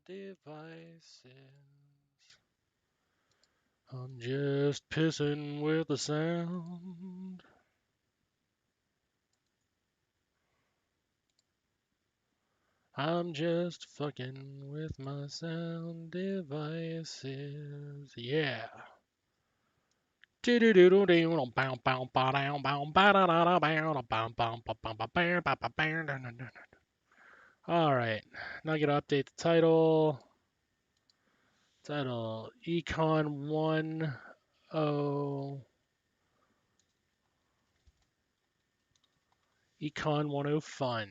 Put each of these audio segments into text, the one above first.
devices. I'm just pissing with the sound. I'm just fucking with my sound devices. Yeah. All right. Now I gotta update the title. Title Econ 10 Econ 10 Fun.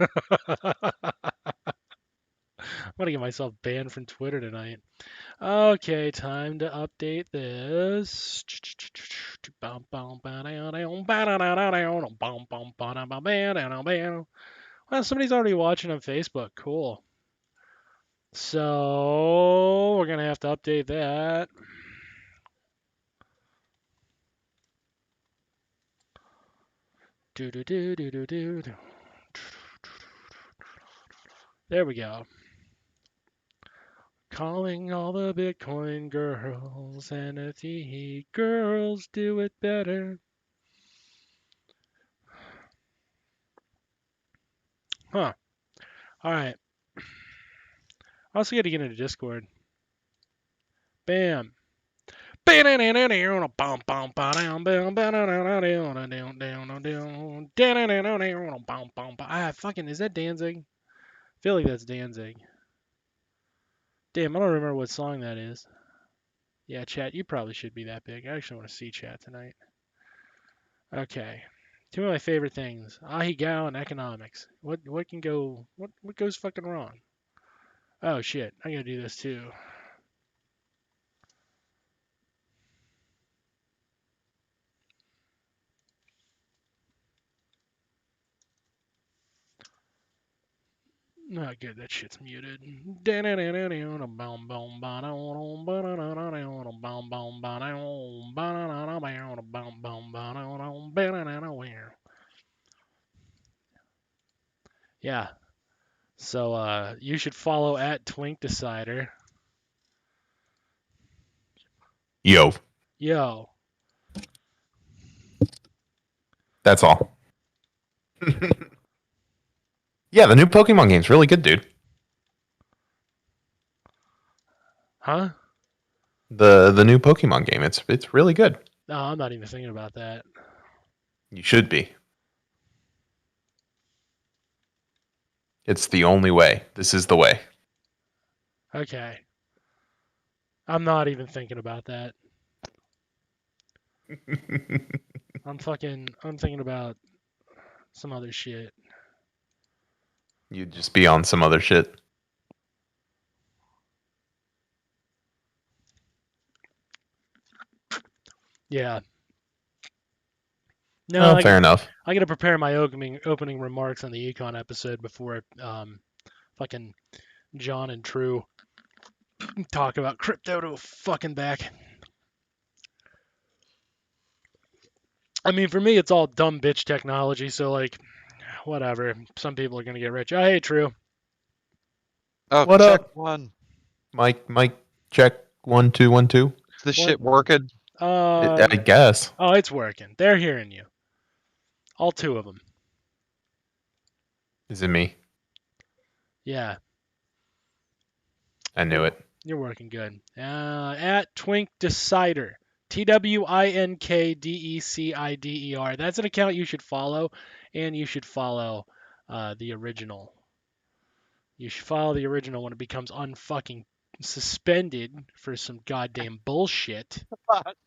I'm gonna get myself banned from Twitter tonight. Okay, time to update this. Well, somebody's already watching on Facebook. Cool. So we're gonna have to update that. Do do do do do do. There we go. Calling all the Bitcoin girls, NFT girls do it better. Huh. All right. I also got to get into Discord. Bam. Ah, fucking, is that Danzig? I feel like that's Danzig. Damn, I don't remember what song that is. Yeah, chat, you probably should be that big. I actually want to see chat tonight. Okay. Two of my favorite things, Ahigao and economics. What can go what goes fucking wrong? Oh shit, I gotta do this too. Not good, that shit's muted. Yeah. So you should follow at Twink Decider. Yo, Yo. that's all. Yeah, the new Pokemon game's really good, dude. Huh? The new Pokemon game, it's really good. No, I'm not even thinking about that. You should be. It's the only way. This is the way. Okay. I'm not even thinking about that. I'm thinking about some other shit. You'd just be on some other shit. Yeah. No, Oh, fair enough. I gotta prepare my opening remarks on the Econ episode before fucking John and True talk about crypto to a fucking back. I mean, for me, it's all dumb bitch technology, so like, whatever. Some people are gonna get rich. Oh, hey, True. Oh, What check up, one. Mike? Check 1 2 1 2. Is this What? shit working? I guess. Oh, it's working. They're hearing you. All two of them. Is it me? Yeah. I knew it. You're working good. At Twink Decider. TWINKDECIDER. That's an account you should follow, and you should follow the original. You should follow the original when it becomes unfucking suspended for some goddamn bullshit.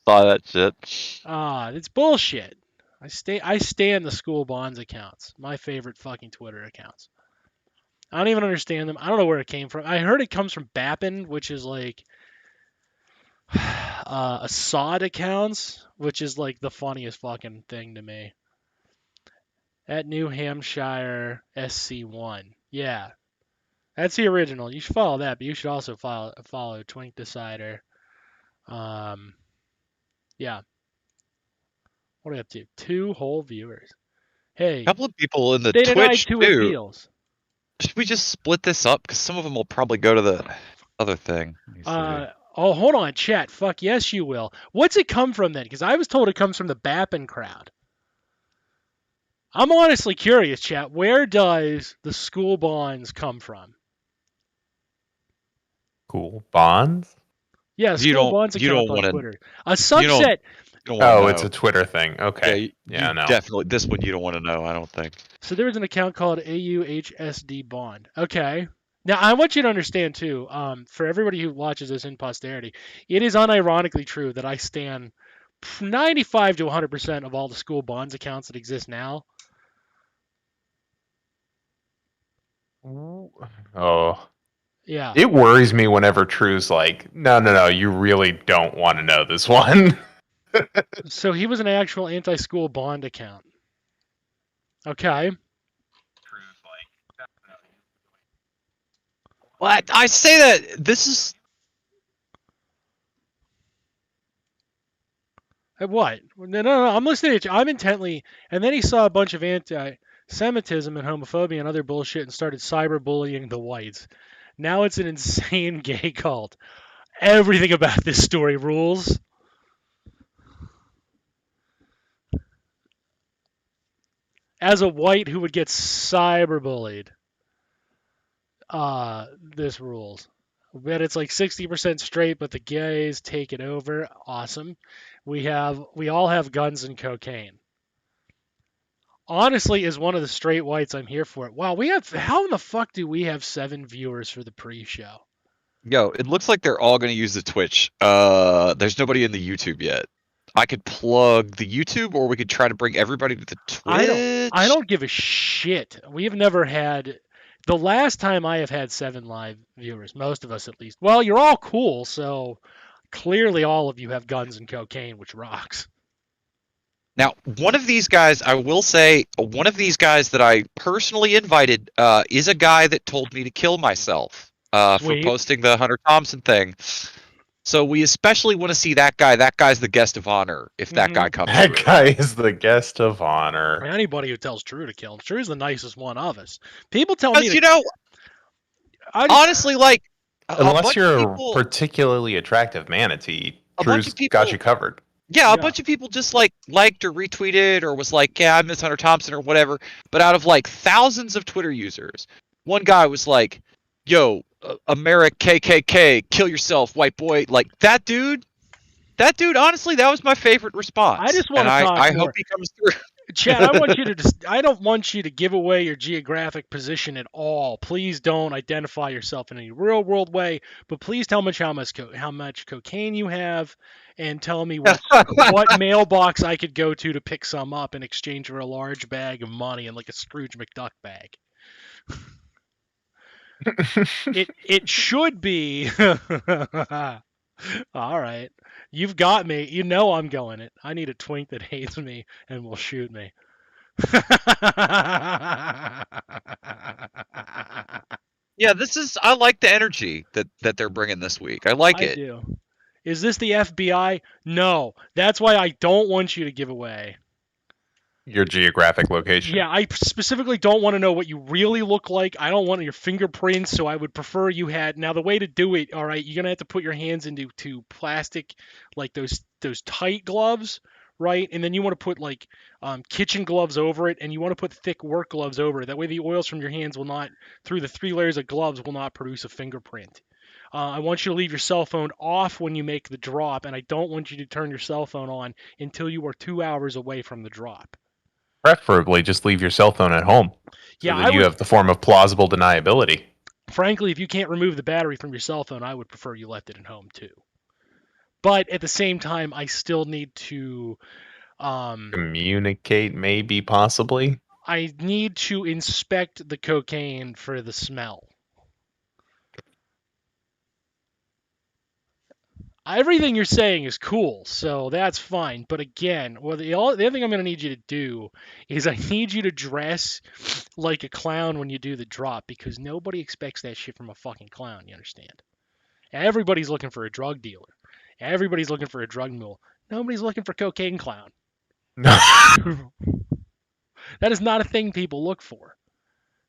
Saw that shit. It's bullshit. I stand the school bonds accounts. My favorite fucking Twitter accounts. I don't even understand them. I don't know where it came from. I heard it comes from Bappin, which is like a sod accounts, which is like the funniest fucking thing to me. At New Hampshire SC1. Yeah. That's the original. You should follow that, but you should also follow Twink Decider. Yeah. What are we up to? 2 whole viewers. Hey, A couple of people in the they denied Twitch 2 too. appeals. Should we just split this up? Because some of them will probably go to the other thing. Let me see. Oh, hold on, chat. Fuck yes, you will. What's it come from then? Because I was told it comes from the Bappin crowd. I'm honestly curious, chat. Where does the school bonds come from? Cool. Bonds? Yeah, school bonds you account don't on wanna- Twitter. A subset. You don't want to Oh, know. it's a Twitter thing. Okay. Yeah, you no. definitely. This one you don't want to know. I don't think. So there was an account called AUHSD Bond. Okay. Now I want you to understand too. For everybody who watches this in posterity, it is unironically true that I stand 95 to 100% of all the school bonds accounts that exist now. Oh. Yeah. It worries me whenever True's like, no, you really don't want to know this one. So he was an actual anti-school bond account. Okay. What? I say that this is. What? No. I'm listening to you. I'm intently. And then he saw a bunch of anti-Semitism and homophobia and other bullshit and started cyberbullying the whites. Now it's an insane gay cult. Everything about this story rules. As a white who would get cyberbullied, this rules. Bet it's like 60% straight, but the gays take it over. Awesome. We all have guns and cocaine. Honestly, as one of the straight whites, I'm here for it. Wow, how in the fuck do we have 7 viewers for the pre-show? Yo, it looks like they're all going to use the Twitch. There's nobody in the YouTube yet. I could plug the YouTube, or we could try to bring everybody to the Twitch. I don't give a shit. We have never had. The last time I have had 7 live viewers, most of us at least. Well, you're all cool, so clearly all of you have guns and cocaine, which rocks. Now, one of these guys, I will say, one of these guys that I personally invited is a guy that told me to kill myself for Sweet. posting the Hunter Thompson thing. So we especially want to see that guy. That guy's the guest of honor if that guy comes That through. guy is the guest of honor. Anybody who tells Drew to kill him, Drew's the nicest one of us. People tell me, Because, honestly, like, Unless you're people, a particularly attractive manatee, A bunch Drew's of people- got you covered. yeah, a bunch of people just liked or retweeted or was like, yeah, I miss Hunter Thompson or whatever. But out of like thousands of Twitter users, one guy was like, yo, America KKK, kill yourself, white boy. Like that dude, honestly, that was my favorite response. I just want to talk I more. hope he comes through. Chad, I don't want you to give away your geographic position at all. Please don't identify yourself in any real world way, but please tell me how much cocaine you have, and tell me what mailbox I could go to pick some up in exchange for a large bag of money and like a Scrooge McDuck bag. It should be. All right. You've got me. You know I'm going it. I need a twink that hates me and will shoot me. Yeah, I like the energy that they're bringing this week. I like it. I do. Is this the FBI? No. That's why I don't want you to give away Your geographic location. Yeah, I specifically don't want to know what you really look like. I don't want your fingerprints, so I would prefer you had. Now, the way to do it, all right, you're gonna have to put your hands into plastic, like those tight gloves, right? And then you want to put like kitchen gloves over it, and you want to put thick work gloves over it. That way, the oils from your hands will not, through the 3 layers of gloves, will not produce a fingerprint. I want you to leave your cell phone off when you make the drop, and I don't want you to turn your cell phone on until you are 2 hours away from the drop. Preferably just leave your cell phone at home so Yeah, that I you would. have the form of plausible deniability. Frankly, if you can't remove the battery from your cell phone, I would prefer you left it at home too. But at the same time, I still need to. Communicate, maybe, possibly. I need to inspect the cocaine for the smell. Everything you're saying is cool, so that's fine. But again, the other thing I'm going to need you to do is I need you to dress like a clown when you do the drop, because nobody expects that shit from a fucking clown, you understand? Everybody's looking for a drug dealer. Everybody's looking for a drug mule. Nobody's looking for cocaine clown. That is not a thing people look for.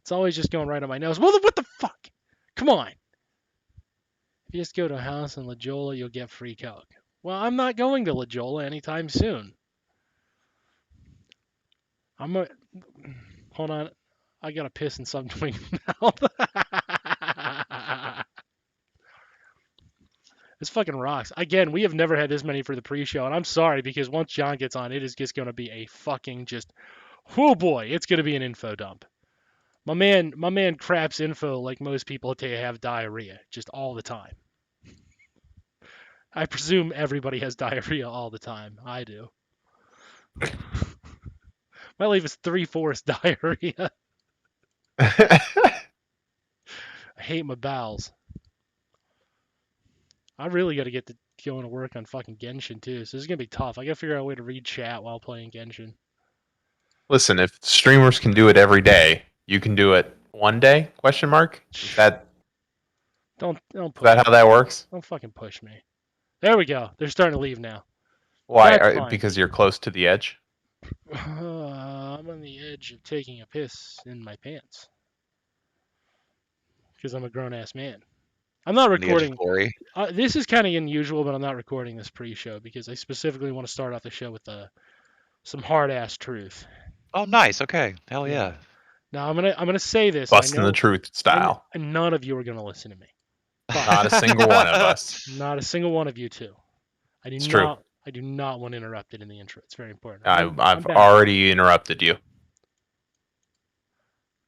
It's always just going right on my nose. Well, what the fuck? Come on. If you just go to a house in La Jolla, you'll get free coke. Well, I'm not going to La Jolla anytime soon. Hold on. I gotta piss in something mouth. This fucking rocks. Again, we have never had this many for the pre-show, and I'm sorry because once John gets on, it is just gonna be a fucking just. Oh boy, it's gonna be an info dump. My man craps info like most people today have diarrhea, just all the time. I presume everybody has diarrhea all the time. I do. My life is 3/4 diarrhea. I hate my bowels. I really got to get going to work on fucking Genshin too, so this is gonna be tough. I gotta figure out a way to read chat while playing Genshin. Listen, if streamers can do it every day, you can do it one day? Question mark. Is that Don't is push that me. how that works? Don't fucking push me. There we go. They're starting to leave now. Why? That's fine. Because you're close to the edge. I'm on the edge of taking a piss in my pants because I'm a grown ass man. I'm not On the edge of recording. glory. This is kind of unusual, but I'm not recording this pre-show because I specifically want to start off the show with some hard ass truth. Oh, nice. Okay. Hell Yeah. yeah. Now I'm gonna say this. Busting the truth style. And none of you are gonna listen to me. Not a single one of us. Not a single one of you two. I do It's not. true. I do not want interrupted in the intro. It's very important. I've I'm back. already interrupted you.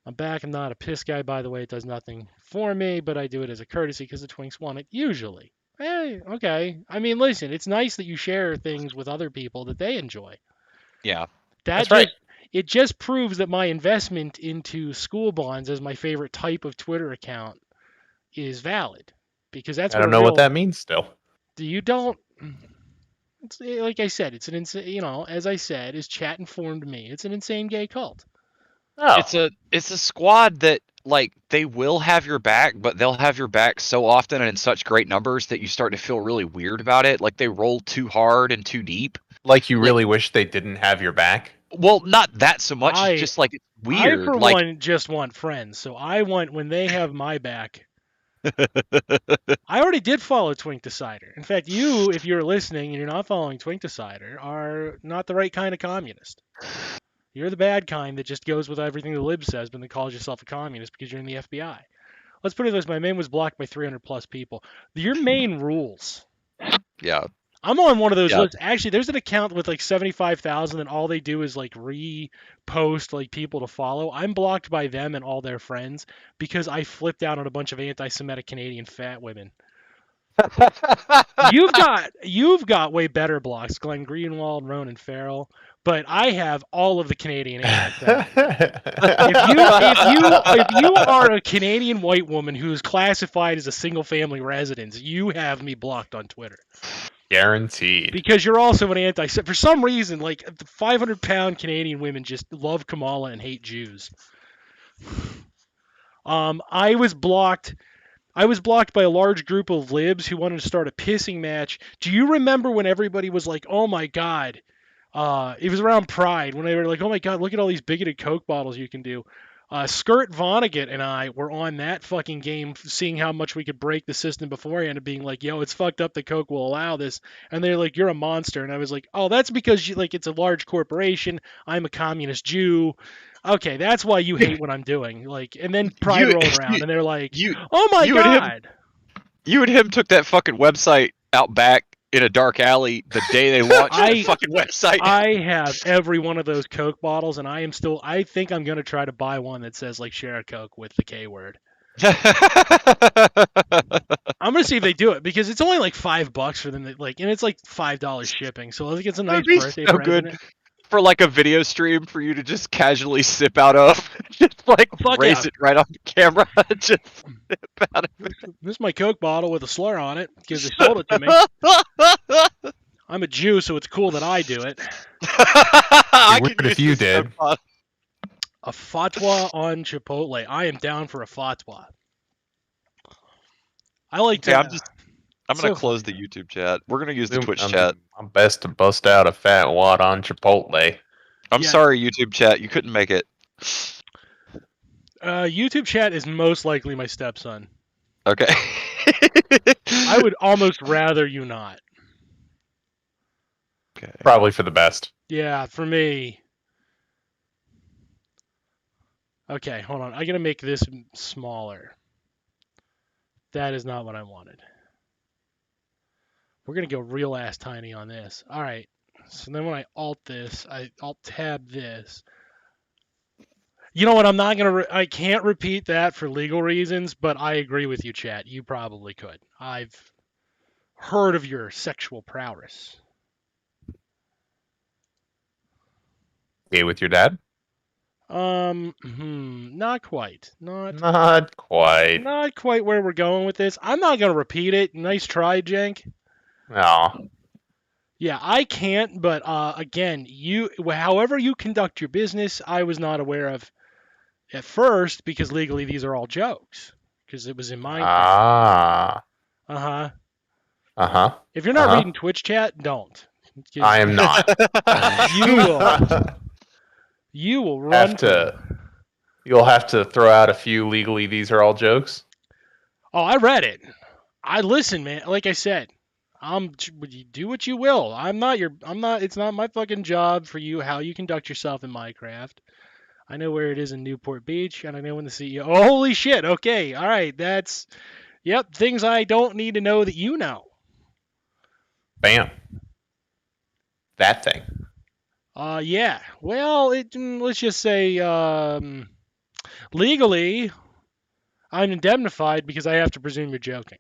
I'm back. I'm not a piss guy, by the way. It does nothing for me, but I do it as a courtesy because the twinks want it usually. Hey, okay. I mean, listen, it's nice that you share things with other people that they enjoy. Yeah. That's right. It just proves that my investment into school bonds as my favorite type of Twitter account is valid, because that's I don't know what that means still. You don't. It's, like I said, it's an insane. As I said, as chat informed me, it's an insane gay cult. Oh. It's a squad that, like, they will have your back, but they'll have your back so often and in such great numbers that you start to feel really weird about it. Like they roll too hard and too deep. Like you really wish they didn't have your back? Well, not that so much. It's just like it's weird. I, for like, one, just want friends. So I want when they have my back. I already did follow Twink Decider. In fact, you, if you're listening and you're not following Twink Decider, are not the right kind of communist. You're the bad kind that just goes with everything the lib says, but then calls yourself a communist because you're in the FBI. Let's put it this way: my main was blocked by 300 plus people. Your main rules. Yeah. I'm on one of those lists. Actually, there's an account with like 75,000, and all they do is like repost like people to follow. I'm blocked by them and all their friends because I flipped out on a bunch of anti-Semitic Canadian fat women. You've got way better blocks, Glenn Greenwald, Ronan Farrell, but I have all of the Canadian anti-fat. if you are a Canadian white woman who is classified as a single-family residence, you have me blocked on Twitter. Guaranteed. Because you're also an anti. For some reason, like 500-pound Canadian women just love Kamala and hate Jews. I was blocked by a large group of libs who wanted to start a pissing match. Do you remember when everybody was like, "Oh my God"? It was around Pride when they were like, "Oh my God, look at all these bigoted Coke bottles you can do." Skirt Vonnegut and I were on that fucking game, seeing how much we could break the system beforehand, and being like, "Yo, it's fucked up that Coke will allow this." And they're like, "You're a monster," and I was like, "Oh, that's because it's a large corporation. I'm a communist Jew. Okay, that's why you hate what I'm doing." And then Pride rolled around, and they're like, "Oh my God." You and him took that fucking website out back in a dark alley the day they launched that fucking website. I have every one of those Coke bottles, and I think I'm gonna try to buy one that says like share a Coke with the K word. I'm gonna see if they do it because it's only like $5 for them. And it's like $5 shipping. So I think it's a nice That'd be birthday so present. good for like a video stream for you to just casually sip out of, just like Fuck raise yeah. it right on the camera, just sip out of This is my Coke bottle with a slur on it because they sold it to me. it. I'm a Jew, so it's cool that I do it. I Weird could if use you this did. so A fatwa on Chipotle. I am down for a fatwa. I like to. Okay, I'm gonna So- close the YouTube chat. We're gonna use the Twitch I'm, chat. I'm best to bust out a fat wad on Chipotle. I'm Yeah. sorry, YouTube chat, you couldn't make it. YouTube chat is most likely my stepson. Okay. I would almost rather you not. Okay. Probably for the best. Yeah, for me. Okay, hold on. I gotta make this smaller. That is not what I wanted. We're gonna go real ass tiny on this. All right. So then when I alt this, I alt tab this. You know what? I'm not gonna. I can't repeat that for legal reasons, but I agree with you, chat. You probably could. I've heard of your sexual prowess. Okay, with your dad? Not quite. Not quite. Not quite where we're going with this. I'm not gonna repeat it. Nice try, Jenk. No. Yeah, I can't, but again, however you conduct your business, I was not aware of at first because legally these are all jokes because it was in Minecraft. Ah. Uh-huh. Uh-huh. If you're not Uh-huh. reading Twitch chat, don't. I am not. You will run. You'll have to throw out a few legally these are all jokes. Oh, I read it. I listen, man. Like I said, you do what you will. I'm not. It's not my fucking job for you how you conduct yourself in Minecraft. I know where it is in Newport Beach, and I know when the CEO. Oh, holy shit! Okay, all right. Yep. Things I don't need to know that you know. Bam. That thing. Yeah. Well, let's just say legally, I'm indemnified because I have to presume you're joking.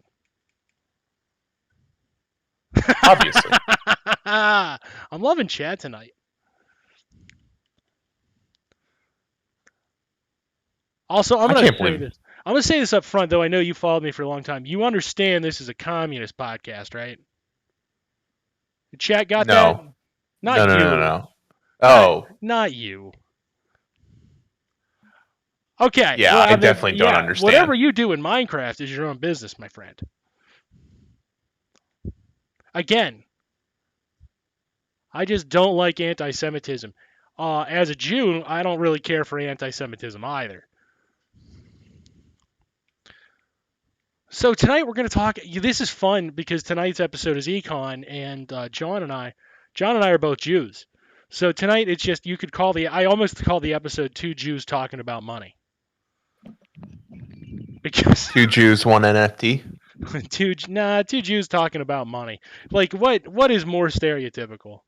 Obviously. I'm loving chat tonight. Also, I'm gonna say this up front, though. I know you followed me for a long time. You understand this is a communist podcast, right? The chat got that? No. Not No. you. No. Oh. Not you. Okay. Yeah, I definitely don't understand. Whatever you do in Minecraft is your own business, my friend. Again, I just don't like anti-Semitism. As a Jew, I don't really care for anti-Semitism either. So tonight we're going to talk. This is fun because tonight's episode is Econ, and John and I are both Jews. So tonight it's just I almost call the episode Two Jews Talking About Money. Because Two Jews, one NFT. two Jews talking about money. Like what is more stereotypical?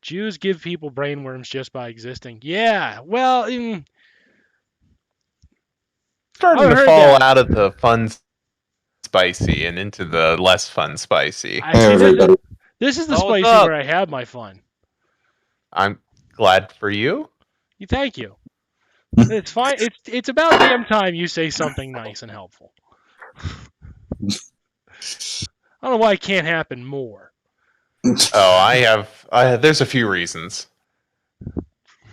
Jews give people brainworms just by existing. Yeah, well, Starting I to heard fall that. out of the fun spicy and into the less fun spicy. This is the Oh, what's spicy up? where I have my fun. I'm glad for you. Thank you. It's fine. It's about damn time you say something nice and helpful. I don't know why it can't happen more. Oh, I have. There's a few reasons.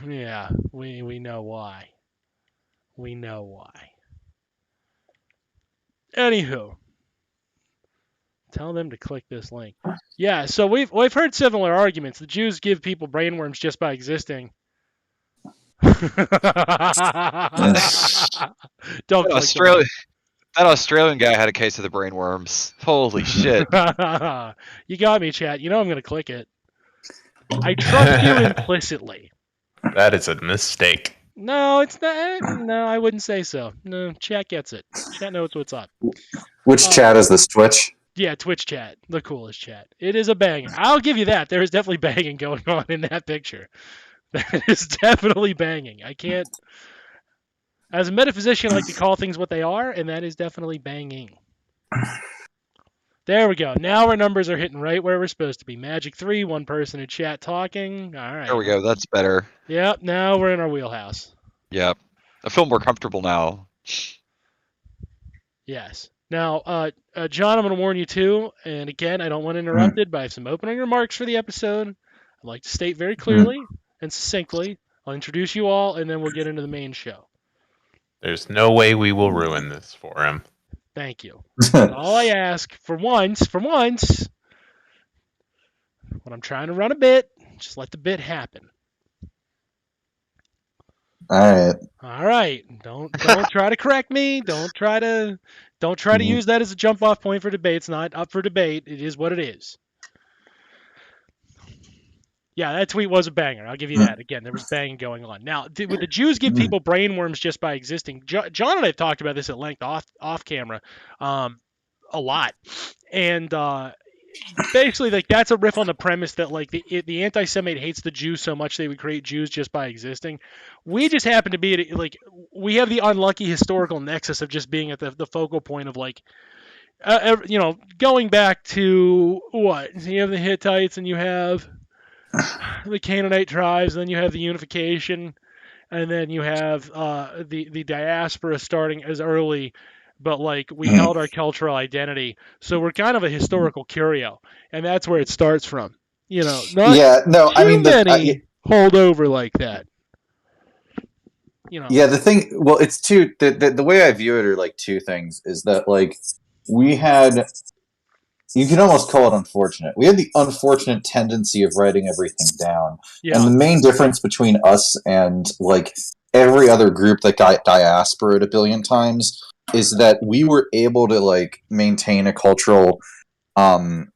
Yeah, we know why. We know why. Anywho, tell them to click this link. Yeah, so we've heard similar arguments. The Jews give people brainworms just by existing. Don't click That Australian guy had a case of the brainworms. Holy shit. You got me, chat. You know I'm going to click it. I trust you implicitly. That is a mistake. No, it's not. No, I wouldn't say so. No, chat gets it. Chat knows what's up. Which chat is this? Twitch? Yeah, Twitch chat, the coolest chat. It is a banger. I'll give you that. There is definitely banging going on in that picture. That is definitely banging. I can't. As a metaphysician, I like to call things what they are, and that is definitely banging. There we go. Now our numbers are hitting right where we're supposed to be. Magic 3, one person in chat talking. All right. There we go. That's better. Yep, now we're in our wheelhouse. Yep. I feel more comfortable now. Yes. Now, John, I'm going to warn you too. And again, I don't want to interrupt it, but I have some opening remarks for the episode. I'd like to state very clearly and succinctly. I'll introduce you all, and then we'll get into the main show. There's no way we will ruin this for him. Thank you. That's all I ask. For once, when I'm trying to run a bit, just let the bit happen. All right. Don't try to correct me. Don't try to use that as a jump off point for debate. It's not up for debate. It is what it is. Yeah, that tweet was a banger. I'll give you that. Again, there was banging going on. Now, would the Jews give people brainworms just by existing? John and I have talked about this at length off camera, a lot, and basically, like, that's a riff on the premise that, like, the anti-Semite hates the Jews so much they would create Jews just by existing. We just happen to be like, we have the unlucky historical nexus of just being at the focal point of, like, going back to what? You have the Hittites and you have the Canaanite tribes, and then you have the unification, and then you have the diaspora starting as early, but like we held our cultural identity. So we're kind of a historical curio, and that's where it starts from. Not many hold over like that. Yeah, the thing. Well, it's two. The way I view it are like two things. Is that like we had. You can almost call it unfortunate. We had the unfortunate tendency of writing everything down. Yeah. And the main difference between us and like every other group that got diasporaed a billion times is that we were able to like maintain a cultural cohesion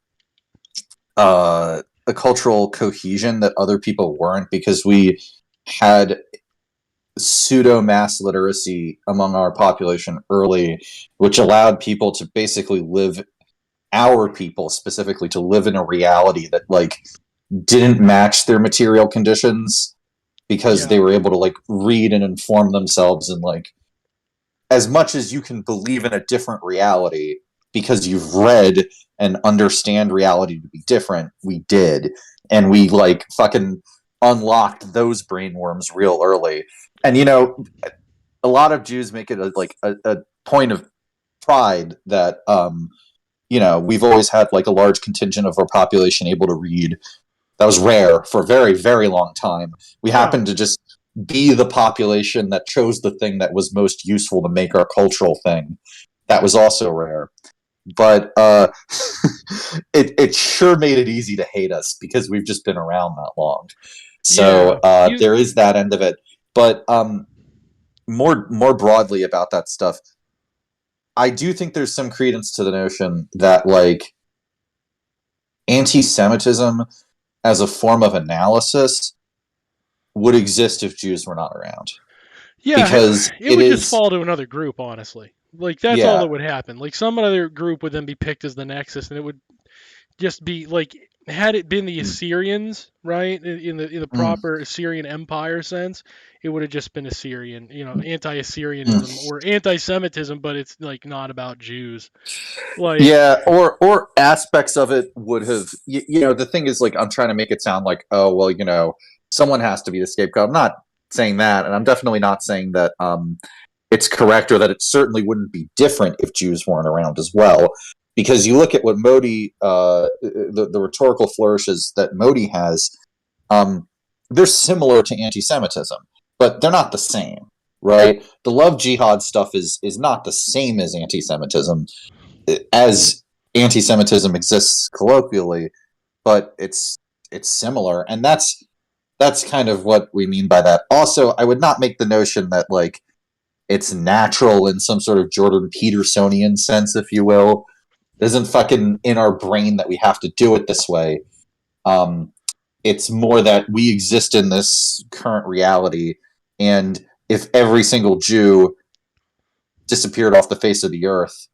that other people weren't, because we had pseudo mass literacy among our population early, which allowed people to basically live, our people specifically, to live in a reality that like didn't match their material conditions, because they were able to like read and inform themselves, and like as much as you can believe in a different reality because you've read and understand reality to be different, we did, and we like fucking unlocked those brainworms real early. And a lot of Jews make it a point of pride that we've always had like a large contingent of our population able to read. That was rare for a very, very long time. We happened to just be the population that chose the thing that was most useful to make our cultural thing. That was also rare. But it sure made it easy to hate us because we've just been around that long. So there is that end of it. But more broadly about that stuff, I do think there's some credence to the notion that like anti-Semitism as a form of analysis would exist if Jews were not around. Yeah, because it would just fall to another group, honestly. Like, that's all that would happen. Like, some other group would then be picked as the nexus, and it would just be like, had it been the Assyrians, right, in the proper Assyrian Empire sense, it would have just been Assyrian, anti-Assyrianism or anti-Semitism, but it's like not about Jews. Like, or aspects of it would have. The thing is, like, I'm trying to make it sound like, oh well, someone has to be the scapegoat. I'm not saying that, and I'm definitely not saying that it's correct, or that it certainly wouldn't be different if Jews weren't around as well. Because you look at what Modi, the rhetorical flourishes that Modi has, they're similar to anti-Semitism, but they're not the same, right? The love jihad stuff is not the same as anti-Semitism, as anti-Semitism exists colloquially, but it's similar, and that's kind of what we mean by that. Also, I would not make the notion that like it's natural in some sort of Jordan Petersonian sense, if you will. It isn't fucking in our brain that we have to do it this way. It's more that we exist in this current reality, and if every single Jew disappeared off the face of the earth,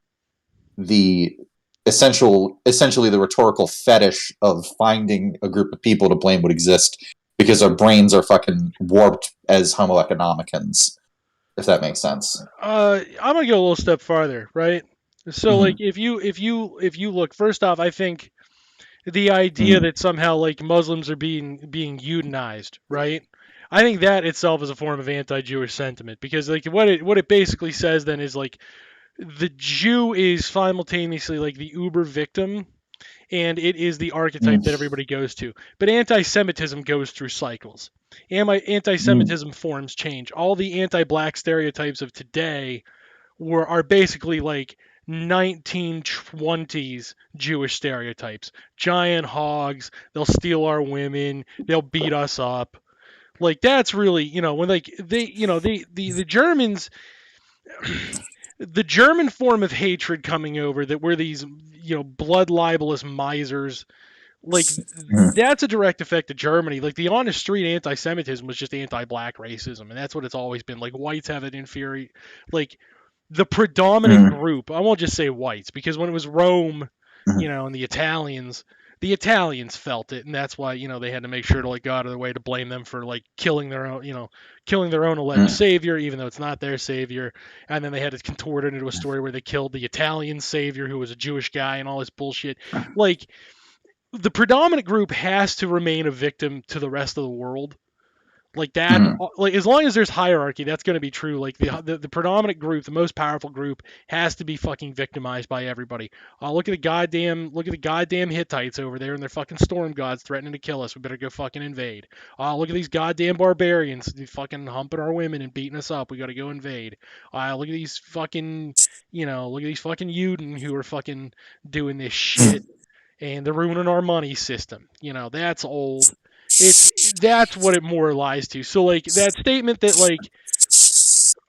the essentially the rhetorical fetish of finding a group of people to blame would exist because our brains are fucking warped as Homo economicans, if that makes sense. I'm gonna go a little step farther, right? So Mhm. like if you look, first off, I think the idea that somehow like Muslims are being euthanized, right? I think that itself is a form of anti-Jewish sentiment because like what it basically says then is like the Jew is simultaneously like the uber victim and it is the archetype Mm. that everybody goes to. But anti-Semitism goes through cycles. Mm. Anti-Semitism forms change. All the anti-black stereotypes of today are basically like 1920s Jewish stereotypes. Giant hogs, they'll steal our women, they'll beat us up. Like that's really, when like the Germans the German form of hatred coming over that we're these, blood libelous misers, like Mm. that's a direct effect of Germany. Like the honest street anti-Semitism was just anti-black racism, and that's what it's always been. Like whites have an inferior, like the predominant Mm. group. I won't just say whites because when it was Rome, Mhm. and the Italians felt it, and that's why they had to make sure to like go out of their way to blame them for like killing their own alleged Mm. savior, even though it's not their savior. And then they had to contort it into a story where they killed the Italian savior who was a Jewish guy and all this bullshit. Like the predominant group has to remain a victim to the rest of the world. Like that, Mm. like as long as there's hierarchy, that's going to be true. Like the predominant group, the most powerful group, has to be fucking victimized by everybody. Look at the goddamn Hittites over there and their fucking storm gods threatening to kill us. We better go fucking invade. Look at these goddamn barbarians fucking humping our women and beating us up. We got to go invade. Look at these fucking Uden who are fucking doing this shit and they're ruining our money system. That's old. That's what it more lies to. So like that statement that like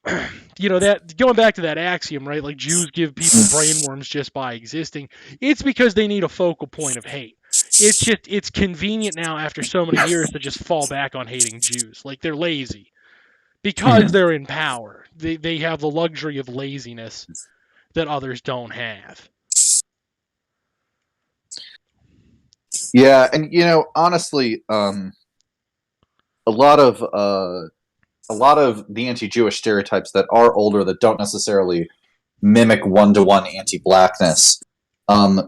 that going back to that axiom, right? Like Jews give people brainworms just by existing. It's because they need a focal point of hate. It's convenient now after so many years to just fall back on hating Jews. Like they're lazy because Mhm. they're in power. They have the luxury of laziness that others don't have. Yeah, and honestly, a lot of the anti-Jewish stereotypes that are older that don't necessarily mimic one-to-one anti-blackness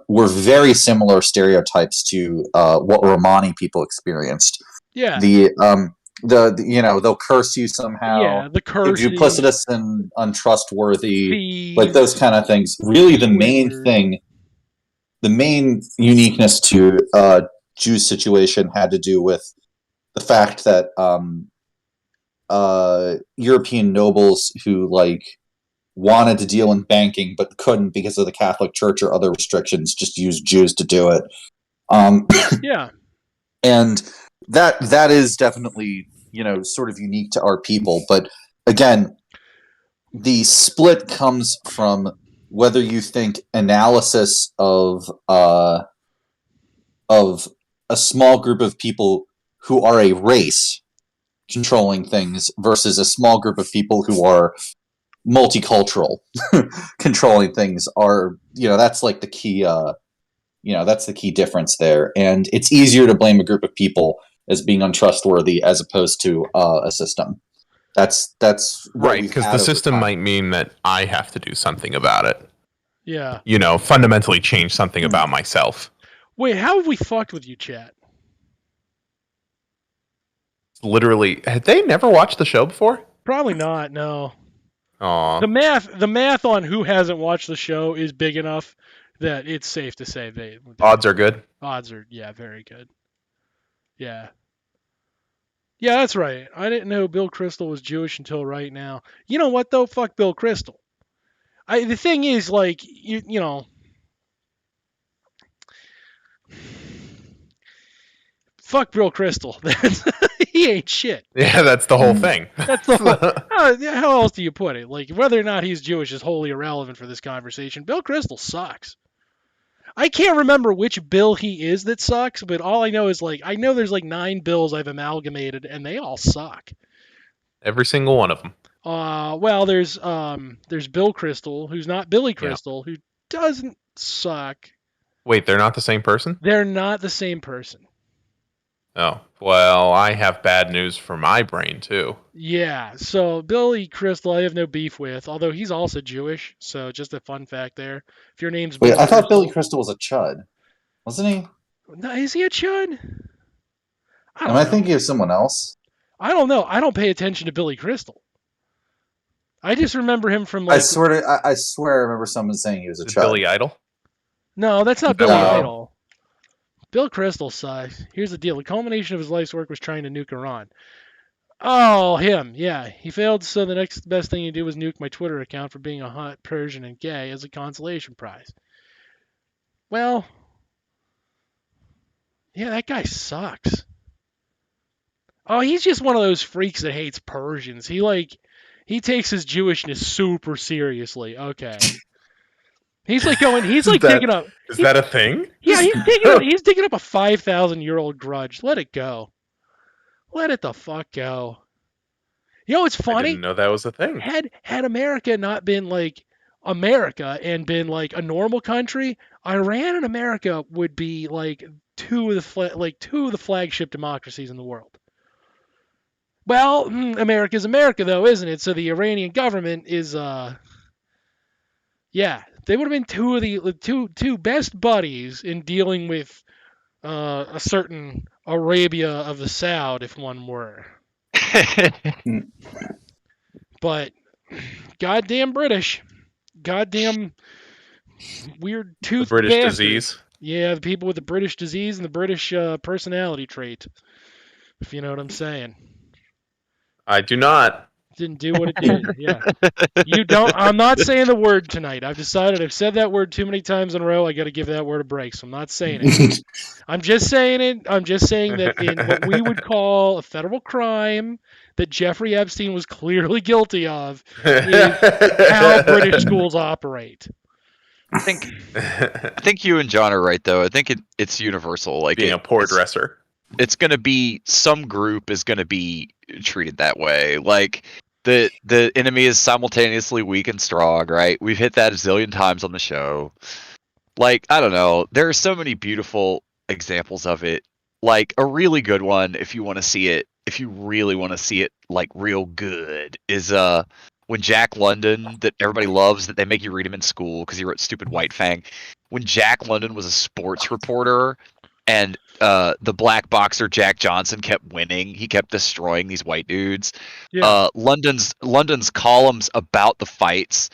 were very similar stereotypes to what Romani people experienced. Yeah. They'll curse you somehow. Yeah, the They're cursing, duplicitous and untrustworthy, like thieves, those kind of things. Really, swindlers. the main uniqueness to Jews' situation had to do with the fact that European nobles who wanted to deal in banking but couldn't because of the Catholic Church or other restrictions just used Jews to do it. Yeah. And that is definitely sort of unique to our people. But again, the split comes from whether you think analysis of a small group of people who are a race controlling things versus a small group of people who are multicultural controlling things are that's like the key that's the key difference there. And it's easier to blame a group of people as being untrustworthy as opposed to a system. That's what Right, we've because had the over system time. might mean that I have to do something about it. Yeah. Fundamentally change something about myself. Wait, how have we fucked with you, chat? Literally, had they never watched the show before? Probably not. No. Aw. The math on who hasn't watched the show is big enough that it's safe to say Odds are good. odds are very good. Yeah. Yeah, that's right. I didn't know Bill Crystal was Jewish until right now. You know what though? Fuck Bill Crystal. The thing is, like, fuck Bill Crystal. He ain't shit. Yeah, that's the whole thing. That's the whole. How else do you put it? Like, whether or not he's Jewish is wholly irrelevant for this conversation. Bill Crystal sucks. I can't remember which bill he is that sucks, but all I know is I know there's 9 bills I've amalgamated, and they all suck. Every single one of them. Well, there's Bill Crystal, who's not Billy Yeah. Crystal, who doesn't suck. Wait, they're not the same person? They're not the same person. Oh, well, I have bad news for my brain too. Yeah, so Billy Crystal, I have no beef with, although he's also Jewish. So just a fun fact there. If your name's Wait, Billy I thought Billy Crystal, Crystal was a chud, wasn't he? no, is he a chud? I Am don't I know. thinking of someone else? I don't know. I don't pay attention to Billy Crystal. I just remember him from I like. swear I remember someone saying he was a Is it chud. Billy Idol? No, that's not Is that Billy one of them? Idol. Bill Crystal sucks. Here's the deal: the culmination of his life's work was trying to nuke Iran. Oh, him. Yeah, he failed, so the next best thing he did was nuke my Twitter account for being a hot Persian and gay as a consolation prize. Well, yeah, that guy sucks. Oh, he's just one of those freaks that hates Persians. He takes his Jewishness super seriously. Okay. He's like going. He's like digging up. Is that a thing? Yeah, he's digging up a 5,000-year-old grudge. Let it go. Let it the fuck go. You know what's I funny? didn't know that was a thing. Had America not been like America and been like a normal country, Iran and America would be like two of the flagship democracies in the world. Well, America's America though, isn't it? So the Iranian government is yeah, they would have been two of the two best buddies in dealing with a certain Arabia of the Saud, if one were. But goddamn British, goddamn weird The tooth British bastards. disease. Yeah, the people with the British disease and the British personality trait, if you know what I'm saying. I do not. Didn't do what it did. Yeah. You don't. I'm not saying the word tonight. I've decided I've said that word too many times in a row. I got to give that word a break. So I'm not saying it. I'm just saying it. I'm just saying that in what we would call a federal crime that Jeffrey Epstein was clearly guilty of is how British schools operate. I think you and John are right though. I think it's universal. Like Being a poor dresser. It's gonna be some group is gonna be treated that way. Like the enemy is simultaneously weak and strong, right? We've hit that a zillion times on the show. Like, I don't know. There are so many beautiful examples of it. Like a really good one, if you want to see it, if you really want to see it like real good, is when Jack London, that everybody loves, that they make you read him in school because he wrote Stupid White Fang. When Jack London was a sports reporter and the black boxer Jack Johnson kept winning, he kept destroying these white dudes. Yeah. London's columns about the fights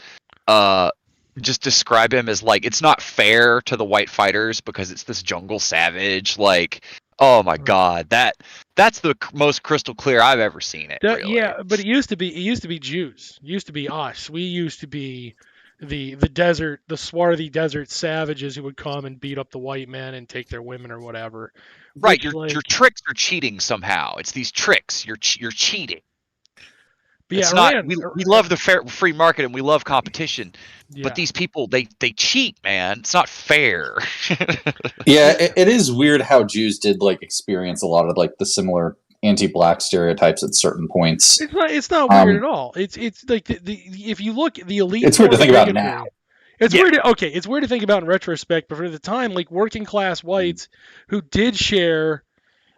just describe him as like, it's not fair to the white fighters because it's this jungle savage. Like, oh my god, that's the most crystal clear I've ever seen it. Really. Yeah, but it used to be Jews. It used to be us. We used to be the desert, the swarthy desert savages who would come and beat up the white men and take their women or whatever. Right, Which, your tricks are cheating somehow. It's these tricks. You're cheating. Yeah, It's not. We love the free market and we love competition, yeah. but these people they cheat, man. It's not fair. Yeah, it is weird how Jews did like experience a lot of like the similar anti-black stereotypes at certain points. It's not weird at all. It's like the if you look the elite. It's weird to think about now. It's weird. It's weird to think about in retrospect, but for the time, like working class whites who did share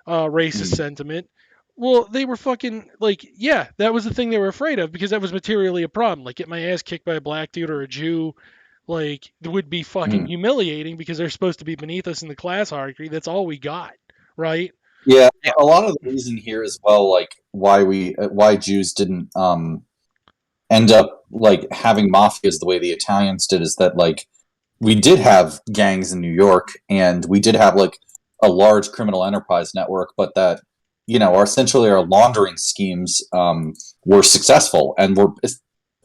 racist sentiment, well, they were fucking like, yeah, that was the thing they were afraid of because that was materially a problem. Like, get my ass kicked by a black dude or a Jew, like, it would be fucking humiliating because they're supposed to be beneath us in the class hierarchy. That's all we got, right? Yeah, a lot of the reason here as well, like why Jews didn't end up like having mafias the way the Italians did, is that like we did have gangs in New York and we did have like a large criminal enterprise network, but that our laundering schemes were successful and were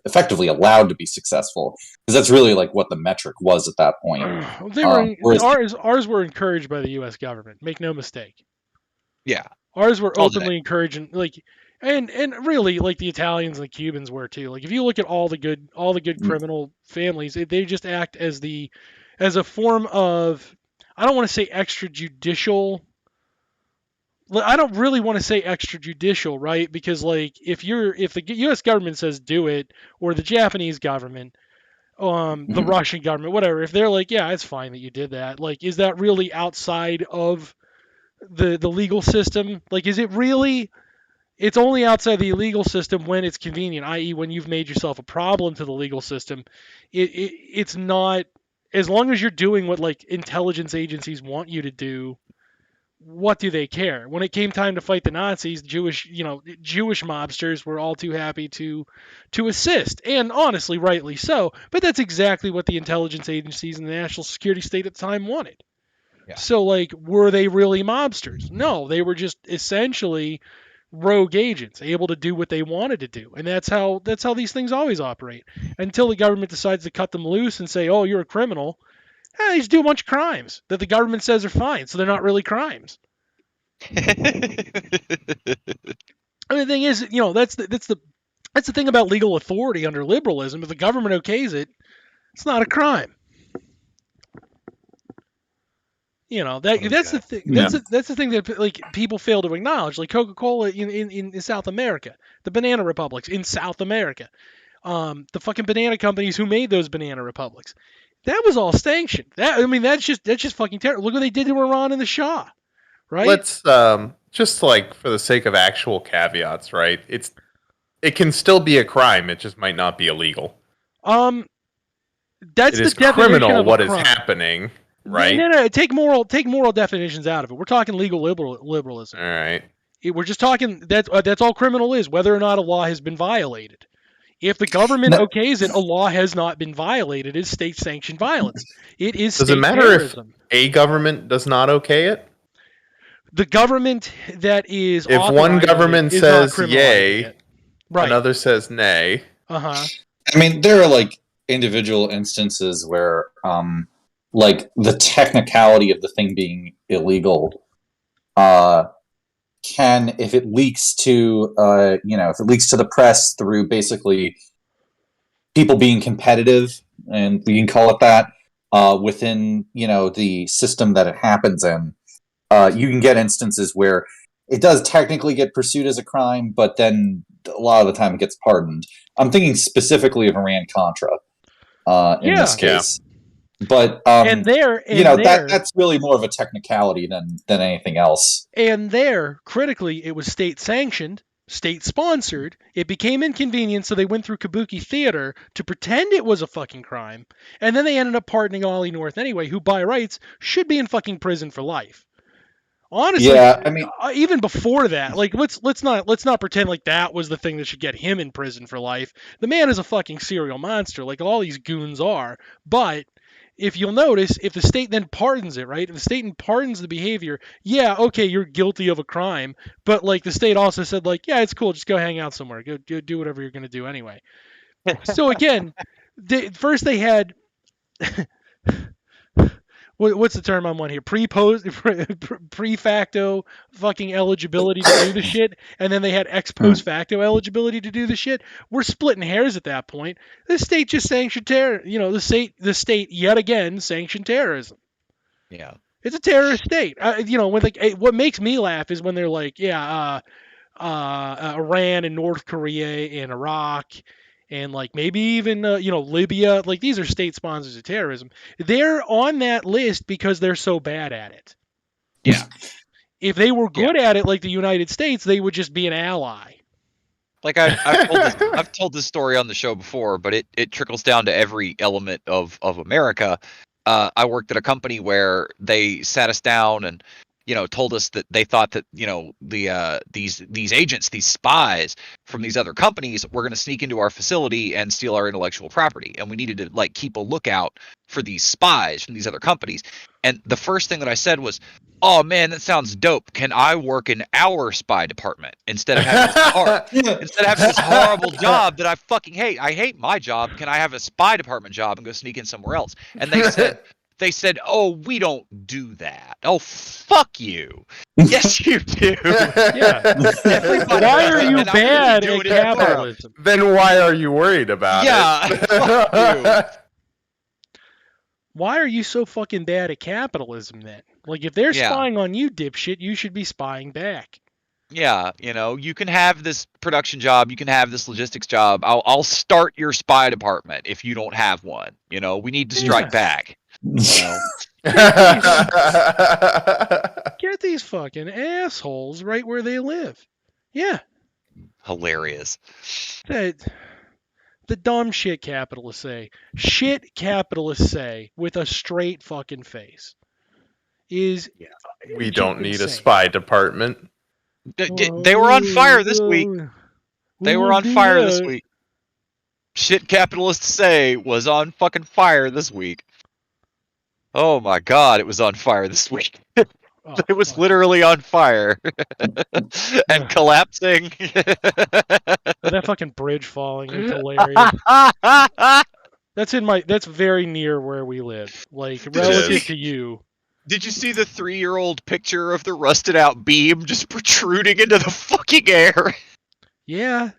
effectively allowed to be successful because that's really like what the metric was at that point. Ours were encouraged by the U.S. government. Make no mistake. Yeah, ours were openly encouraging, like, and really like the Italians and the Cubans were too. Like if you look at all the good criminal families, they just act as a form of, I don't want to say extrajudicial I don't really want to say extrajudicial, right? Because like if the U.S. government says do it, or the Japanese government, the Mhm. Russian government, whatever, if they're like, yeah, it's fine that you did that, like, is that really outside of the legal system? Like, is it really? It's only outside the legal system when it's convenient, i.e., when you've made yourself a problem to the legal system. It's not, as long as you're doing what like intelligence agencies want you to do. What do they care? When it came time to fight the Nazis, Jewish mobsters were all too happy to assist, and honestly, rightly so. But that's exactly what the intelligence agencies and the national security state at the time wanted. Yeah. So, like, were they really mobsters? No, they were just essentially rogue agents, able to do what they wanted to do, and that's how these things always operate. Until the government decides to cut them loose and say, "Oh, you're a criminal," they just do a bunch of crimes that the government says are fine, so they're not really crimes. I mean, the thing is, that's the thing about legal authority under liberalism. If the government okays it, it's not a crime. That's the thing. Yeah. That's the thing that like people fail to acknowledge. Like Coca-Cola in South America, the banana republics in South America, the fucking banana companies who made those banana republics. That was all sanctioned. That's just fucking terrible. Look what they did to Iran and the Shah, right? Let's just like for the sake of actual caveats, right? It can still be a crime. It just might not be illegal. That's It the is definition criminal of a what is crime. happening, right? No. Take moral definitions out of it. We're talking legal liberalism. All right. We're just talking that's all criminal is, whether or not a law has been violated. If the government No. okays it, a law has not been violated. It is state-sanctioned violence. It is Does state it matter terrorism. if a government does not okay it? The government that is If one authorizing government it is not says criminalizing yay, it. Right. another says nay. Uh-huh. I mean, there are like individual instances where, like the technicality of the thing being illegal, can, if it leaks to, if it leaks to the press through basically people being competitive, and we can call it that, within the system that it happens in, you can get instances where it does technically get pursued as a crime, but then a lot of the time it gets pardoned. I'm thinking specifically of Iran-Contra in this case. But that's really more of a technicality than anything else. And there, critically, it was state-sanctioned, state-sponsored. It became inconvenient, so they went through kabuki theater to pretend it was a fucking crime, and then they ended up pardoning Ollie North anyway, who by rights should be in fucking prison for life. Honestly, yeah, I mean, even before that, like let's not pretend like that was the thing that should get him in prison for life. The man is a fucking serial monster, like all these goons are. But if you'll notice, if the state then pardons it, right? If the state pardons the behavior, yeah, okay, you're guilty of a crime, but like the state also said, like, yeah, it's cool, just go hang out somewhere, go do whatever you're gonna do anyway. So again, first they had. What's the term I'm on here? Pre-facto fucking eligibility to do the shit, and then they had ex post facto eligibility to do the shit. We're splitting hairs at that point. The state just sanctioned terror. The state yet again sanctioned terrorism. Yeah, it's a terrorist state. What makes me laugh is when they're like, yeah, Iran and North Korea and Iraq. And like maybe even Libya, like these are state sponsors of terrorism. They're on that list because they're so bad at it. Yeah. If they were good at it, like the United States, they would just be an ally. Like I've told this story on the show before, but it trickles down to every element of America. I worked at a company where they sat us down and told us that they thought that these agents, these spies from these other companies were going to sneak into our facility and steal our intellectual property, and we needed to like keep a lookout for these spies from these other companies. And the first thing that I said was, "Oh man, that sounds dope. Can I work in our spy department instead of having this horrible job that I fucking hate? I hate my job. Can I have a spy department job and go sneak in somewhere else?" And they said, "Oh, we don't do that." Oh, fuck you. Yes, you do. Yeah. Why are you bad at capitalism? Then why are you worried about it? Yeah. Fuck you. Why are you so fucking bad at capitalism then? Like, if they're Yeah. spying on you, dipshit, you should be spying back. Yeah, you can have this production job, you can have this logistics job. I'll start your spy department if you don't have one. We need to strike back. Get these fucking assholes right where they live. Yeah. Hilarious. The dumb shit capitalists say. Shit capitalists say with a straight fucking face is We just don't need a insane. spy department. They were on fire this week. They were on fire this week. Shit capitalists say was on fucking fire this week. Oh my god, it was on fire this week. Oh, It was fuck. literally on fire and collapsing. That fucking bridge falling is hilarious. That's very near where we live. Like, relative is. to you. Did you see the 3-year-old picture of the rusted out beam just protruding into the fucking air? Yeah.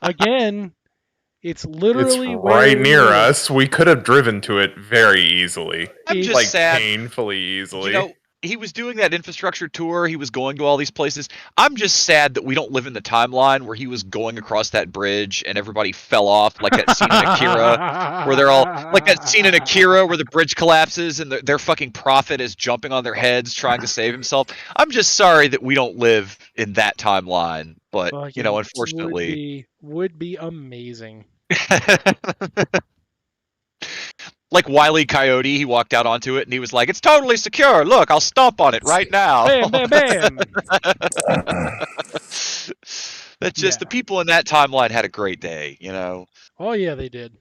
Again, it's literally It's where right we near live. us. We could have driven to it very easily. I'm It's just Like sad. painfully easily. He was doing that infrastructure tour. He was going to all these places. I'm just sad that we don't live in the timeline where he was going across that bridge and everybody fell off, like that scene in Akira, where they're all like that scene in Akira where the bridge collapses and their fucking prophet is jumping on their heads trying to save himself. I'm just sorry that we don't live in that timeline, but Fucking unfortunately, would be amazing. like Wile E. Coyote, he walked out onto it and he was like, "It's totally secure. Look, I'll stomp on it right now." Bam, bam, bam. That's just Yeah. the people in that timeline had a great day, Oh yeah, they did.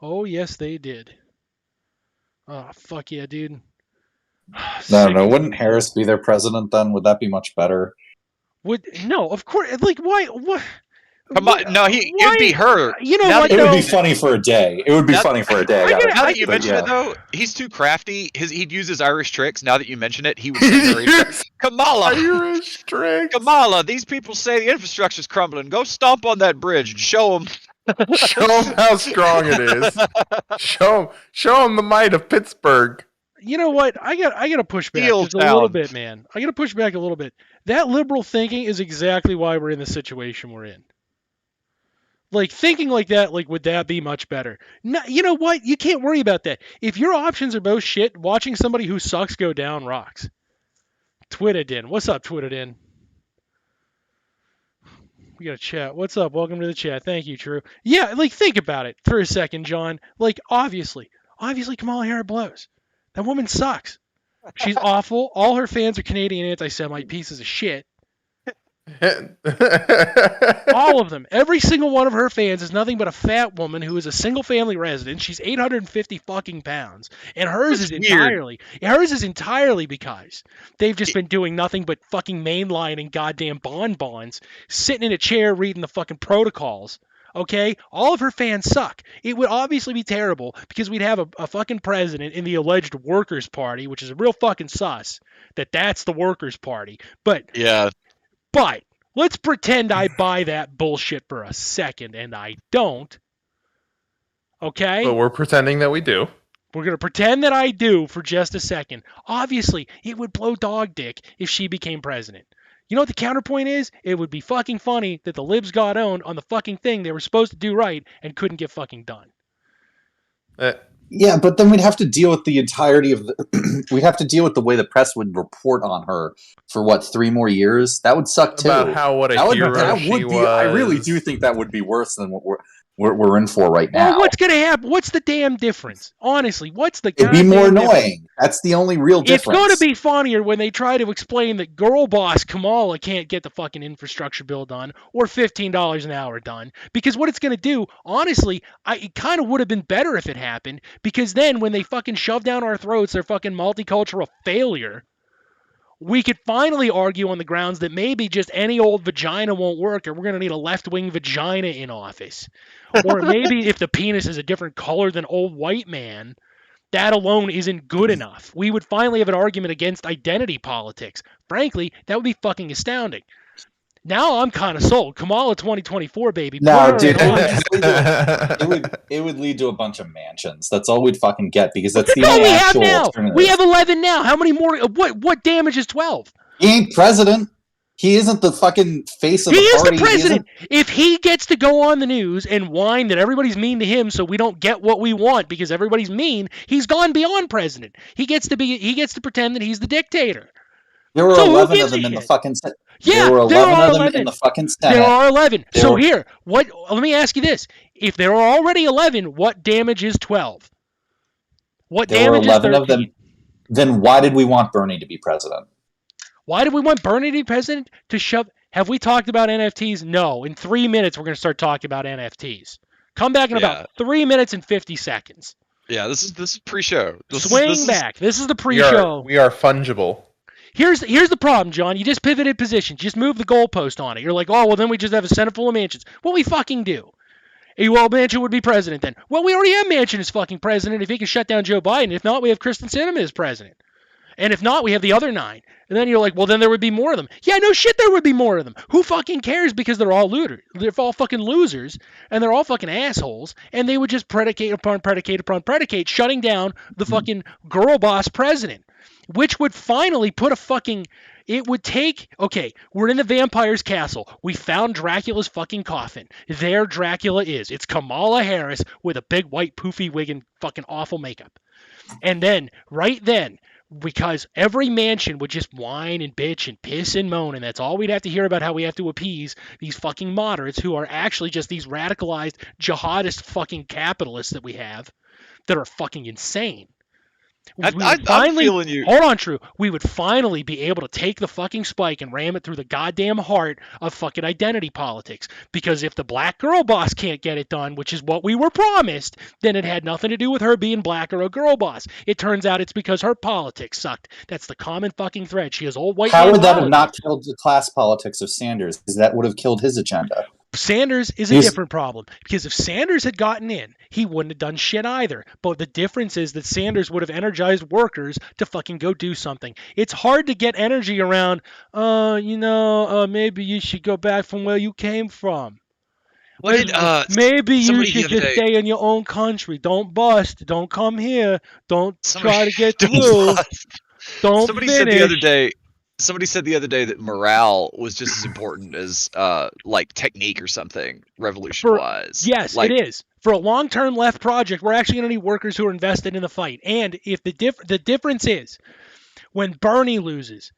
Oh yes, they did. Oh fuck yeah, dude. No. Wouldn't Harris be their president then? Would that be much better? No, of course. Like, why? What? Come on, no, it'd be her. You know Now what? that It would though? be funny for a day. It would be Now- funny for a day. I get it. Now that you But mention yeah. it, though, he's too crafty. He'd use his Irish tricks. Now that you mention it, he would say very Kamala, Irish trick. Kamala, these people say the infrastructure's crumbling. Go stomp on that bridge and show them. Show them how strong it is. Show them the might of Pittsburgh. You know what? I got to push back Steel just a little town. bit, man. I got to push back a little bit. That liberal thinking is exactly why we're in the situation we're in. Like, thinking like that, like, would that be much better? No, you know what? You can't worry about that. If your options are both shit, watching somebody who sucks go down rocks. Twitterdin. What's up, Twitterdin? We got a chat. What's up? Welcome to the chat. Thank you, True. Yeah, like, think about it for a second, John. Like, obviously, Kamala Harris blows. That woman sucks. She's awful. All her fans are Canadian anti-Semite pieces of shit. All of them. Every single one of her fans is nothing but a fat woman who is a single-family resident. She's 850 fucking pounds, and hers is entirely because they've just been doing nothing but fucking mainlining goddamn bonbons, sitting in a chair reading the fucking protocols. Okay, all of her fans suck. It would obviously be terrible because we'd have a fucking president in the alleged Workers' Party, which is a real fucking sus that that's the Workers' Party. But Yeah. But let's pretend I buy that bullshit for a second, and I don't. Okay? But we're pretending that we do. We're going to pretend that I do for just a second. Obviously, it would blow dog dick if she became president. You know what the counterpoint is? It would be fucking funny that the libs got owned on the fucking thing they were supposed to do right and couldn't get fucking done. Yeah, but then we'd have to deal with the entirety of the. We'd have to deal with the way the press would report on her for 3 more years. That would suck too. About what a hero she was. I really do think that would be worse than what we're in for right now. Well, what's going to happen? What's the damn difference? Honestly, what's the It'd be goddamn more difference? annoying. That's the only real difference. It's going to be funnier when they try to explain that girl boss Kamala can't get the fucking infrastructure bill done or $15 an hour done. Because what it's going to do, honestly, it kind of would have been better if it happened. Because then when they fucking shove down our throats their fucking multicultural failure, we could finally argue on the grounds that maybe just any old vagina won't work, or we're going to need a left-wing vagina in office. Or maybe if the penis is a different color than old white man, that alone isn't good enough. We would finally have an argument against identity politics. Frankly, that would be fucking astounding. Now I'm kind of sold. Kamala 2024, baby. Put No, her dude, in it would lead to a bunch of mansions. That's all we'd fucking get because that's the all only we have actual now. alternative. We have 11 now. How many more? What damage is 12? He ain't president. He isn't the fucking face of He the is party. the president. If he gets to go on the news and whine that everybody's mean to him, so we don't get what we want because everybody's mean, he's gone beyond president. He gets to pretend that he's the dictator. There were So who 11 gives of them a in the shit? fucking. Yeah, there were there 11 are of them 11. in the fucking Senate. There are 11. There So were- here, what? Let me ask you this: if there are already 11, what damage is 12? What There were damage is 11 13? of them. Then why did we want Bernie to be president? Why did we want Bernie to be president? To shove. Have we talked about NFTs? No. In 3 minutes, we're going to start talking about NFTs. Come back in about 3 minutes and 50 seconds. Yeah, this is pre-show. Swing back. This is the pre-show. We are fungible. Here's the problem, John. You just pivoted positions. Just move the goalpost on it. You're like, oh, well, then we just have a Senate full of mansions. Well, we fucking do. Well, Manchin would be president then. Well, we already have Manchin as fucking president if he can shut down Joe Biden. If not, we have Kristen Sinema as president. And if not, we have the other 9. And then you're like, well, then there would be more of them. Yeah, no shit, there would be more of them. Who fucking cares? Because they're all looters. They're all fucking losers, and they're all fucking assholes, and they would just predicate upon predicate upon predicate, shutting down the fucking girl boss president, which would finally put a fucking... It would take... Okay, we're in the vampire's castle. We found Dracula's fucking coffin. There Dracula is. It's Kamala Harris with a big white poofy wig and fucking awful makeup. And then, right then... Because every mansion would just whine and bitch and piss and moan, and that's all we'd have to hear about how we have to appease these fucking moderates who are actually just these radicalized jihadist fucking capitalists that we have that are fucking insane. I'm feeling you. Hold on, True. We would finally be able to take the fucking spike and ram it through the goddamn heart of fucking identity politics. Because if the black girl boss can't get it done, which is what we were promised, then it had nothing to do with her being black or a girl boss. It turns out it's because her politics sucked. That's the common fucking thread. She has old white. How would that have not killed the class politics of Sanders? Because that would have killed his agenda. Sanders is a different problem, because if Sanders had gotten in, he wouldn't have done shit either. But the difference is that Sanders would have energized workers to fucking go do something. It's hard to get energy around, maybe you should go back from where you came from. Maybe you should just stay in your own country. Don't bust. Don't come here. Don't try to get through. Don't Somebody finish. Somebody said the other day that morale was just as important as like technique or something, revolution-wise. Yes, it is. For a long-term left project, we're actually going to need workers who are invested in the fight. And if the difference is when Bernie loses,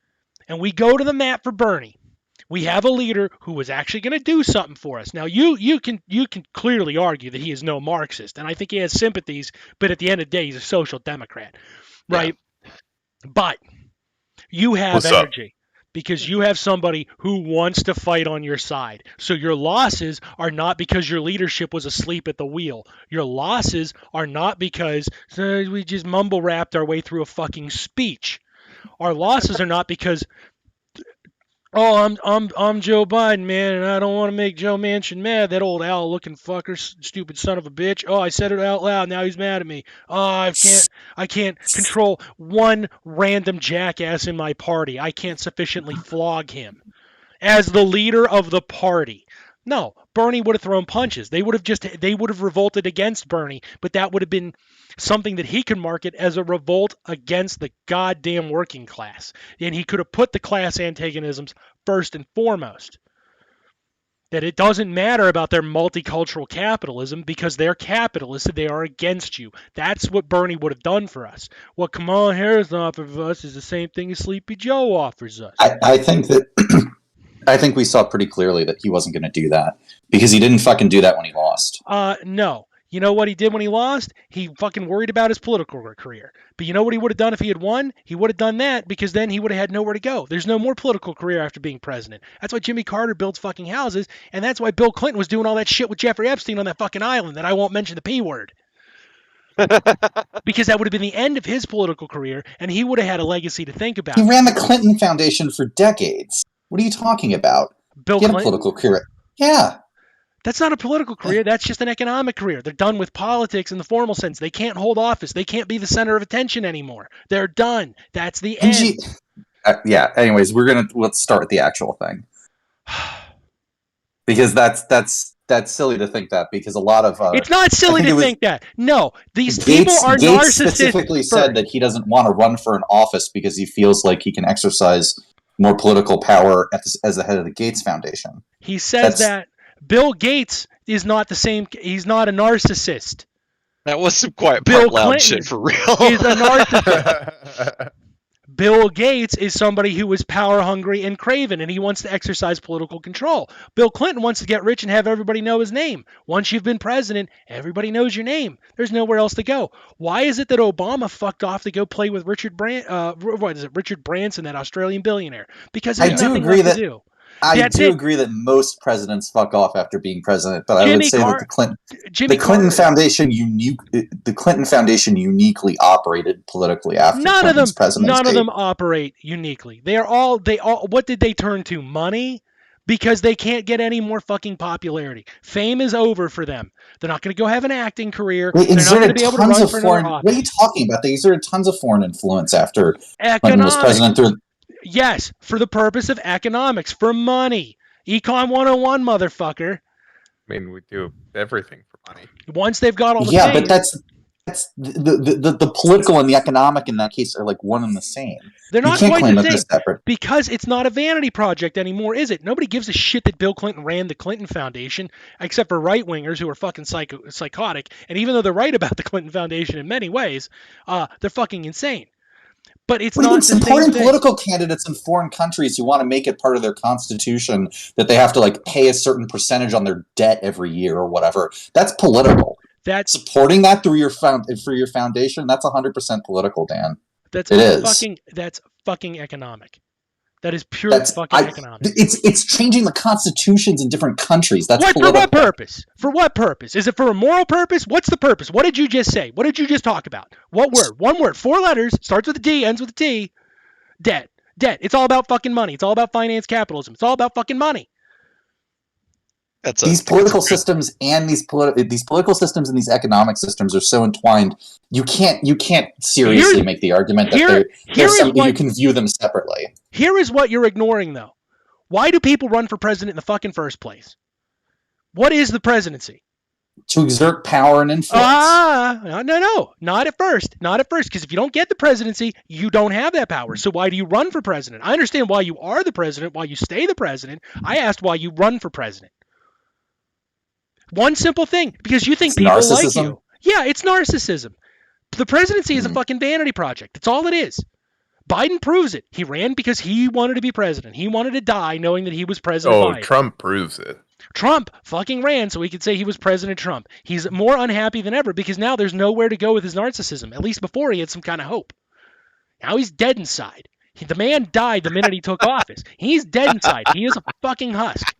and we go to the map for Bernie, we have a leader who was actually going to do something for us. Now, you can clearly argue that he is no Marxist, and I think he has sympathies, but at the end of the day, he's a social democrat, right? Yeah. But you have energy because you have somebody who wants to fight on your side. So your losses are not because your leadership was asleep at the wheel. Your losses are not because we just mumble rapped our way through a fucking speech. Our losses are not because, oh, I'm Joe Biden, man, and I don't want to make Joe Manchin mad. That old owl-looking fucker, stupid son of a bitch. Oh, I said it out loud. Now he's mad at me. Oh, I can't control one random jackass in my party. I can't sufficiently flog him as the leader of the party. No, Bernie would have thrown punches. They would have revolted against Bernie, but that would have been something that he could market as a revolt against the goddamn working class. And he could have put the class antagonisms first and foremost. That it doesn't matter about their multicultural capitalism because they're capitalists and they are against you. That's what Bernie would have done for us. What Kamala Harris offers us is the same thing as Sleepy Joe offers us. I think that I think we saw pretty clearly that he wasn't going to do that because he didn't fucking do that when he lost. No. You know what he did when he lost? He fucking worried about his political career. But you know what he would have done if he had won? He would have done that because then he would have had nowhere to go. There's no more political career after being president. That's why Jimmy Carter builds fucking houses, and that's why Bill Clinton was doing all that shit with Jeffrey Epstein on that fucking island that I won't mention the P word. Because that would have been the end of his political career, and he would have had a legacy to think about. He ran the Clinton Foundation for decades. What are you talking about? Bill Clinton? A political career. Yeah. That's not a political career. That's just an economic career. They're done with politics in the formal sense. They can't hold office. They can't be the center of attention anymore. They're done. That's the end. Yeah. Anyways, let's start with the actual thing. because that's silly to think that, because a lot of It's not silly to think that. No, these people Gates, are Gates narcissists. specifically said that he doesn't want to run for an office because he feels like he can exercise more political power as the head of the Gates Foundation. He says that Bill Gates is not the same. He's not a narcissist. That was some quiet Bill part loud Clinton shit for real. Is a narcissist. Bill Gates is somebody who is power hungry and craven, and he wants to exercise political control. Bill Clinton wants to get rich and have everybody know his name. Once you've been president, everybody knows your name. There's nowhere else to go. Why is it that Obama fucked off to go play with Richard Branson, that Australian billionaire? Because there's nothing left to do. I do agree that most presidents fuck off after being president, but I would say that the Clinton Foundation uniquely operated politically after Clinton's presidency. None of them operate uniquely. They all what did they turn to? Money? Because they can't get any more fucking popularity. Fame is over for them. They're not going to go have an acting career. They're not going to be able to run for another office. What are you talking about? They exerted tons of foreign influence after Clinton was president. Yes, for the purpose of economics, for money. Econ 101, motherfucker. I mean, we do everything for money. Once they've got all the fame, but that's the political and the economic in that case are like one and the same. They're not quite the same because it's not a vanity project anymore, is it? Nobody gives a shit that Bill Clinton ran the Clinton Foundation, except for right-wingers who are fucking psychotic. And even though they're right about the Clinton Foundation in many ways, they're fucking insane. But it's not supporting political candidates in foreign countries who want to make it part of their constitution that they have to like pay a certain percentage on their debt every year or whatever. That's political. That's supporting that through your foundation. That's 100% political, Dan. That's fucking economic. That is pure fucking economic. It's changing the constitutions in different countries. That's political. For what purpose? For what purpose? Is it for a moral purpose? What's the purpose? What did you just say? What did you just talk about? What word? One word. 4 letters. Starts with a D. Ends with a T. Debt. It's all about fucking money. It's all about finance capitalism. It's all about fucking money. These political systems and these political systems and these economic systems are so entwined. You can't seriously make the argument that you can view them separately. Here is what you're ignoring, though. Why do people run for president in the fucking first place? What is the presidency? To exert power and influence. No, not at first. Not at first, because if you don't get the presidency, you don't have that power. So why do you run for president? I understand why you are the president, why you stay the president. I asked why you run for president. One simple thing, because you think people like you. Yeah, it's narcissism. The presidency is a fucking vanity project. That's all it is. Biden proves it. He ran because he wanted to be president. He wanted to die knowing that he was President Biden. Trump proves it. Trump fucking ran so he could say he was President Trump. He's more unhappy than ever because now there's nowhere to go with his narcissism. At least before he had some kind of hope. Now he's dead inside. The man died the minute he took office. He's dead inside. He is a fucking husk.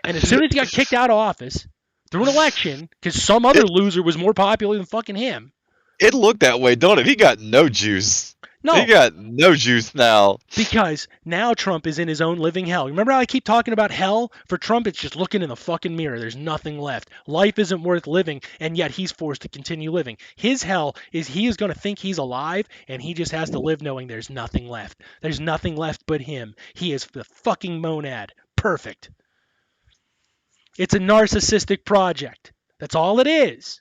And as soon as he got kicked out of office through an election, because some other loser was more popular than fucking him. It looked that way, don't it? He got no juice. No. He got no juice now. Because now Trump is in his own living hell. Remember how I keep talking about hell? For Trump, it's just looking in the fucking mirror. There's nothing left. Life isn't worth living, and yet he's forced to continue living. His hell is he is going to think he's alive, and he just has to live knowing there's nothing left. There's nothing left but him. He is the fucking monad. Perfect. It's a narcissistic project. That's all it is.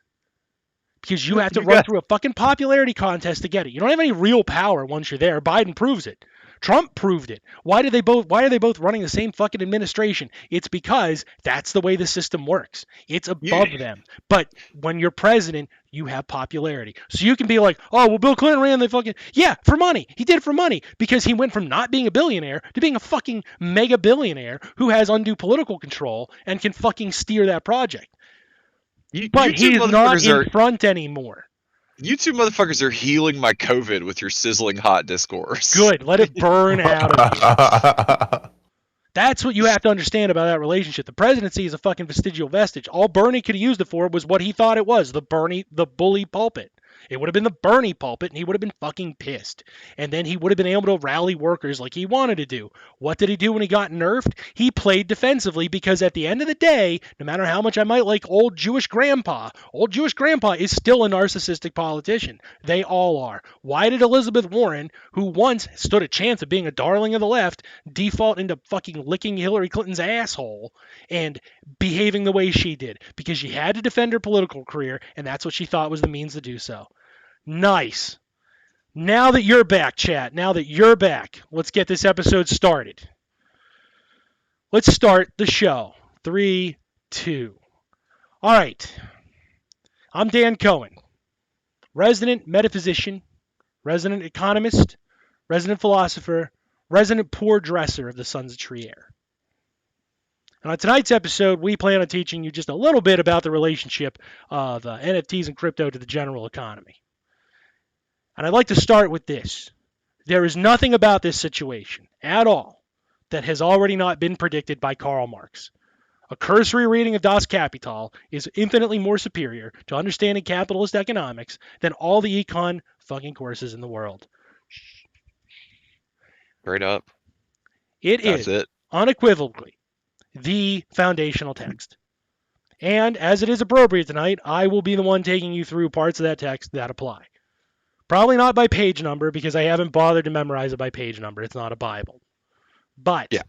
Because you have to run through a fucking popularity contest to get it. You don't have any real power once you're there. Biden proves it. Trump proved it. Why are they both running the same fucking administration? It's because that's the way the system works. It's above them. But when you're president, you have popularity. So you can be like, oh, well, Bill Clinton ran the fucking... Yeah, for money. He did it for money because he went from not being a billionaire to being a fucking mega billionaire who has undue political control and can fucking steer that project. But he's not in front anymore. You two motherfuckers are healing my COVID with your sizzling hot discourse. Good. Let it burn out of you. That's what you have to understand about that relationship. The presidency is a fucking vestigial vestige. All Bernie could have used it for was what he thought it was, the bully pulpit. It would have been the Bernie pulpit, and he would have been fucking pissed. And then he would have been able to rally workers like he wanted to do. What did he do when he got nerfed? He played defensively because at the end of the day, no matter how much I might like old Jewish grandpa is still a narcissistic politician. They all are. Why did Elizabeth Warren, who once stood a chance of being a darling of the left, default into fucking licking Hillary Clinton's asshole and behaving the way she did? Because she had to defend her political career, and that's what she thought was the means to do so. Nice. Now that you're back, chat, let's get this episode started. Let's start the show. 3, 2. All right. I'm Dan Cohen, resident metaphysician, resident economist, resident philosopher, resident poor dresser of the Sons of Trier. And on tonight's episode, we plan on teaching you just a little bit about the relationship of NFTs and crypto to the general economy. And I'd like to start with this. There is nothing about this situation at all that has already not been predicted by Karl Marx. A cursory reading of Das Kapital is infinitely more superior to understanding capitalist economics than all the econ fucking courses in the world. Straight up. That's it. Unequivocally the foundational text. And as it is appropriate tonight, I will be the one taking you through parts of that text that apply. Probably not by page number because I haven't bothered to memorize it by page number. It's not a Bible. But yeah,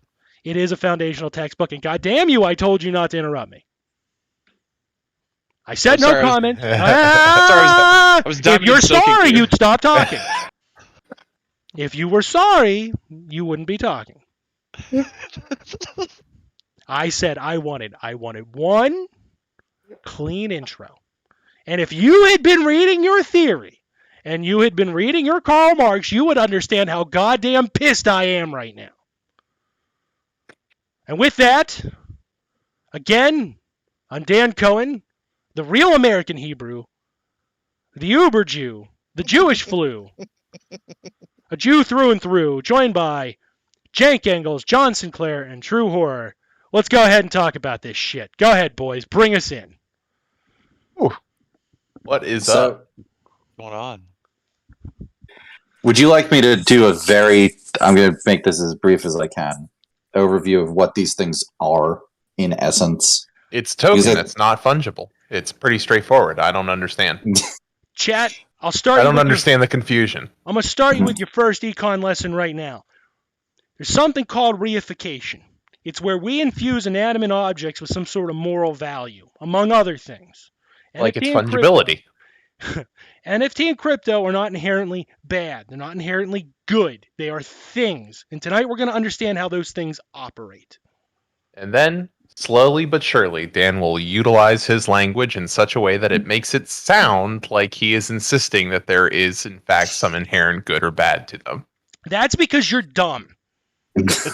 it is a foundational textbook, and goddamn you, I told you not to interrupt me. I said no comment. I was if you're sorry, you'd stop talking. If you were sorry, you wouldn't be talking. I said I wanted one clean intro. And if you had been reading your theory and you had been reading your Karl Marx, you would understand how goddamn pissed I am right now. And with that, again, I'm Dan Cohen, the real American Hebrew, the Uber Jew, the Jewish flu, a Jew through and through, joined by Jank Engels, John Sinclair, and True Horror. Let's go ahead and talk about this shit. Go ahead, boys. Bring us in. Ooh. What is up? What's going on? Would you like me to do I'm going to make this as brief as I can, overview of what these things are in essence? It's token. It's not fungible. It's pretty straightforward. I don't understand. Chat, I'll start. I don't understand the confusion. I'm going to start you with your first econ lesson right now. There's something called reification. It's where we infuse inanimate objects with some sort of moral value, among other things. Like its fungibility. NFT and crypto are not inherently bad. They're not inherently good. They are things. And tonight we're going to understand how those things operate. And then, slowly but surely, Dan will utilize his language in such a way that it makes it sound like he is insisting that there is, in fact, some inherent good or bad to them. That's because you're dumb.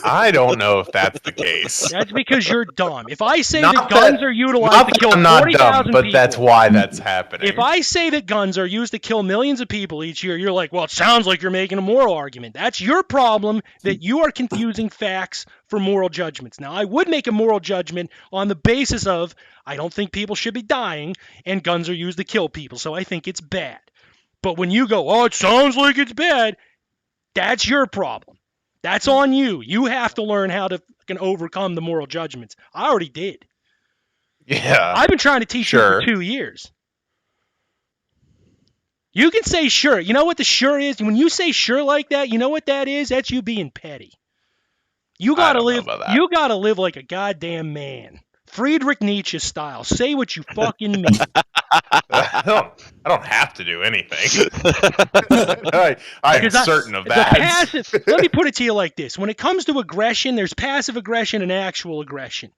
I don't know if that's the case. That's because you're dumb. If I say that guns are utilized to kill 40,000 people... But that's why that's happening. If I say that guns are used to kill millions of people each year, you're like, well, it sounds like you're making a moral argument. That's your problem, that you are confusing facts for moral judgments. Now, I would make a moral judgment on the basis of, I don't think people should be dying, and guns are used to kill people, so I think it's bad. But when you go, oh, it sounds like it's bad, that's your problem. That's on you. You have to learn how to overcome the moral judgments. I already did. Yeah. I've been trying to teach you for 2 years. You can say sure. You know what the sure is? When you say sure like that, you know what that is? That's you being petty. You gotta live like a goddamn man. Friedrich Nietzsche style. Say what you fucking mean. I don't have to do anything. I'm certain of that. Let me put it to you like this. When it comes to aggression, there's passive aggression and actual aggression.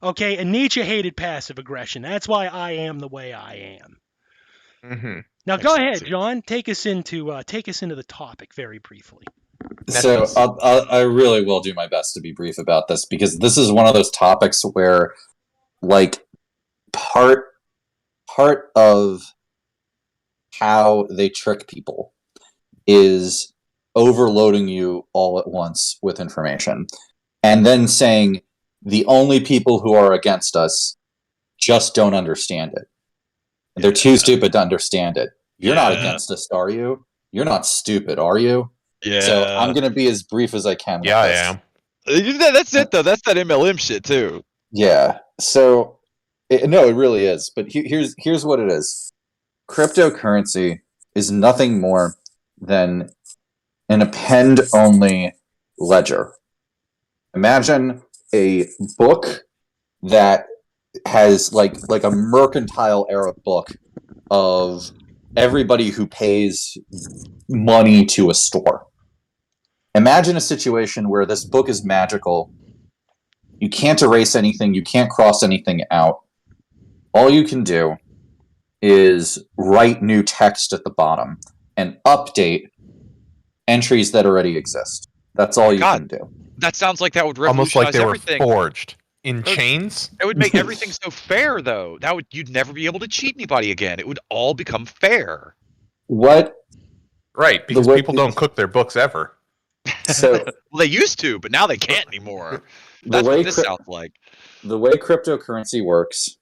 Okay, and Nietzsche hated passive aggression. That's why I am the way I am. Mm-hmm. Now go ahead, John. Take us into the topic very briefly. So I really will do my best to be brief about this, because this is one of those topics where, like, part of how they trick people is overloading you all at once with information, and then saying the only people who are against us just don't understand it. They're too stupid to understand it. You're not Yeah. against us, are you? You're not stupid, are you? Yeah. So I'm going to be as brief as I can. Yeah, I with this. am. That's it though. That's that MLM shit too. Yeah. So no, it really is. But here's what it is. Cryptocurrency is nothing more than an append-only ledger. Imagine a book that has like a mercantile era book of everybody who pays money to a store. Imagine a situation where this book is magical. You can't erase anything, you can't cross anything out. All you can do is write new text at the bottom and update entries that already exist. That's all you can do. That sounds like that would Almost like revolutionize they were everything. forged in Those- chains. It would make everything so fair, though. You'd never be able to cheat anybody again. It would all become fair. What? Right, because way- people don't cook their books ever. So Well, they used to, but now they can't anymore. the That's way what this sounds like. the way cryptocurrency works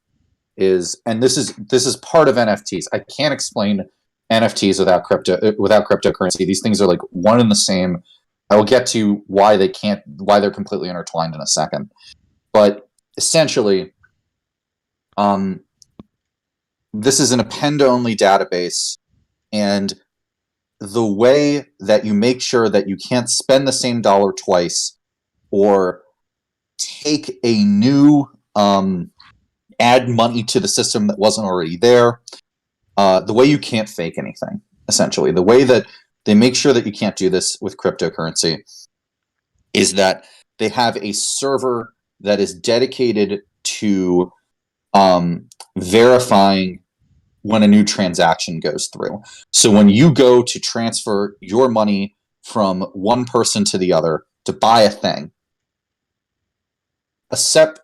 is, and this is part of NFTs. I can't explain NFTs without cryptocurrency. These things are like one and the same. I will get to why they're completely intertwined in a second. But essentially, this is an append-only database, and the way that you make sure that you can't spend the same dollar twice or take a new add money to the system that wasn't already there, the way you can't fake anything, essentially. The way that they make sure that you can't do this with cryptocurrency is that they have a server that is dedicated to verifying when a new transaction goes through. So when you go to transfer your money from one person to the other to buy a thing,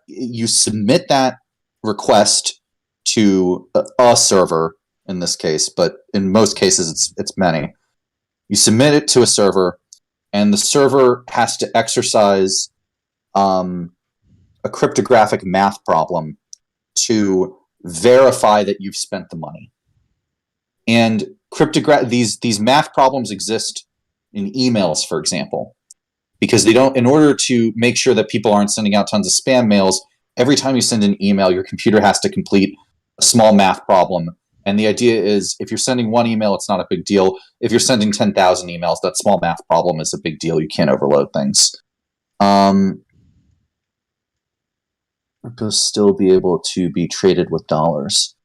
you submit that request to a server in this case, but in most cases it's many. You submit it to a server, and the server has to exercise a cryptographic math problem to verify that you've spent the money. And these math problems exist in emails, for example, because in order to make sure that people aren't sending out tons of spam mails, every time you send an email, your computer has to complete a small math problem. And the idea is, if you're sending one email, it's not a big deal. If you're sending 10,000 emails, that small math problem is a big deal. You can't overload things. Will still be able to be traded with dollars.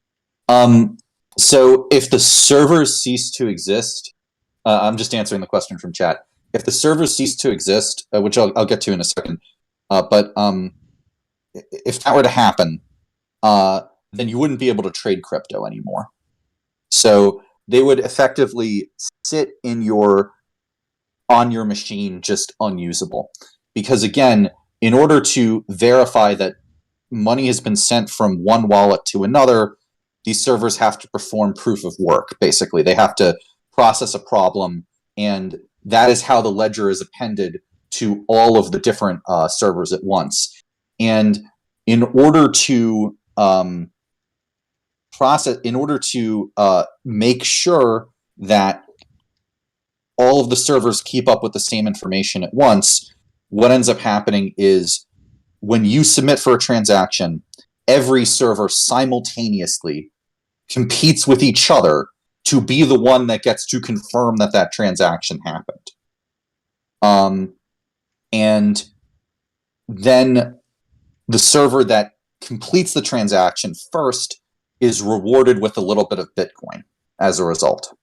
So if the servers cease to exist, I'm just answering the question from chat. If the servers cease to exist, which I'll get to in a second, but if that were to happen, then you wouldn't be able to trade crypto anymore. So they would effectively sit on your machine just unusable. Because again, in order to verify that money has been sent from one wallet to another, these servers have to perform proof of work, basically. They have to process a problem, and that is how the ledger is appended to all of the different servers at once. And in order to make sure that all of the servers keep up with the same information at once, what ends up happening is when you submit for a transaction, every server simultaneously competes with each other to be the one that gets to confirm that that transaction happened. And then the server that completes the transaction first is rewarded with a little bit of Bitcoin as a result.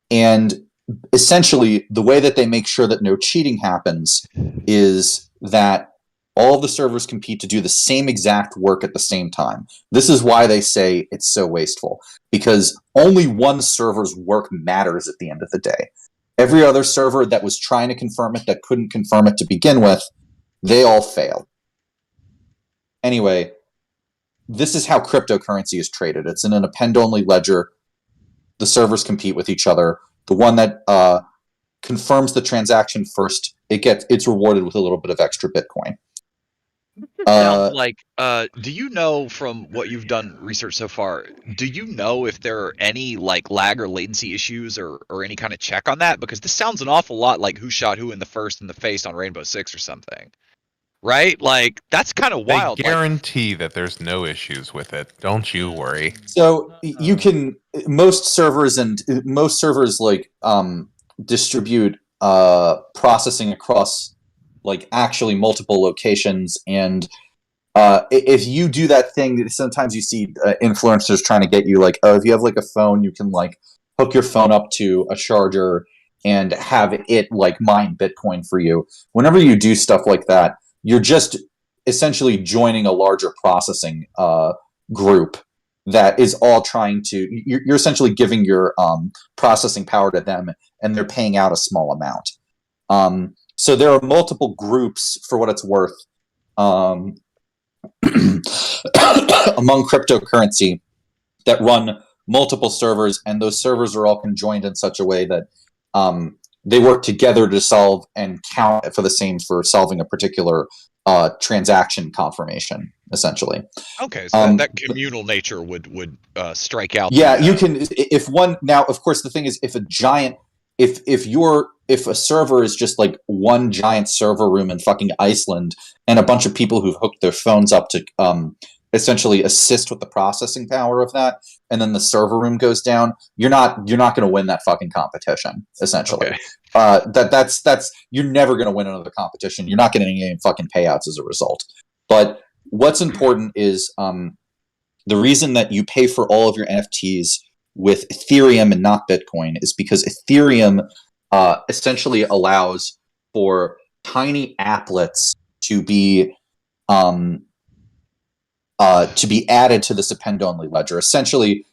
And essentially, the way that they make sure that no cheating happens is that all of the servers compete to do the same exact work at the same time. This is why they say it's so wasteful, because only one server's work matters at the end of the day. Every other server that was trying to confirm it, that couldn't confirm it to begin with, they all fail. Anyway, this is how cryptocurrency is traded. It's in an append-only ledger. The servers compete with each other. The one that confirms the transaction first, it's rewarded with a little bit of extra Bitcoin. Sounds like, do you know from what you've done research so far, do you know if there are any like lag or latency issues or any kind of check on that? Because this sounds an awful lot like who shot who in the face on Rainbow Six or something. Right? Like, that's kind of They wild. guarantee that there's no issues with it. Don't you worry. So you can most servers like distribute processing across like actually multiple locations, and if you do that thing that sometimes you see influencers trying to get you, like, oh, if you have like a phone, you can like hook your phone up to a charger and have it like mine Bitcoin for you. Whenever you do stuff like that, you're just essentially joining a larger processing group that is all trying to. You're essentially giving your processing power to them, and they're paying out a small amount. So there are multiple groups, for what it's worth, among cryptocurrency that run multiple servers, and those servers are all conjoined in such a way that they work together to solve and count for the same for solving a particular transaction confirmation, essentially. Okay, so that communal nature would strike out. Yeah, you can. If one now, of course, the thing is, if a server is just like one giant server room in fucking Iceland, and a bunch of people who've hooked their phones up to essentially assist with the processing power of that, and then the server room goes down, you're not going to win that fucking competition. Essentially, okay. That's you're never going to win another competition. You're not getting any fucking payouts as a result. But what's important is the reason that you pay for all of your NFTs with Ethereum and not Bitcoin is because Ethereum essentially allows for tiny applets to be added to this append-only ledger. Essentially,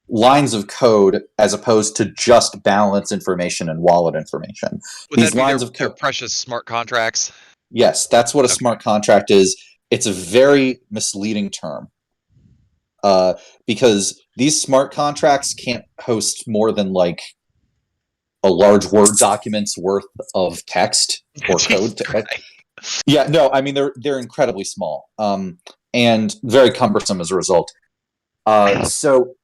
lines of code as opposed to just balance information and wallet information. Would these lines of code, precious smart contracts? Yes, that's what a smart contract is. It's a very misleading term because these smart contracts can't host more than like a large Word document's worth of text or code. Yeah, no, I mean they're incredibly small and very cumbersome as a result. So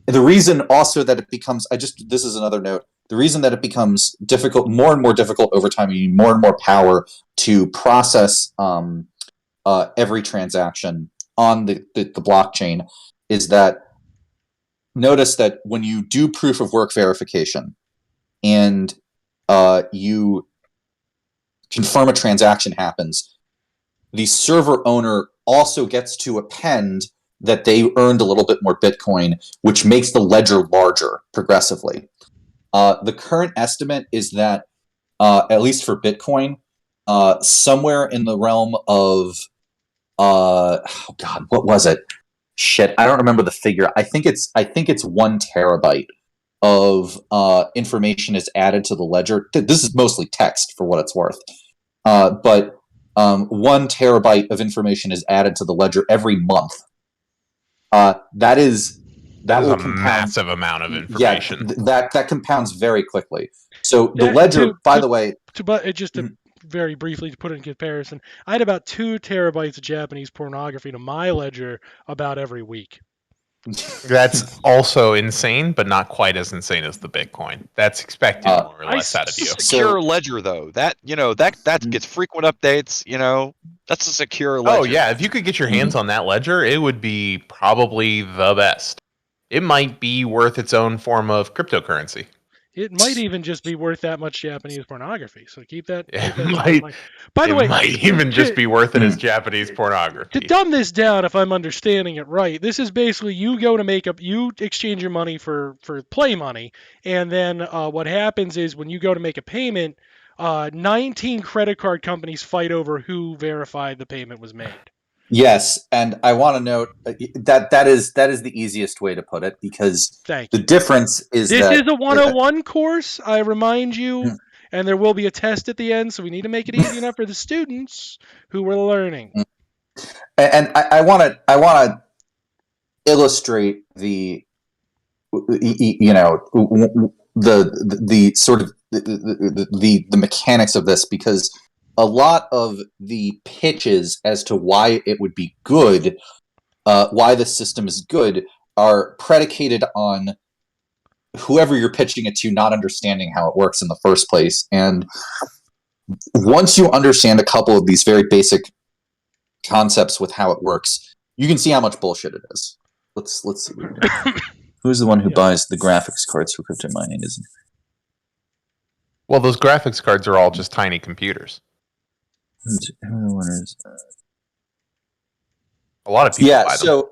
the reason also that it becomes, this is another note. The reason that it becomes difficult, more and more difficult over time, you need more and more power to process every transaction on the blockchain, is that notice that when you do proof of work verification and you confirm a transaction happens, the server owner also gets to append that they earned a little bit more Bitcoin, which makes the ledger larger progressively. The current estimate is that, at least for Bitcoin, somewhere in the realm of, oh God, what was it? Shit, I don't remember the figure. I think it's 1 terabyte of information is added to the ledger. This is mostly text, for what it's worth. But 1 terabyte of information is added to the ledger every month. That is a massive amount of information. Yeah, that compounds very quickly. So the ledger, by the way, very briefly to put it in comparison, I had about 2 terabytes of Japanese pornography to my ledger about every week. That's also insane, but not quite as insane as the Bitcoin. That's expected more or less out of you. Secure ledger, though, that gets frequent updates. That's a secure ledger. Oh yeah, if you could get your hands on that ledger, it would be probably the best. It might be worth its own form of cryptocurrency. It might even just be worth that much Japanese pornography. So keep that. By the way, it might even just be worth it as Japanese pornography. To dumb this down, if I'm understanding it right, this is basically you go to you exchange your money for play money, and then what happens is when you go to make a payment, 19 credit card companies fight over who verified the payment was made. Yes, and I want to note that is the easiest way to put it, because the difference is this is a 101 course, I remind you, and there will be a test at the end, so we need to make it easy enough for the students who are learning. And I want to illustrate the the sort of the mechanics of this, because a lot of the pitches as to why it would be good, why the system is good, are predicated on whoever you're pitching it to not understanding how it works in the first place. And once you understand a couple of these very basic concepts with how it works, you can see how much bullshit it is. Let's see. Who's the one who buys the graphics cards for crypto mining? Isn't? Well, those graphics cards are all just tiny computers. Who are the winners? A lot of people buy them. So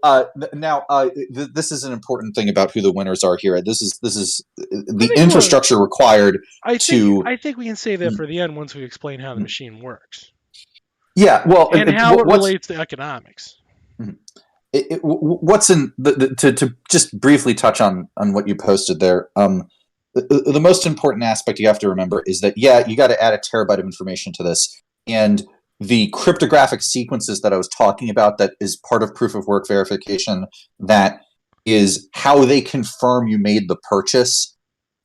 now this is an important thing about who the winners are here. This is the infrastructure required I think we can save that for the end once we explain how the machine works. Yeah, well, and how it relates to economics. What's in to just briefly touch on what you posted there. The most important aspect you have to remember is that you got to add a terabyte of information to this, and the cryptographic sequences that I was talking about that is part of proof of work verification, that is how they confirm you made the purchase.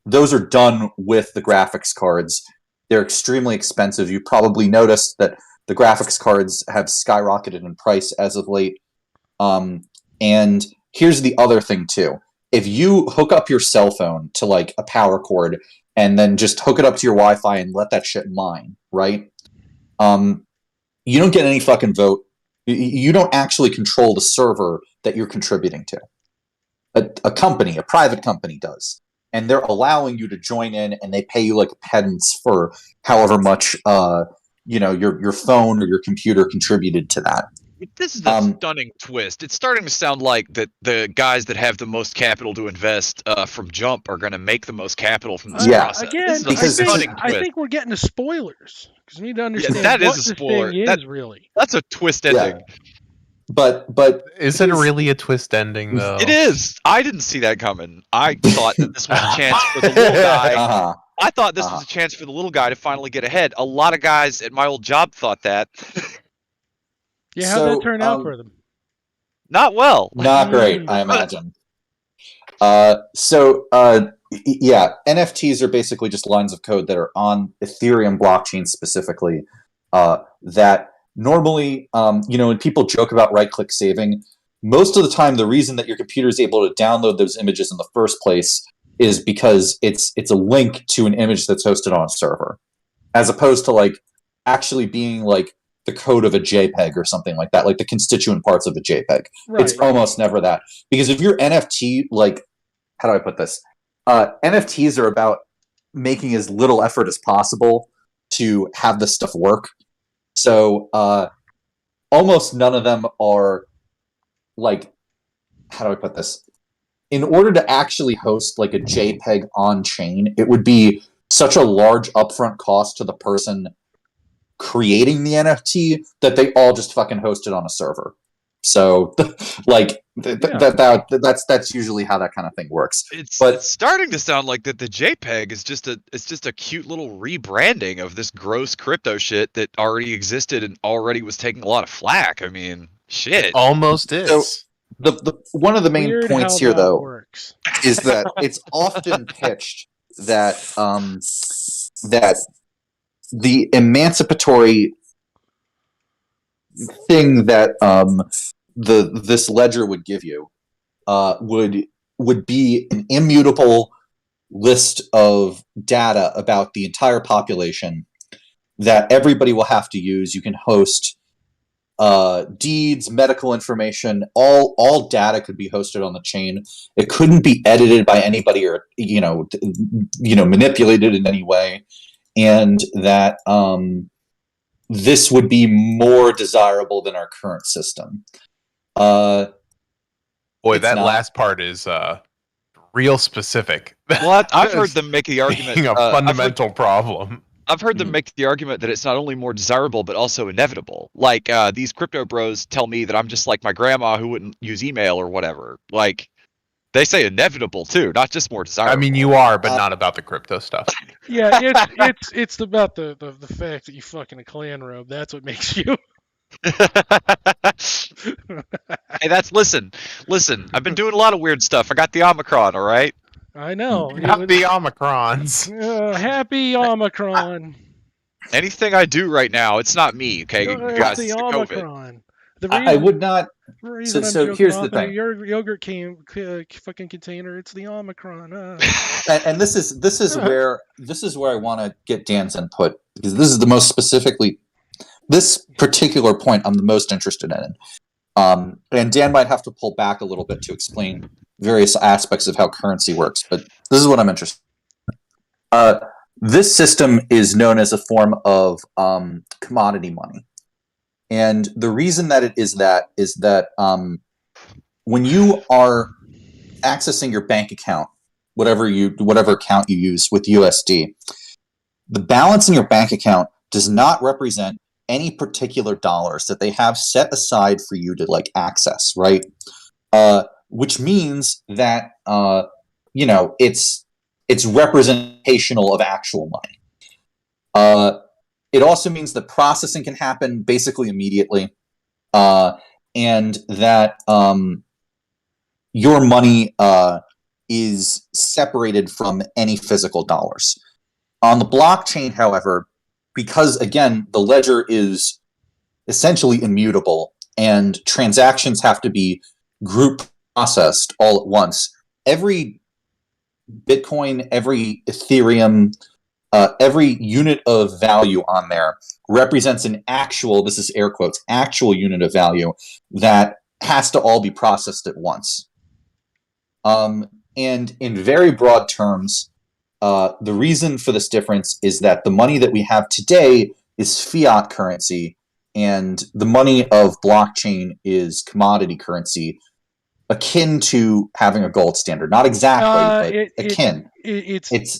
Those are done with the graphics cards. They're extremely expensive. You probably noticed that the graphics cards have skyrocketed in price as of late. And here's the other thing too. If you hook up your cell phone to like a power cord and then just hook it up to your Wi-Fi and let that shit mine, right? You don't get any fucking vote. You don't actually control the server that you're contributing to. A company, a private company does. And they're allowing you to join in, and they pay you like a pittance for however much your phone or your computer contributed to that. This is a stunning twist. It's starting to sound like that the guys that have the most capital to invest from jump are going to make the most capital from this process. Again, I think we're getting to spoilers because we need to understand that what is a this spoiler. thing is really. That's a twist ending. But is it really a twist ending though? It is. I didn't see that coming. I thought that this was a chance for the little guy. I thought this was a chance for the little guy to finally get ahead. A lot of guys at my old job thought that. Yeah, how'd that turn out for them? Not well. Not great, I imagine. NFTs are basically just lines of code that are on Ethereum blockchain specifically. That normally, when people joke about right-click saving, most of the time the reason that your computer is able to download those images in the first place is because it's a link to an image that's hosted on a server, as opposed to like actually being like the code of a JPEG or something like that, like the constituent parts of a JPEG. Right. It's almost never that. Because if your NFT, like, how do I put this? NFTs are about making as little effort as possible to have this stuff work. So almost none of them are like, how do I put this? In order to actually host like a JPEG on chain, it would be such a large upfront cost to the person creating the NFT that they all just fucking host it on a server. So like that's usually how that kind of thing works. It's starting to sound like that the JPEG is just a cute little rebranding of this gross crypto shit that already existed and already was taking a lot of flack. I mean, shit. It almost is. So the one of the main points here though is that it's often pitched that that the emancipatory thing that this ledger would give you would be an immutable list of data about the entire population that everybody will have to use. You can host deeds, medical information, all data could be hosted on the chain. It couldn't be edited by anybody or manipulated in any way. And that this would be more desirable than our current system. Boy, that last part is real specific. Well, I've heard them make the argument a fundamental problem. I've heard them make the argument that it's not only more desirable but also inevitable. Like these crypto bros tell me that I'm just like my grandma who wouldn't use email or whatever. Like they say inevitable too, not just more desirable. I mean, you are, but not about the crypto stuff. Yeah, it's about the fact that you fucking a clan robe. That's what makes you. Hey, listen. I've been doing a lot of weird stuff. I got the Omicron, all right? I know. Happy Omicrons. Happy Omicron. Anything I do right now, it's not me. Okay, you It's guys, the it's the COVID. Omicron. The I would not. reason I'm So joking here's the off in a thing. yogurt fucking container. It's the Omicron. And this is where I want to get Dan's input, because this is the most specifically, this particular point I'm the most interested in. And Dan might have to pull back a little bit to explain various aspects of how currency works, but this is what I'm interested in. This system is known as a form of commodity money. And the reason that it is that when you are accessing your bank account, whatever account you use with USD, the balance in your bank account does not represent any particular dollars that they have set aside for you to like access, right? Which means that it's representational of actual money. It also means that processing can happen basically immediately, and that your money is separated from any physical dollars. On the blockchain, however, because again, the ledger is essentially immutable and transactions have to be group processed all at once, every Bitcoin, every Ethereum, every unit of value on there represents an actual, this is air quotes, actual unit of value that has to all be processed at once. And in very broad terms, the reason for this difference is that the money that we have today is fiat currency, and the money of blockchain is commodity currency, akin to having a gold standard. Not exactly, but akin. It's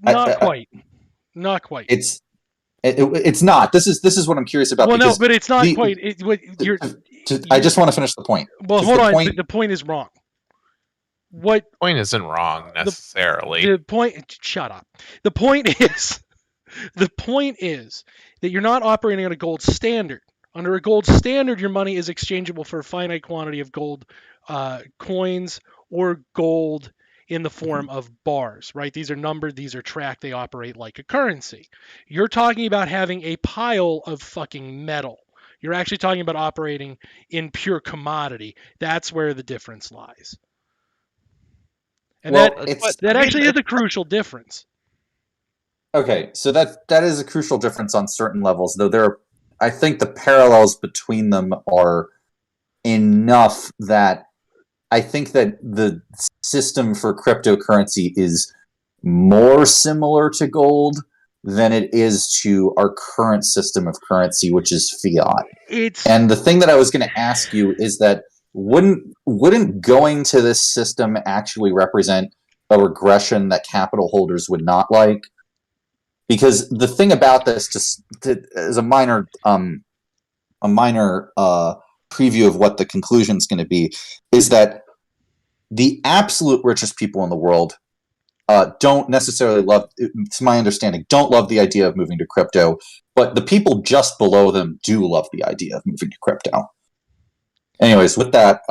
not quite. Not quite. It's not. This is what I'm curious about. Well, no, but it's not quite. I just want to finish the point. Well, hold on. The point is wrong. What the point isn't wrong necessarily. The point. Shut up. The point is that you're not operating on a gold standard. Under a gold standard, your money is exchangeable for a finite quantity of gold coins or gold in the form of bars, right? These are numbered, these are tracked, they operate like a currency. You're talking about having a pile of fucking metal. You're actually talking about operating in pure commodity. That's where the difference lies. And that actually is a crucial difference. Okay, so that is a crucial difference on certain levels, though I think the parallels between them are enough that I think that the system for cryptocurrency is more similar to gold than it is to our current system of currency, which is fiat. And the thing that I was going to ask you is that wouldn't going to this system actually represent a regression that capital holders would not like? Because the thing about this, just as a minor preview of what the conclusion is going to be, is that the absolute richest people in the world don't necessarily love, to my understanding, don't love the idea of moving to crypto, but the people just below them do love the idea of moving to crypto. Anyways, with that,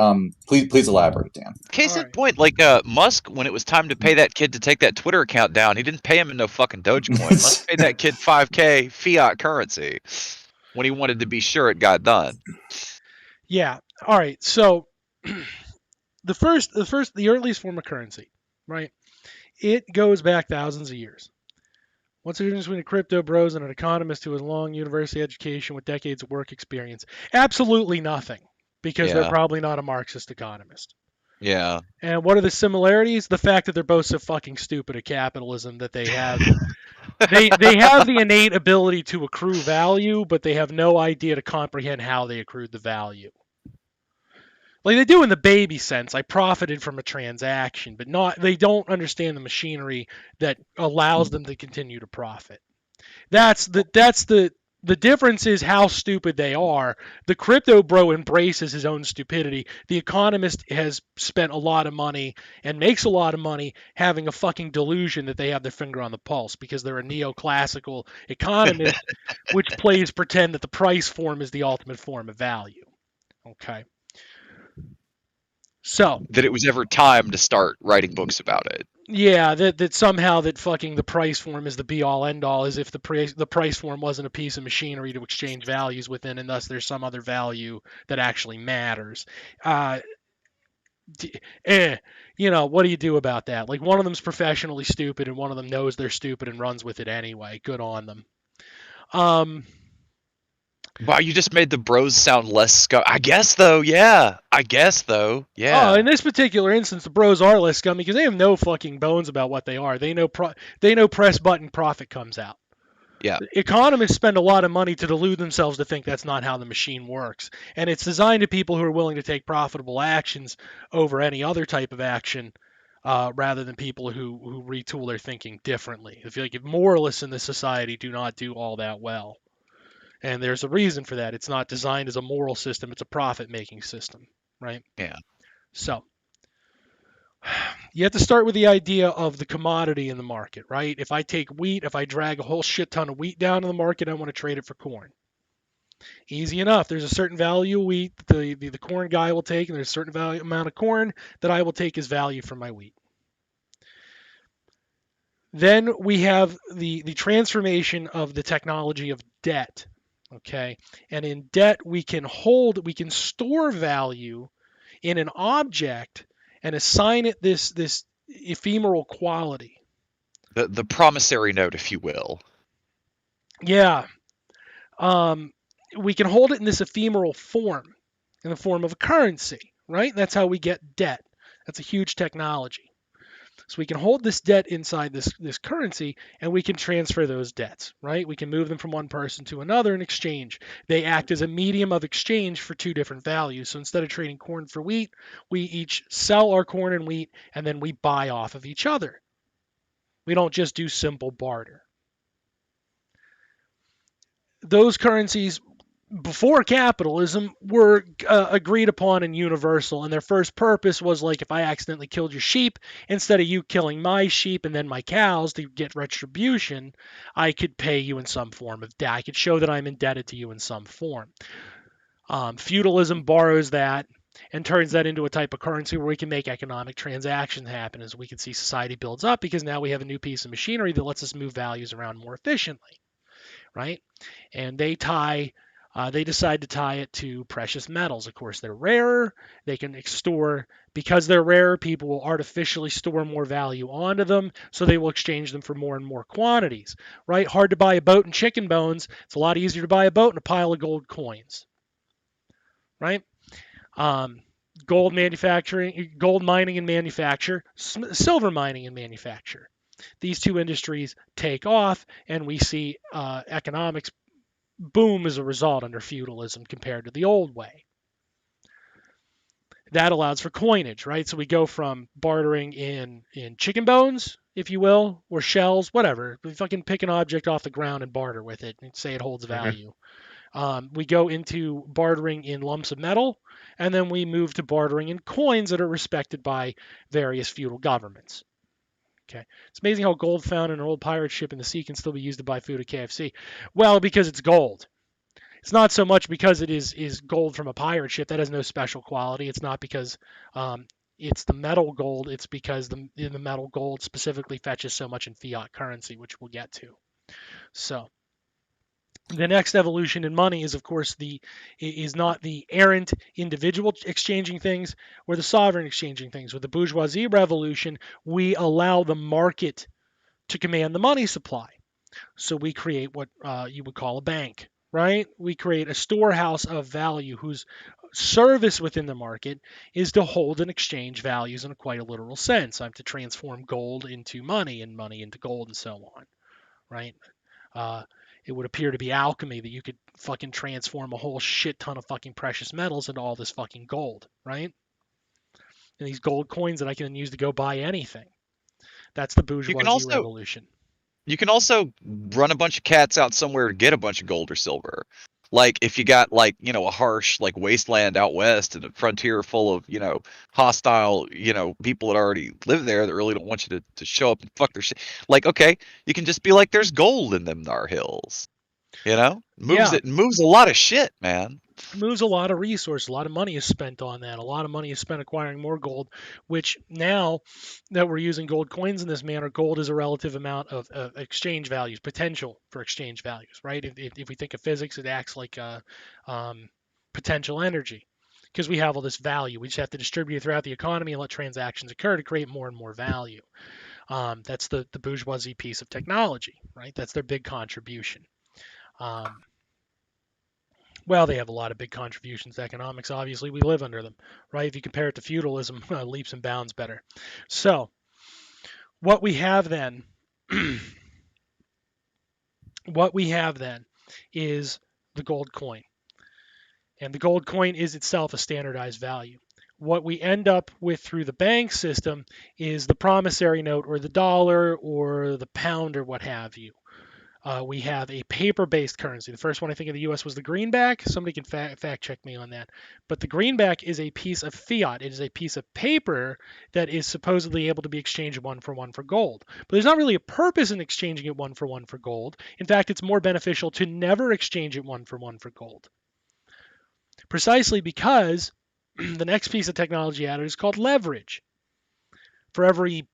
please elaborate, Dan. Case in point, like Musk, when it was time to pay that kid to take that Twitter account down, he didn't pay him in no fucking Dogecoin. Musk paid that kid $5,000 fiat currency when he wanted to be sure it got done. Yeah. All right. So the earliest form of currency, right? It goes back thousands of years. What's the difference between a crypto bros and an economist who has long university education with decades of work experience? Absolutely nothing, because they're probably not a Marxist economist. Yeah. And what are the similarities? The fact that they're both so fucking stupid at capitalism that they have they have the innate ability to accrue value, but they have no idea to comprehend how they accrued the value. Like they do in the baby sense, I profited from a transaction, but they don't understand the machinery that allows them to continue to profit. That's the difference is how stupid they are. The crypto bro embraces his own stupidity. The economist has spent a lot of money and makes a lot of money having a fucking delusion that they have their finger on the pulse because they're a neoclassical economist, which plays pretend that the price form is the ultimate form of value. Okay. So that it was ever time to start writing books about it. Yeah, that somehow that fucking the price form is the be all end all, as if the price form wasn't a piece of machinery to exchange values within, and thus there's some other value that actually matters. Uh, d- eh, what do you do about that? Like, one of them's professionally stupid, and one of them knows they're stupid and runs with it anyway. Good on them. Um, Wow, you just made the bros sound less I guess though, yeah. I guess though, Oh, in yeah. this particular instance, the bros are less scummy because they have no fucking bones about what they are. They know press button profit comes out. Yeah. Economists spend a lot of money to delude themselves to think that's not how the machine works, and it's designed to people who are willing to take profitable actions over any other type of action, rather than people who retool their thinking differently. I feel like if moralists in this society do not do all that well, and there's a reason for that. It's not designed as a moral system; it's a profit-making system, right? Yeah. So you have to start with the idea of the commodity in the market, right? If I take wheat, if I drag a whole shit ton of wheat down to the market, I want to trade it for corn. Easy enough. There's a certain value of wheat that the corn guy will take, and there's a certain amount of corn that I will take as value for my wheat. Then we have the transformation of the technology of debt. Okay. And in debt, we can store value in an object and assign it this ephemeral quality. The promissory note, if you will. Yeah. We can hold it in this ephemeral form, in the form of a currency, right? That's how we get debt. That's a huge technology. So we can hold this debt inside this currency, and we can transfer those debts, right? We can move them from one person to another in exchange. They act as a medium of exchange for two different values. So instead of trading corn for wheat, we each sell our corn and wheat, and then we buy off of each other. We don't just do simple barter. Those currencies before capitalism were agreed upon and universal, and their first purpose was like, if I accidentally killed your sheep, instead of you killing my sheep and then my cows to get retribution, I could pay you in some form of debt. I could show that I'm indebted to you in some form. Feudalism borrows that and turns that into a type of currency where we can make economic transactions happen. As we can see, society builds up because now we have a new piece of machinery that lets us move values around more efficiently, right? And they decide to tie it to precious metals. Of course, they're rarer. They can store, because they're rarer, people will artificially store more value onto them, so they will exchange them for more and more quantities, right? Hard to buy a boat and chicken bones. It's a lot easier to buy a boat and a pile of gold coins, right? Um, Gold manufacturing, gold mining and manufacture, silver mining and manufacture. These two industries take off, and we see economics boom as a result under feudalism compared to the old way. That allows for coinage, right? So we go from bartering in chicken bones, if you will, or shells, whatever. We fucking pick an object off the ground and barter with it and say it holds Mhm. value. We go into bartering in lumps of metal, and then we move to bartering in coins that are respected by various feudal governments. Okay, it's amazing how gold found in an old pirate ship in the sea can still be used to buy food at KFC. Well, because it's gold. It's not so much because it is gold from a pirate ship that has no special quality. It's not because it's the metal gold. It's because the metal gold specifically fetches so much in fiat currency, which we'll get to. So the next evolution in money is, of course, is not the errant individual exchanging things or the sovereign exchanging things. With the bourgeoisie revolution, we allow the market to command the money supply. So we create what you would call a bank, right? We create a storehouse of value whose service within the market is to hold and exchange values in quite a literal sense. I'm to transform gold into money and money into gold and so on, right? Uh, it would appear to be alchemy that you could fucking transform a whole shit ton of fucking precious metals into all this fucking gold, right? And these gold coins that I can use to go buy anything. That's the You can bourgeoisie also revolution. you can also run a bunch of cats out somewhere to get a bunch of gold or silver. Like if you got like, a harsh like wasteland out west and a frontier full of, hostile, people that already live there that really don't want you to show up and fuck their shit. Like, okay, you can just be like, there's gold in them thar hills. You know, Yeah. moves a lot of shit, man. Moves a lot of resources, a lot of money is spent on that. A lot of money is spent acquiring more gold, which now that we're using gold coins in this manner, gold is a relative amount of exchange values, potential for exchange values, right? If we think of physics, it acts like potential energy because we have all this value. We just have to distribute it throughout the economy and let transactions occur to create more and more value. That's the bourgeoisie piece of technology, right? That's their big contribution. Well, they have a lot of big contributions to economics. Obviously, we live under them, right? If you compare it to feudalism, leaps and bounds better. So, what we have then, is the gold coin, and the gold coin is itself a standardized value. What we end up with through the bank system is the promissory note, or the dollar, or the pound, or what have you. We have a paper-based currency. The first one I think in the U.S. was the greenback. Somebody can fact check me on that. But the greenback is a piece of fiat. It is a piece of paper that is supposedly able to be exchanged one for gold. But there's not really a purpose in exchanging it one for gold. In fact, it's more beneficial to never exchange it one for gold. Precisely because the next piece of technology added is called leverage. For every,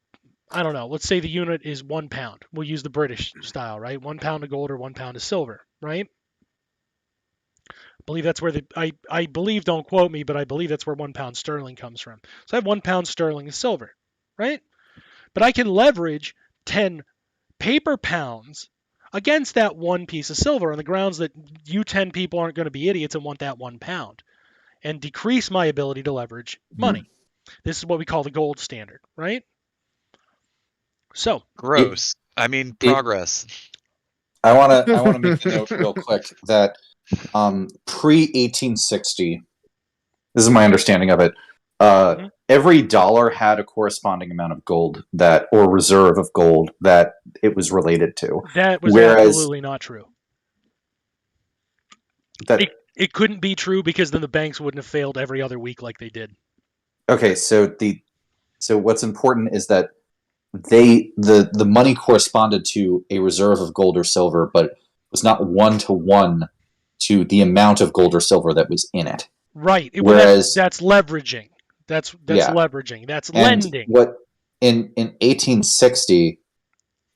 I don't know, let's say the unit is 1 pound. We'll use the British style, right? 1 pound of gold or 1 pound of silver, right? I believe that's where I believe, don't quote me, but I believe that's where 1 pound sterling comes from. So I have 1 pound sterling of silver, right? But I can leverage 10 paper pounds against that one piece of silver on the grounds that you 10 people aren't going to be idiots and want that 1 pound, and decrease my ability to leverage money. This is what we call the gold standard, right? So Gross. I mean, progress. I want to make the note real quick that pre 1860, this is my understanding of it. Every dollar had a corresponding amount of gold or reserve of gold that it was related to. That was absolutely not true. It couldn't be true because then the banks wouldn't have failed every other week like they did. Okay, so what's important is that the money corresponded to a reserve of gold or silver, but was not 1-to-1 to the amount of gold or silver that was in it. Right. Whereas that's leveraging. That's leveraging. That's lending. What in 1860,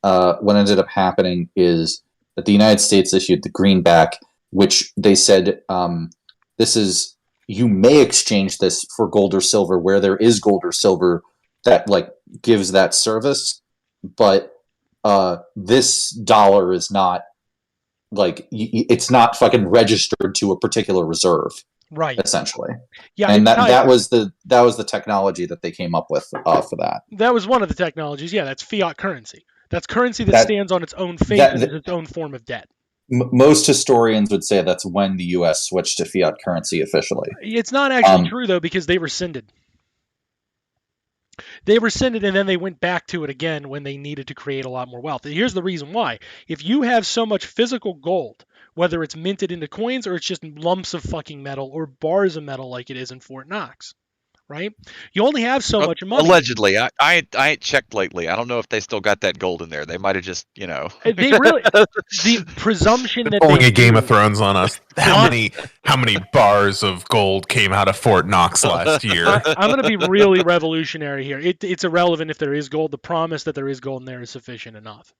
what ended up happening is that the United States issued the greenback, which they said you may exchange this for gold or silver where there is gold or silver that gives that service, but this dollar is not it's not fucking registered to a particular reserve, right? Essentially, yeah. And that was the technology that they came up with for that. That was one of the technologies. Yeah, that's fiat currency. That's currency that stands on its own faith and is its own form of debt. Most historians would say that's when the U.S. switched to fiat currency officially. It's not actually true, though, because they rescinded. They rescinded, and then they went back to it again when they needed to create a lot more wealth. And here's the reason why. If you have so much physical gold, whether it's minted into coins or it's just lumps of fucking metal or bars of metal like it is in Fort Knox, right? You only have so much money. Allegedly. I ain't checked lately. I don't know if they still got that gold in there. They might have just, They really, the presumption that pulling a Game of Thrones on us. How many bars of gold came out of Fort Knox last year? I'm going to be really revolutionary here. It's irrelevant if there is gold. The promise that there is gold in there is sufficient enough.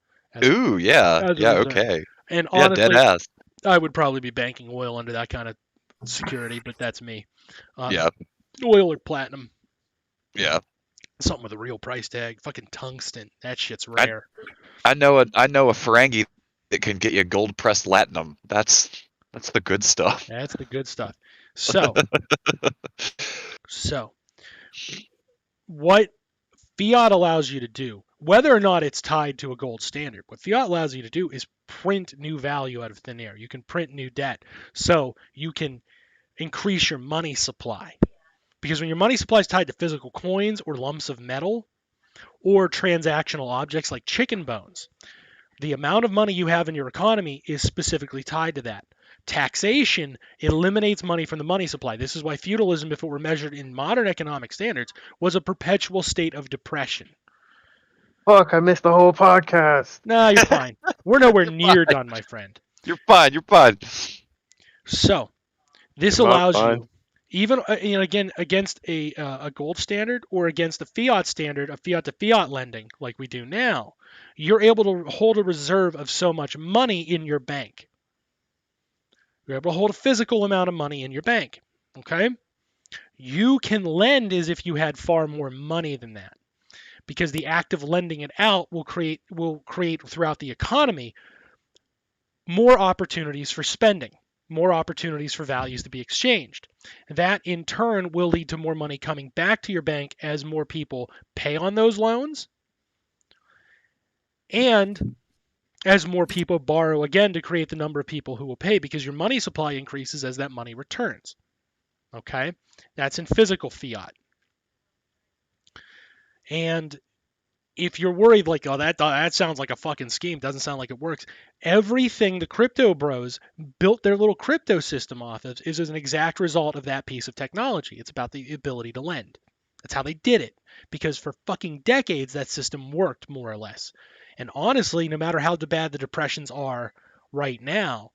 Ooh, yeah. Yeah, okay. And honestly, dead ass. I would probably be banking oil under that kind of security, but that's me. Yeah. Oil or platinum. Yeah. Something with a real price tag. Fucking tungsten. That shit's rare. I know a Ferengi that can get you gold pressed latinum. That's the good stuff. That's the good stuff. So what fiat allows you to do, whether or not it's tied to a gold standard, what fiat allows you to do is print new value out of thin air. You can print new debt. So you can increase your money supply. Because when your money supply is tied to physical coins or lumps of metal or transactional objects like chicken bones, the amount of money you have in your economy is specifically tied to that. Taxation eliminates money from the money supply. This is why feudalism, if it were measured in modern economic standards, was a perpetual state of depression. Fuck, I missed the whole podcast. Nah, you're fine. We're nowhere near done, my friend. You're fine. You're fine. So this Come on, allows fine. you, even again against a gold standard or against a fiat standard, a fiat to fiat lending like we do now, you're able to hold a reserve of so much money in your bank. You're able to hold a physical amount of money in your bank. Okay? You can lend as if you had far more money than that, because the act of lending it out will create throughout the economy more opportunities for spending, more opportunities for values to be exchanged. That in turn will lead to more money coming back to your bank as more people pay on those loans, and as more people borrow again to create the number of people who will pay, because your money supply increases as that money returns. Okay? That's in physical fiat. And if you're worried like, oh, that sounds like a fucking scheme, doesn't sound like it works, everything the crypto bros built their little crypto system off of is as an exact result of that piece of technology. It's about the ability to lend. That's how they did it, because for fucking decades that system worked more or less. And honestly, no matter how bad the depressions are right now,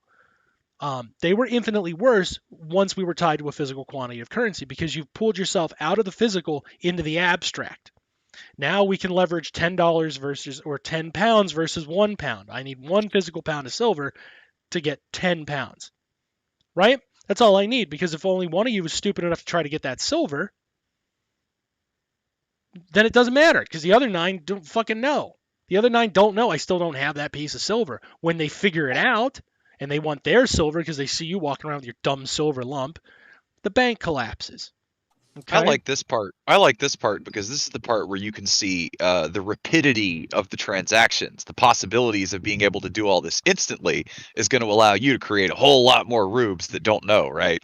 they were infinitely worse once we were tied to a physical quantity of currency, because you've pulled yourself out of the physical into the abstract. Now we can leverage $10 versus, or 10 pounds versus 1 pound. I need 1 physical pound of silver to get 10 pounds, right? That's all I need, because if only one of you is stupid enough to try to get that silver, then it doesn't matter, because the other 9 don't fucking know. The other 9 don't know I still don't have that piece of silver. When they figure it out and they want their silver because they see you walking around with your dumb silver lump, the bank collapses. Okay? I like this part. I like this part because this is the part where you can see the rapidity of the transactions. The possibilities of being able to do all this instantly is going to allow you to create a whole lot more rubes that don't know, right?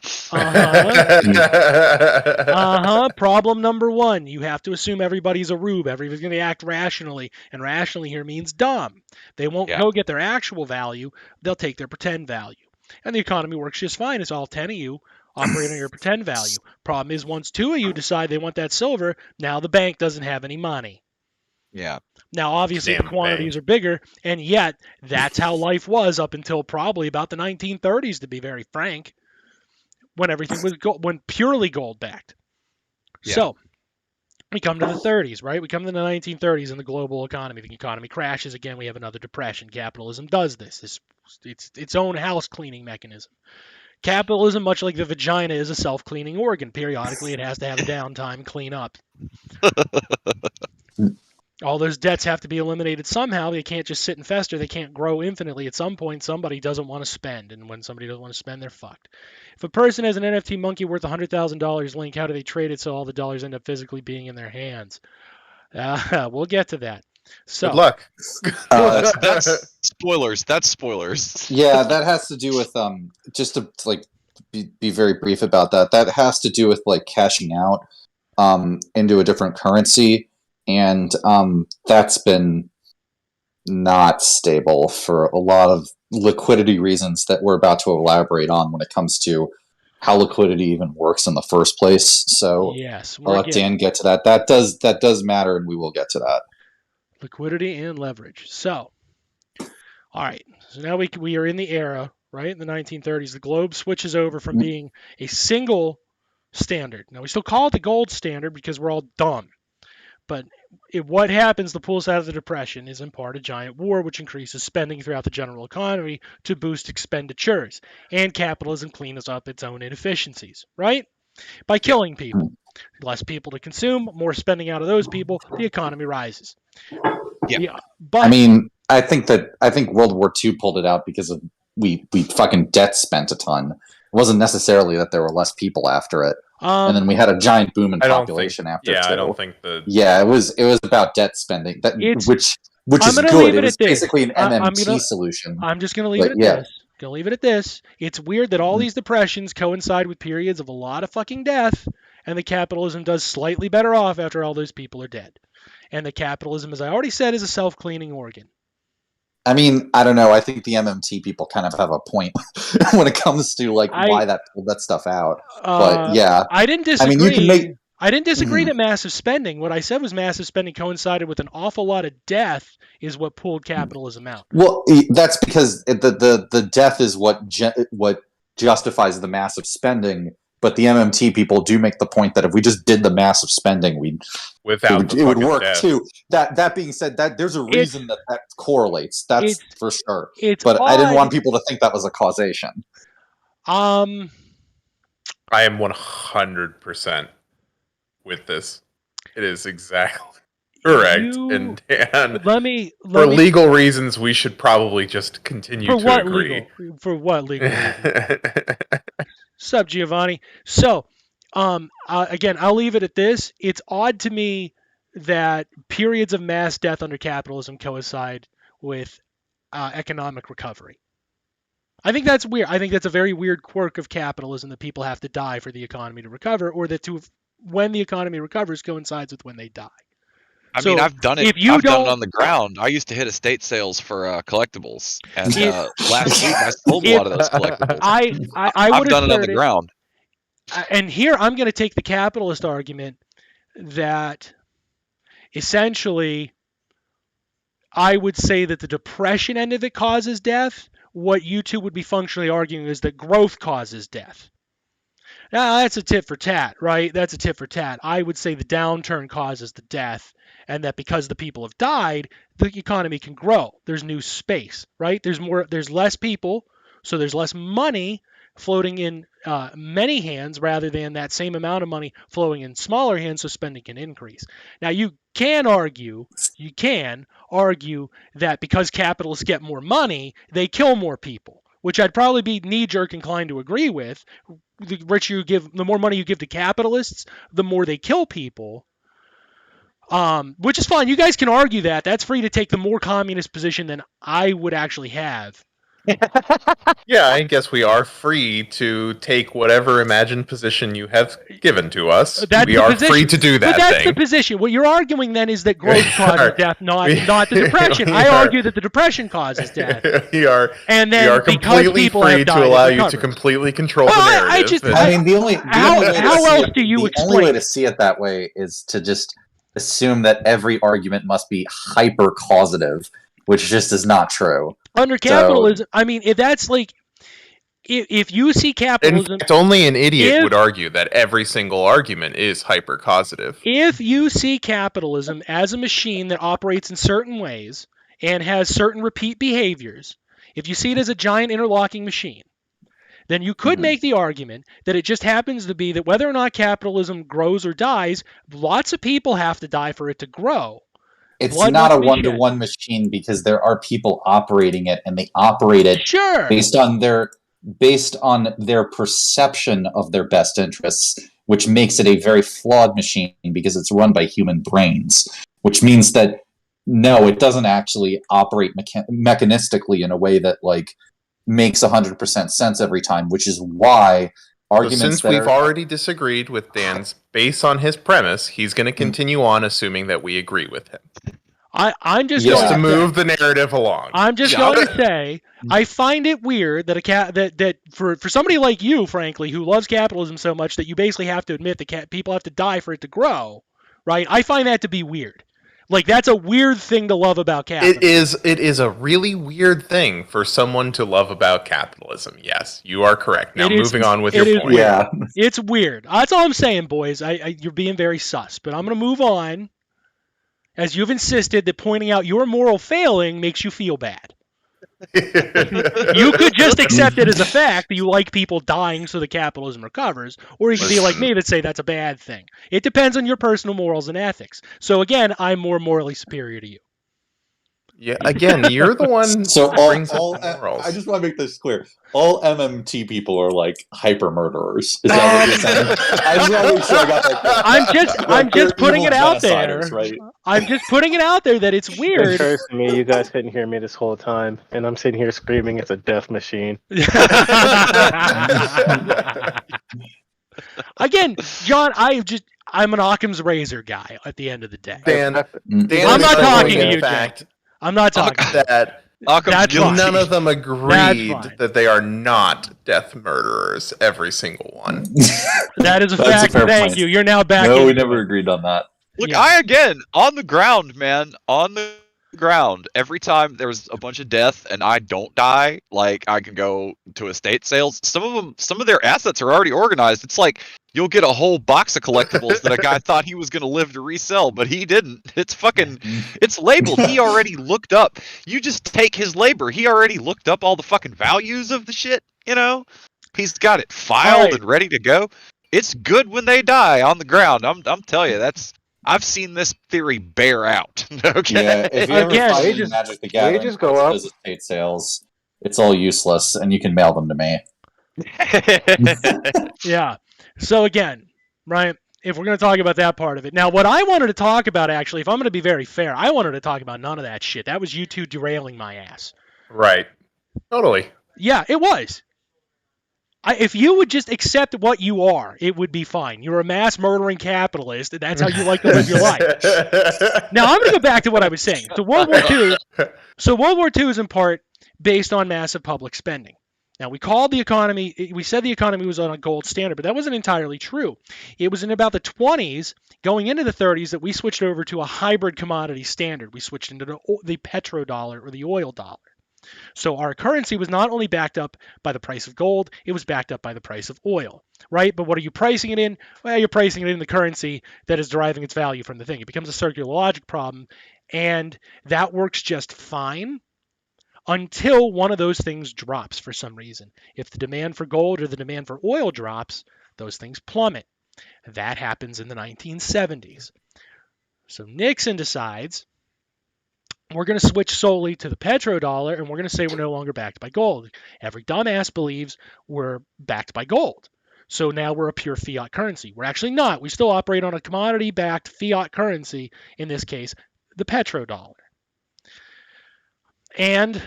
Problem number 1. You have to assume everybody's a rube. Everybody's going to act rationally. And rationally here means dumb. They won't go get their actual value. They'll take their pretend value. And the economy works just fine. It's all 10 of you operate on your pretend value. Problem is, once 2 of you decide they want that silver, now the bank doesn't have any money. Yeah. Now, obviously, the quantities are bigger, and yet that's how life was up until probably about the 1930s, to be very frank, when everything was when purely gold backed. Yeah. So we come to the 30s, right? We come to the 1930s, and the global economy. The economy crashes again. We have another depression. Capitalism does this. It's its own house cleaning mechanism. Capitalism, much like the vagina, is a self-cleaning organ. Periodically, it has to have a downtime, clean up. All those debts have to be eliminated somehow. They can't just sit and fester. They can't grow infinitely. At some point, somebody doesn't want to spend, and when somebody doesn't want to spend, they're fucked. If a person has an NFT monkey worth $100,000, Link, how do they trade it so all the dollars end up physically being in their hands? We'll get to that. So, good luck. That's spoilers. That's spoilers. Yeah, that has to do with just to like be very brief about that. That has to do with like cashing out into a different currency, and that's been not stable for a lot of liquidity reasons that we're about to elaborate on when it comes to how liquidity even works in the first place. So yes, I'll let Dan get to that. That does matter, and we will get to that. Liquidity and leverage. So, all right. So now we are in the era, right? In the 1930s, the globe switches over from being a single standard. Now we still call it the gold standard because we're all dumb. But what happens to pull us out of the depression is in part a giant war, which increases spending throughout the general economy to boost expenditures, and capitalism cleans up its own inefficiencies, right? By killing people. Less people to consume, more spending out of those people, the economy rises. Yeah. But I mean, I think World War II pulled it out because of we fucking debt spent a ton. It wasn't necessarily that there were less people after it. And then we had a giant boom in population after it. I don't think Yeah, it was about debt spending, which is good. It was basically an MMT solution. I'm just going to leave it at this. Going to leave it at this. It's weird that all these depressions coincide with periods of a lot of fucking death, and the capitalism does slightly better off after all those people are dead. And the capitalism, as I already said, is a self-cleaning organ. I mean, I don't know. I think the MMT people kind of have a point when it comes to like why that pulled that stuff out. But yeah, I didn't disagree. I mean, you can make. I didn't disagree that massive spending. What I said was massive spending coincided with an awful lot of death is what pulled capitalism out. Well, that's because the death is what justifies the massive spending. But the MMT people do make the point that if we just did the massive spending, it would work death. too. That being said, that there's a reason that correlates. That's for sure. But odd. I didn't want people to think that was a causation. I am 100% with this. It is exactly correct. And for legal reasons, we should probably just continue to agree. For what legal reason? Sup, Giovanni? So, again, I'll leave it at this. It's odd to me that periods of mass death under capitalism coincide with economic recovery. I think that's weird. I think that's a very weird quirk of capitalism that people have to die for the economy to recover, or that when the economy recovers coincides with when they die. I mean, I've done it. I've done it on the ground. I used to hit estate sales for collectibles, and last week I sold a lot of those collectibles. I've done it on the ground. And here I'm going to take the capitalist argument that essentially I would say that the depression end of it causes death. What you two would be functionally arguing is that growth causes death. Now, that's a tit for tat, right? That's a tit for tat. I would say the downturn causes the death, and that because the people have died, the economy can grow. There's new space, right? There's less people, so there's less money floating in many hands rather than that same amount of money flowing in smaller hands, so spending can increase. Now, you can argue that because capitalists get more money, they kill more people, which I'd probably be knee-jerk inclined to agree with. The more money you give to capitalists, the more they kill people. Which is fine. You guys can argue that. That's free to take the more communist position than I would actually have. Yeah, I guess we are free to take whatever imagined position you have given to us. We are free to do that. But that's the position. What you're arguing then is that growth causes death, not the depression. I argue that the depression causes death. We are completely free to allow you to completely control the narrative. How else do you explain? The only way to see it that way is to just assume that every argument must be hyper causative, which just is not true. Under capitalism, I mean, if you see capitalism... In fact, only an idiot would argue that every single argument is hyper-causative. If you see capitalism as a machine that operates in certain ways and has certain repeat behaviors, if you see it as a giant interlocking machine, then you could make the argument that it just happens to be that whether or not capitalism grows or dies, lots of people have to die for it to grow. It's not a one-to-one machine because there are people operating it, and they operate it based on their perception of their best interests, which makes it a very flawed machine because it's run by human brains, which means that no, it doesn't actually operate mechanistically in a way that makes 100% sense every time, which is why arguments since we've already disagreed with Dan's based on his premise, he's going to continue on assuming that we agree with him. I'm just going to move the narrative along. I'm just going to say I find it weird that that for somebody like you, frankly, who loves capitalism so much that you basically have to admit that people have to die for it to grow, right? I find that to be weird. That's a weird thing to love about capitalism. It is a really weird thing for someone to love about capitalism. Yes, you are correct. Now moving on with your point. Yeah. It's weird. That's all I'm saying, boys. You're being very sus, but I'm going to move on. As you've insisted that pointing out your moral failing makes you feel bad. You could just accept it as a fact that you like people dying so that capitalism recovers, or you could be like me that say that's a bad thing. It depends on your personal morals and ethics. So again, I'm more morally superior to you. Yeah, again, you're the one so who brings up morals. I just want to make this clear. All MMT people are hyper murderers. Is that what you're saying? I just want to make sure I got that clear. I'm just putting it out there. Right? I'm just putting it out there that it's weird. Trust me, you guys couldn't hear me this whole time, and I'm sitting here screaming it's a death machine. Again, John, I'm an Occam's razor guy at the end of the day. Dan, I'm not talking to you, Jack. I'm not talking. Occam's That's guilty. None of them That's agreed fine. that they are not death murderers, every single one. That is a That's a fact. fair Thank point. you. You're now back No, we into never it. agreed on that. Look, Yeah. I again on the ground, man, on the ground. Every time there's a bunch of death and I don't die, like I can go to estate sales. Some of their assets are already organized. It's like you'll get a whole box of collectibles that a guy thought he was gonna live to resell, but he didn't. It's labeled. He already looked up. You just take his labor. He already looked up all the fucking values of the shit. You know, he's got it filed right. and ready to go. It's good when they die on the ground. I'm telling you, I've seen this theory bear out. Okay. Yeah, if you ever Again, find wages- any Magic the Gathering wages cards go at up. those estate sales, it's all useless, and you can mail them to me. Yeah. So again, right, if we're going to talk about that part of it. Now, what I wanted to talk about, actually, if I'm going to be very fair, I wanted to talk about none of that shit. That was you two derailing my ass. Right. Totally. Yeah, it was. If you would just accept what you are, it would be fine. You're a mass murdering capitalist, and that's how you like to live your life. Now, I'm going to go back to what I was saying. So World War II is in part based on massive public spending. Now, we said the economy was on a gold standard, but that wasn't entirely true. It was in about the 20s, going into the 30s, that we switched over to a hybrid commodity standard. We switched into the petrodollar, or the oil dollar. So our currency was not only backed up by the price of gold, it was backed up by the price of oil, right? But what are you pricing it in? Well, you're pricing it in the currency that is deriving its value from the thing. It becomes a circular logic problem, and that works just fine until one of those things drops for some reason. If the demand for gold or the demand for oil drops, those things plummet. That happens in the 1970s. So Nixon decides, we're going to switch solely to the petrodollar, and we're going to say we're no longer backed by gold. Every dumbass believes we're backed by gold. So now we're a pure fiat currency. We're actually not. We still operate on a commodity-backed fiat currency, in this case, the petrodollar. And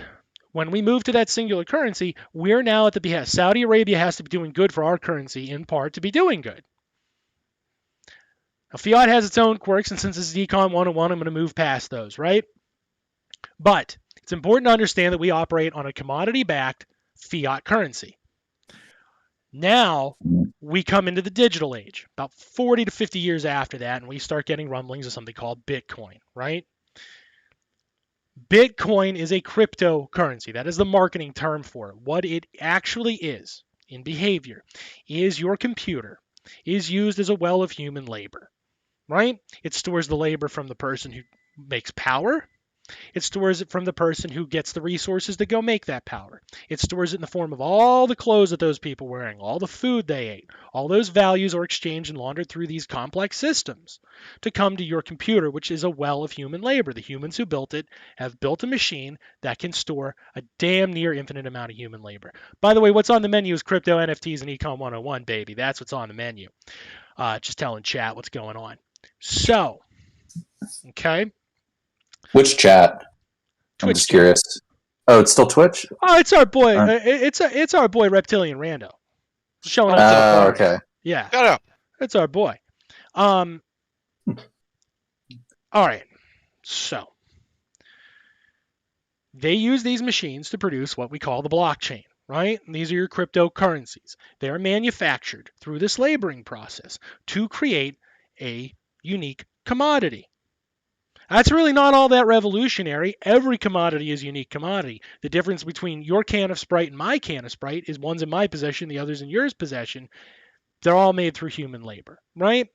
when we move to that singular currency, we're now at the behest. Saudi Arabia has to be doing good for our currency, in part, to be doing good. Now, fiat has its own quirks, and since this is Econ 101, I'm going to move past those, right? But it's important to understand that we operate on a commodity-backed fiat currency. Now we come into the digital age, about 40 to 50 years after that, and we start getting rumblings of something called Bitcoin, right? Bitcoin is a cryptocurrency. That is the marketing term for it. What it actually is in behavior is your computer is used as a well of human labor, right? It stores the labor from the person who makes power. It stores it from the person who gets the resources to go make that power. It stores it in the form of all the clothes that those people were wearing, all the food they ate. All those values are exchanged and laundered through these complex systems to come to your computer, which is a well of human labor. The humans who built it have built a machine that can store a damn near infinite amount of human labor. By the way, what's on the menu is crypto, NFTs, and Econ 101, baby. That's what's on the menu. Just telling chat what's going on. So, okay. Which chat? I'm Twitch just chat. curious. Oh, it's still Twitch? Oh, it's our boy. Alright. It's our boy Reptilian Rando. Showing up. Oh, okay. Yeah, Shut up. it's our boy. All right. So they use these machines to produce what we call the blockchain, right? And these are your cryptocurrencies. They are manufactured through this laboring process to create a unique commodity. That's really not all that revolutionary. Every commodity is a unique commodity. The difference between your can of Sprite and my can of Sprite is one's in my possession, the other's in yours possession. They're all made through human labor, right?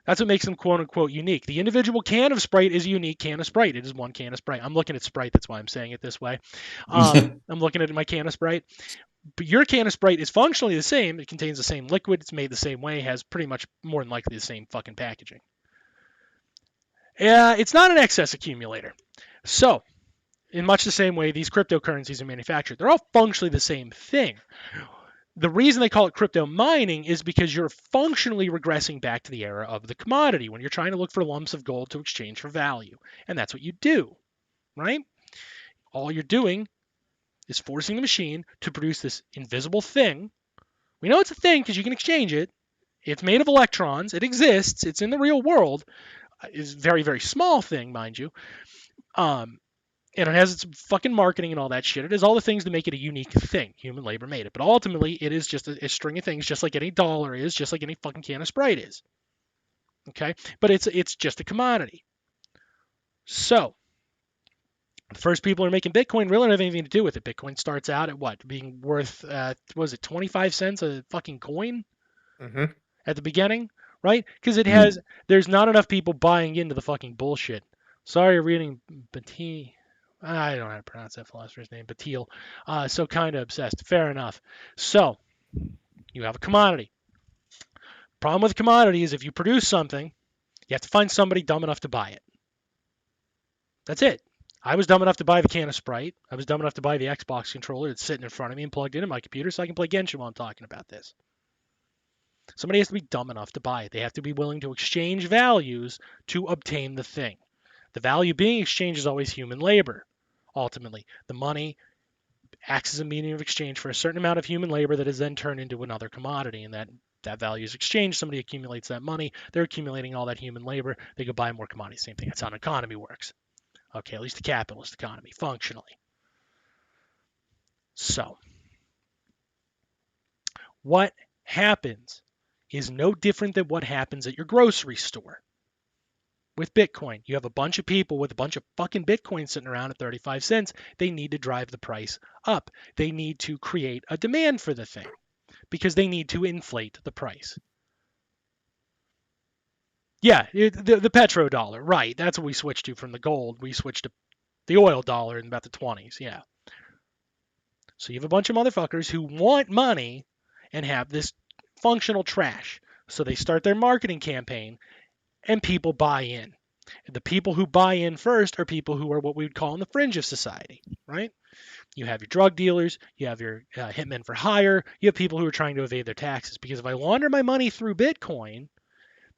That's what makes them quote unquote unique. The individual can of Sprite is a unique can of Sprite. It is one can of Sprite. I'm looking at Sprite, that's why I'm saying it this way. I'm looking at my can of Sprite. But your can of Sprite is functionally the same. It contains the same liquid. It's made the same way. Has pretty much more than likely the same fucking packaging. It's not an excess accumulator. So, in much the same way these cryptocurrencies are manufactured, they're all functionally the same thing. The reason they call it crypto mining is because you're functionally regressing back to the era of the commodity when you're trying to look for lumps of gold to exchange for value. And that's what you do, right? All you're doing is forcing the machine to produce this invisible thing. We know it's a thing because you can exchange it. It's made of electrons. It exists. It's in the real world. It's a very, very small thing, mind you. And it has its fucking marketing and all that shit. It has all the things to make it a unique thing. Human labor made it. But ultimately, it is just a string of things, just like any dollar is, just like any fucking can of Sprite is. Okay? But it's just a commodity. So, the first people who are making Bitcoin really don't have anything to do with it. Bitcoin starts out at what? Being worth, was it 25 cents a fucking coin at the beginning? Right? Because there's not enough people buying into the fucking bullshit. Sorry, you're reading Batil. I don't know how to pronounce that philosopher's name, Batil. So kind of obsessed. Fair enough. So, you have a commodity. Problem with a commodity is if you produce something, you have to find somebody dumb enough to buy it. That's it. I was dumb enough to buy the can of Sprite. I was dumb enough to buy the Xbox controller that's sitting in front of me and plugged into my computer so I can play Genshin while I'm talking about this. Somebody has to be dumb enough to buy it. They have to be willing to exchange values to obtain the thing. The value being exchanged is always human labor, ultimately. The money acts as a medium of exchange for a certain amount of human labor that is then turned into another commodity, and that value is exchanged. Somebody accumulates that money. They're accumulating all that human labor. They go buy more commodities. Same thing. That's how an economy works. Okay, at least the capitalist economy, functionally. So, what happens is no different than what happens at your grocery store. With Bitcoin, you have a bunch of people with a bunch of fucking Bitcoin sitting around at 35 cents. They need to drive the price up. They need to create a demand for the thing because they need to inflate the price. Yeah, the petrodollar, right. That's what we switched to from the gold. We switched to the oil dollar in about the 20s, yeah. So you have a bunch of motherfuckers who want money and have this functional trash. So they start their marketing campaign and people buy in. And the people who buy in first are people who are what we would call on the fringe of society, right? You have your drug dealers, you have your hitmen for hire, you have people who are trying to evade their taxes. Because if I launder my money through Bitcoin,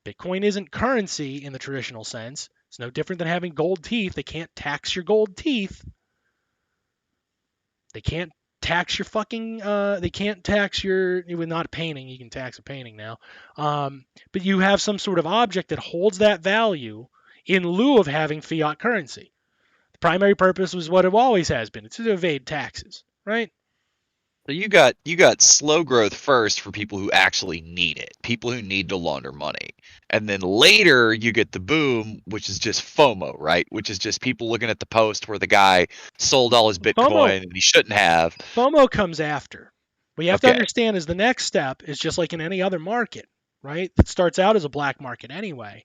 Bitcoin isn't currency in the traditional sense. It's no different than having gold teeth. They can't tax your gold teeth. They can't tax your fucking, they can't tax your, with not a painting, you can tax a painting now. But you have some sort of object that holds that value in lieu of having fiat currency. The primary purpose was what it always has been. It's to evade taxes, right? So you got slow growth first for people who actually need it, people who need to launder money. And then later you get the boom, which is just FOMO, right? Which is just people looking at the post where the guy sold all his Bitcoin and he shouldn't have. FOMO comes after. What you have to Okay. understand is the next step is just like in any other market, right? That starts out as a black market anyway,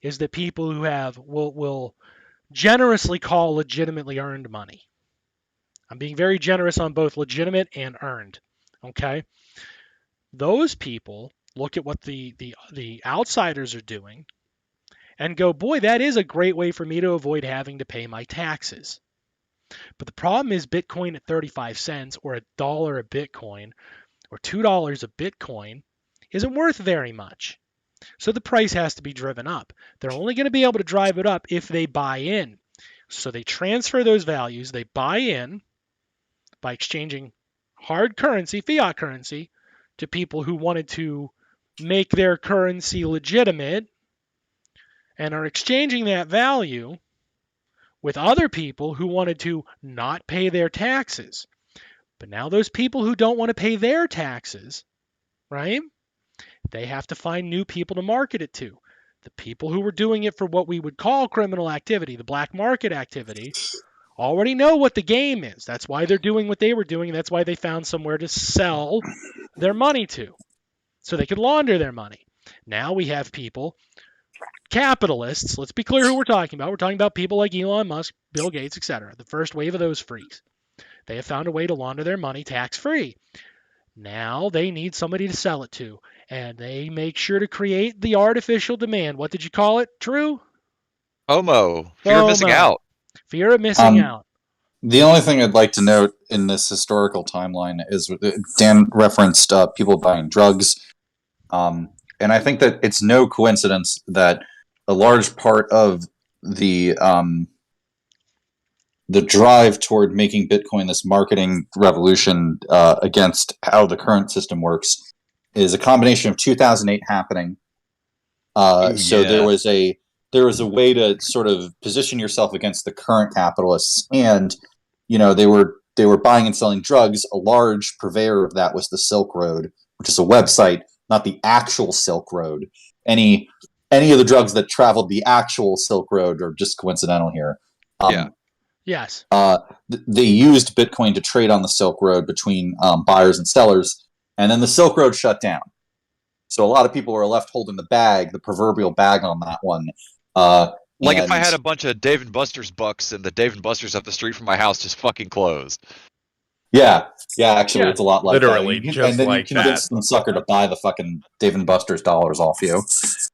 is that people who will generously call legitimately earned money. I'm being very generous on both legitimate and earned. Okay? Those people look at what the outsiders are doing and go, boy, that is a great way for me to avoid having to pay my taxes. But the problem is Bitcoin at 35 cents or $1 a Bitcoin or $2 a Bitcoin isn't worth very much. So the price has to be driven up. They're only going to be able to drive it up if they buy in. So they transfer those values, they buy in by exchanging hard currency, fiat currency, to people who wanted to make their currency legitimate and are exchanging that value with other people who wanted to not pay their taxes. But now those people who don't want to pay their taxes, right? They have to find new people to market it to. The people who were doing it for what we would call criminal activity, the black market activity, already know what the game is. That's why they're doing what they were doing, and that's why they found somewhere to sell their money to, so they could launder their money. Now we have people, capitalists, let's be clear who we're talking about. We're talking about people like Elon Musk, Bill Gates, etc. The first wave of those freaks. They have found a way to launder their money tax-free. Now they need somebody to sell it to, and they make sure to create the artificial demand. What did you call it, True? FOMO, fear of missing FOMO. out. Fear of missing out. The only thing I'd like to note in this historical timeline is Dan referenced people buying drugs. And I think that it's no coincidence that a large part of the drive toward making Bitcoin this marketing revolution against how the current system works is a combination of 2008 happening. So there was a there was a way to sort of position yourself against the current capitalists, and they were buying and selling drugs. A large purveyor of that was the Silk Road, which is a website, not the actual Silk Road. Any of the drugs that traveled the actual Silk Road are just coincidental here. Yes. They used Bitcoin to trade on the Silk Road between buyers and sellers, and then the Silk Road shut down. So a lot of people were left holding the proverbial bag on that one. If I had a bunch of Dave & Buster's bucks and the Dave & Buster's up the street from my house just fucking closed. Yeah, actually, it's a lot like literally that. just and then like you convince some sucker to buy the fucking Dave & Buster's dollars off you.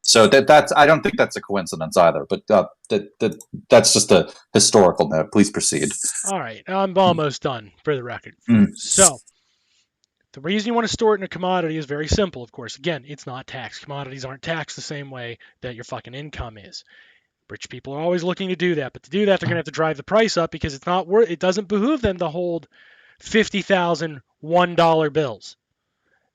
So that's I don't think that's a coincidence either. But that's just a historical note. Please proceed. All right, I'm almost done for the record. So, the reason you want to store it in a commodity is very simple, of course. Again, it's not taxed. Commodities aren't taxed the same way that your fucking income is. Rich people are always looking to do that, but to do that, they're going to have to drive the price up because it doesn't behoove them to hold 50,000 $1 bills.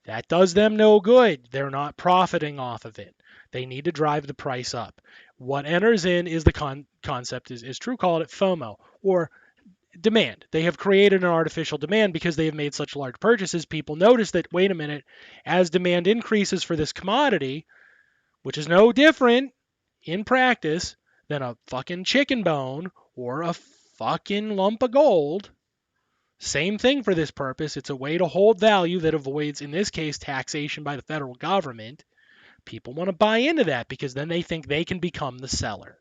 That does them no good. They're not profiting off of it. They need to drive the price up. What enters in is the concept is true. Call it FOMO, or demand. They have created an artificial demand because they have made such large purchases. People notice that, wait a minute, as demand increases for this commodity, which is no different in practice than a fucking chicken bone or a fucking lump of gold. Same thing for this purpose. It's a way to hold value that avoids, in this case, taxation by the federal government. People want to buy into that because then they think they can become the seller.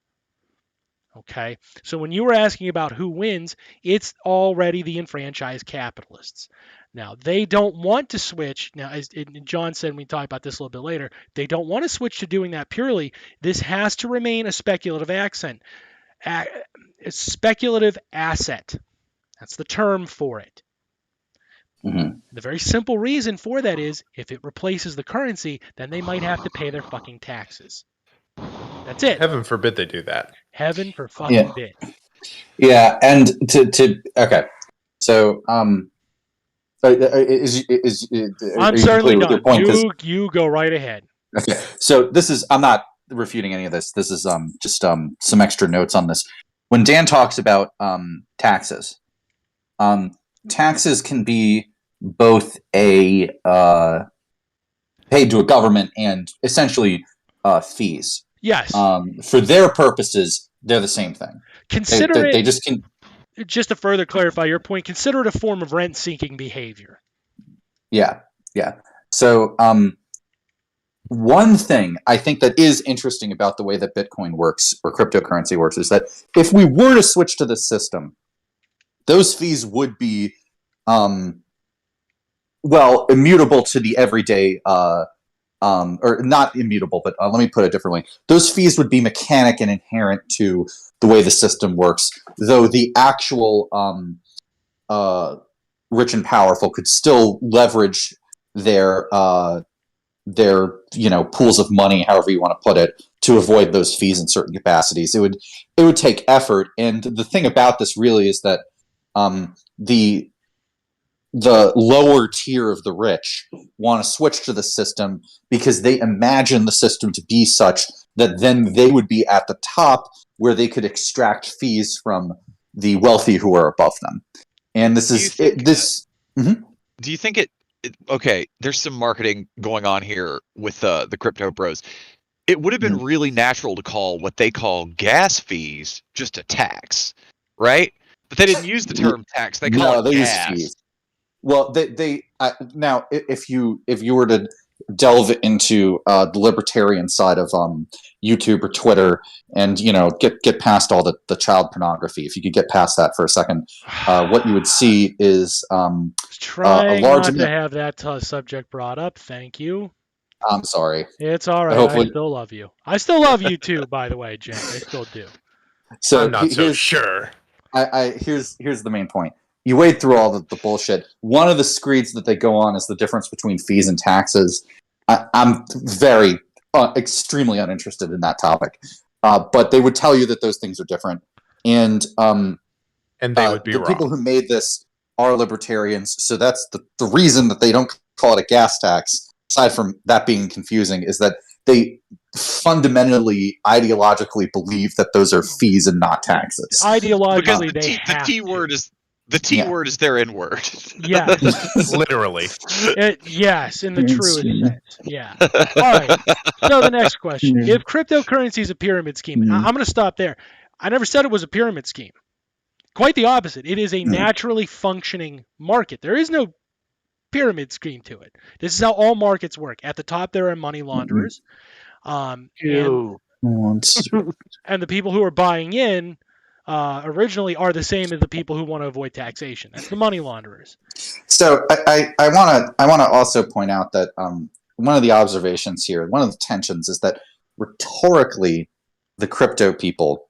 Okay, so when you were asking about who wins, it's already the enfranchised capitalists. Now, they don't want to switch. Now, as John said, we talk about this a little bit later, they don't want to switch to doing that purely. This has to remain a speculative speculative asset. That's the term for it. Mm-hmm. The very simple reason for that is if it replaces the currency, then they might have to pay their fucking taxes. That's it. Heaven forbid they do that. Heaven for fucking bid. Yeah, and to okay, so I'm certainly done. You go right ahead. Okay, so I'm not refuting any of this. This is just some extra notes on this. When Dan talks about taxes, taxes can be both a paid to a government and essentially fees. Yes. For their purposes, they're the same thing. They just can. Just to further clarify your point, consider it a form of rent-seeking behavior. Yeah. So, one thing I think that is interesting about the way that Bitcoin works or cryptocurrency works is that if we were to switch to this system, those fees would be, immutable to the everyday. Or not immutable, but let me put it differently. Those fees would be mechanic and inherent to the way the system works, though the actual rich and powerful could still leverage their pools of money, however you want to put it, to avoid those fees in certain capacities. It would take effort, and the thing about this really is that the lower tier of the rich want to switch to the system because they imagine the system to be such that then they would be at the top where they could extract fees from the wealthy who are above them. And this is it. Do you think okay, there's some marketing going on here with the crypto bros. It would have been really natural to call what they call gas fees just a tax, right? But they didn't use the term tax. They call it gas. Use fees. Well, they now if you were to delve into the libertarian side of YouTube or Twitter, and get past all the child pornography, if you could get past that for a second, what you would see is trying not to have that subject brought up. Thank you. I'm sorry. It's all right. I still love you. I still love you too, by the way, Jen. I still do. So I'm not so sure. Here's the main point. You wade through all the bullshit. One of the screeds that they go on is the difference between fees and taxes. I'm very extremely uninterested in that topic, but they would tell you that those things are different, and they would be the wrong. People who made this are libertarians, so that's the reason that they don't call it a gas tax. Aside from that being confusing, is that they fundamentally ideologically believe that those are fees and not taxes. Because Ideologically, the they T have to. word is the T Yeah. word is their N word. Yes. Literally. Yes, in the truest Yeah. sense. Yeah. All right. So the next question: Yeah. if cryptocurrency is a pyramid scheme, Mhm. I'm going to stop there. I never said it was a pyramid scheme. Quite the opposite. It is a naturally functioning market. There is no pyramid scheme to it. This is how all markets work. At the top, there are money launderers, and Ew. the people who are buying in originally are the same as the people who want to avoid taxation. That's the money launderers. So I want to also point out that one of the observations here, one of the tensions, is that rhetorically, the crypto people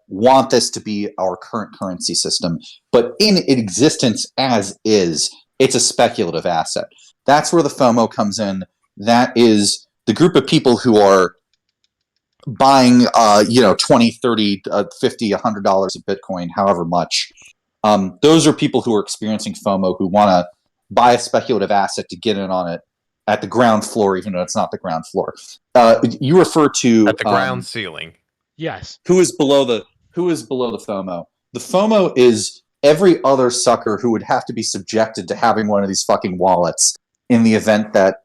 want this to be our current currency system, but in existence as is, it's a speculative asset. That's where the FOMO comes in. That is the group of people who are buying, $20, $30, $50, $100 of Bitcoin, however much. Those are people who are experiencing FOMO, who want to buy a speculative asset to get in on it at the ground floor, even though it's not the ground floor. You refer to At the ground ceiling. Yes. who is below the FOMO. The FOMO is every other sucker who would have to be subjected to having one of these fucking wallets in the event that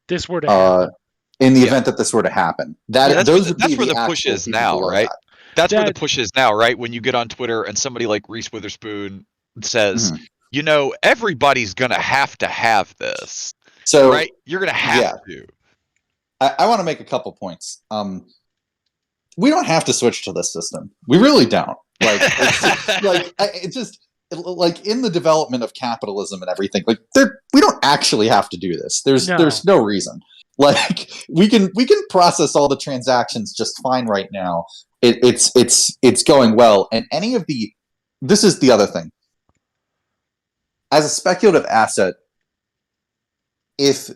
This were to happen. event that this were to happen. That's Those where would be the the push actual is people now, below right? that. That's where the That- push is now, right? When you get on Twitter and somebody like Reese Witherspoon says, Mhm. Everybody's gonna have to have this, So right? You're gonna have to. I want to make a couple points. We don't have to switch to this system. We really don't. Like, it's just like in the development of capitalism and everything. Like, we don't actually have to do this. There's no reason. Like, we can process all the transactions just fine right now. It's going well. And this is the other thing. As a speculative asset, if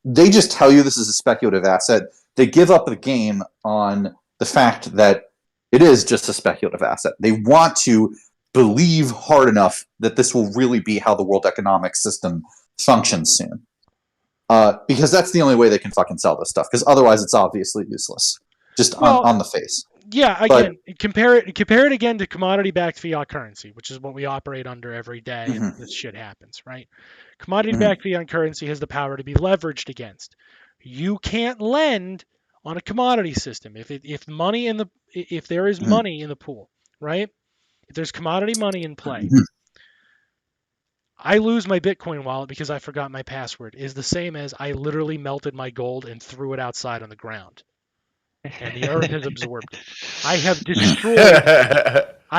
they just tell you this is a speculative asset, they give up the game on the fact that it is just a speculative asset. They want to believe hard enough that this will really be how the world economic system functions soon. Because that's the only way they can fucking sell this stuff. Because otherwise, it's obviously useless, just on the face. Yeah, again, compare it again to commodity-backed fiat currency, which is what we operate under every day, and this shit happens, right? Commodity-backed fiat currency has the power to be leveraged against. You can't lend on a commodity system if there is money in the pool, right? If there's commodity money in play, I lose my Bitcoin wallet because I forgot my password is the same as I literally melted my gold and threw it outside on the ground. And the earth has absorbed it. I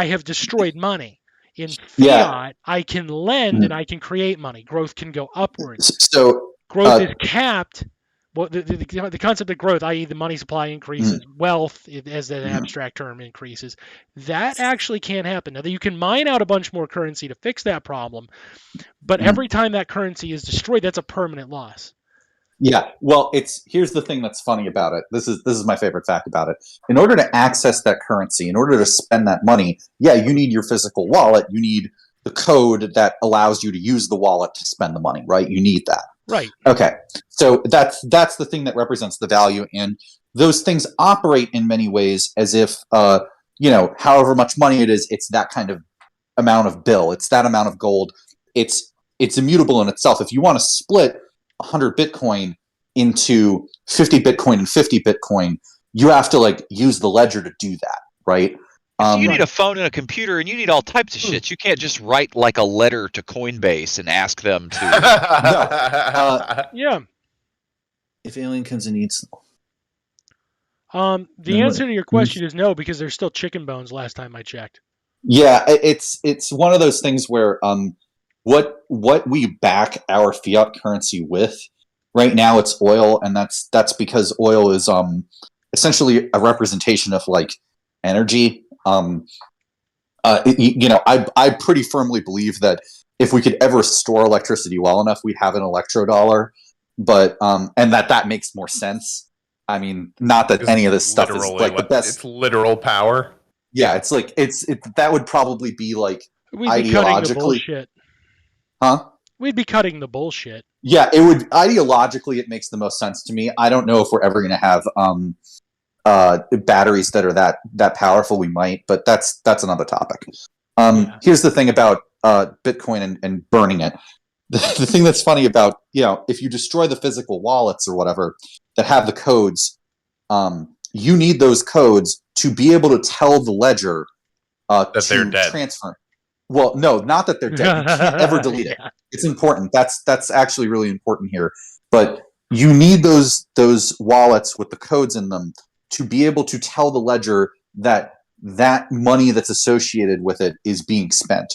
have destroyed money. In fiat, I can lend and I can create money. Growth can go upwards. So growth is capped. Well, the concept of growth, i.e., the money supply increases, wealth, as an abstract term, increases. That actually can't happen. Now, you can mine out a bunch more currency to fix that problem, but every time that currency is destroyed, that's a permanent loss. Yeah, well, here's the thing that's funny about it. This is my favorite fact about it. In order to access that currency, in order to spend that money, yeah, you need your physical wallet. You need the code that allows you to use the wallet to spend the money, right? You need that. Right. Okay. So that's the thing that represents the value, and those things operate in many ways as if however much money it is, it's that kind of amount of bill. It's that amount of gold. It's immutable in itself. If you want to split 100 Bitcoin into 50 Bitcoin and 50 Bitcoin, you have to use the ledger to do that, right? You need a phone and a computer, and you need all types of shit. You can't just write a letter to Coinbase and ask them to. Yeah. If Alien comes and eats them. The answer to your question is no, because there's still chicken bones last time I checked. Yeah, it's one of those things where what we back our fiat currency with right now, it's oil, and that's because oil is essentially a representation of energy. I pretty firmly believe that if we could ever store electricity well enough, we'd have an electrodollar, but and that makes more sense. I mean, not that any of this stuff is the best. It's literal power. Yeah, it's that would probably be we'd be cutting the bullshit. Huh? We'd be cutting the bullshit. Yeah, it would ideologically. It makes the most sense to me. I don't know if we're ever going to have batteries that are that powerful. We might, but that's another topic. Here's the thing about Bitcoin and burning it. The thing that's funny about, if you destroy the physical wallets or whatever that have the codes, you need those codes to be able to tell the ledger That they're to dead. transfer. Well, no, not that they're dead. You can't ever delete it. It's important. That's actually really important here. But you need those wallets with the codes in them to be able to tell the ledger that money that's associated with it is being spent.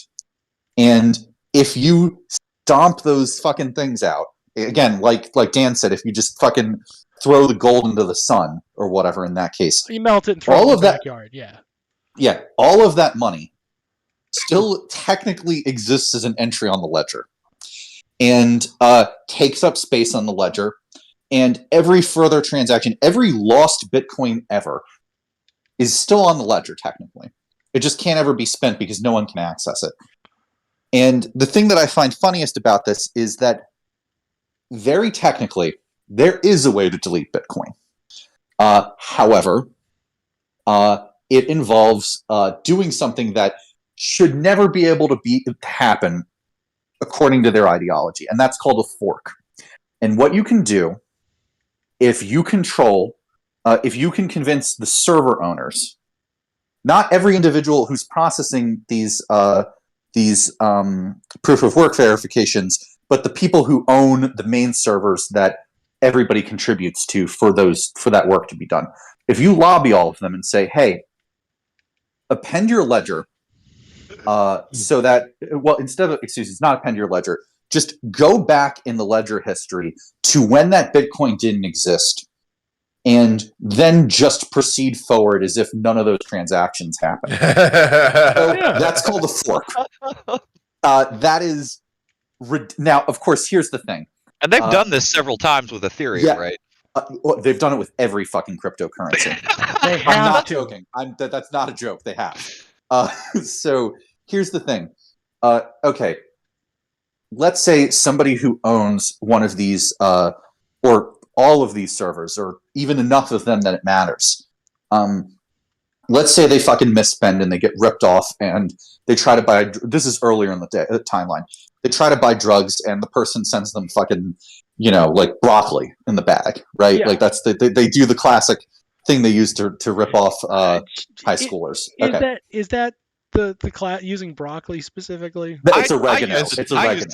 And if you stomp those fucking things out, again, like Dan said, if you just fucking throw the gold into the sun or whatever, in that case, You melt it and throw it in the backyard. Yeah, all of that money still technically exists as an entry on the ledger and takes up space on the ledger. And every further transaction, every lost Bitcoin ever, is still on the ledger technically. It just can't ever be spent because no one can access it. And the thing that I find funniest about this is that very technically, there is a way to delete Bitcoin. However, it involves doing something that should never be able to happen according to their ideology, and that's called a fork. And what you can do, if you can convince the server owners, not every individual who's processing these proof of work verifications, but the people who own the main servers that everybody contributes to for that work to be done. If you lobby all of them and say, hey, append your ledger so that, it's not append your ledger, just go back in the ledger history to when that Bitcoin didn't exist, and then just proceed forward as if none of those transactions happened. That's called a fork. That is... Now, of course, here's the thing. And they've done this several times with Ethereum, right? They've done it with every fucking cryptocurrency. They have I'm not to. joking. That's not a joke. They have. So here's the thing. Okay, let's say somebody who owns one of these, or all of these servers, or even enough of them that it matters. Let's say they fucking misspend and they get ripped off, and they try to buy. This is earlier in the timeline. They try to buy drugs, and the person sends them fucking, like broccoli in the bag, right? Yeah. Like that's they do the classic thing they use to rip off high schoolers. Is that the class using broccoli specifically? It's oregano. It's oregano.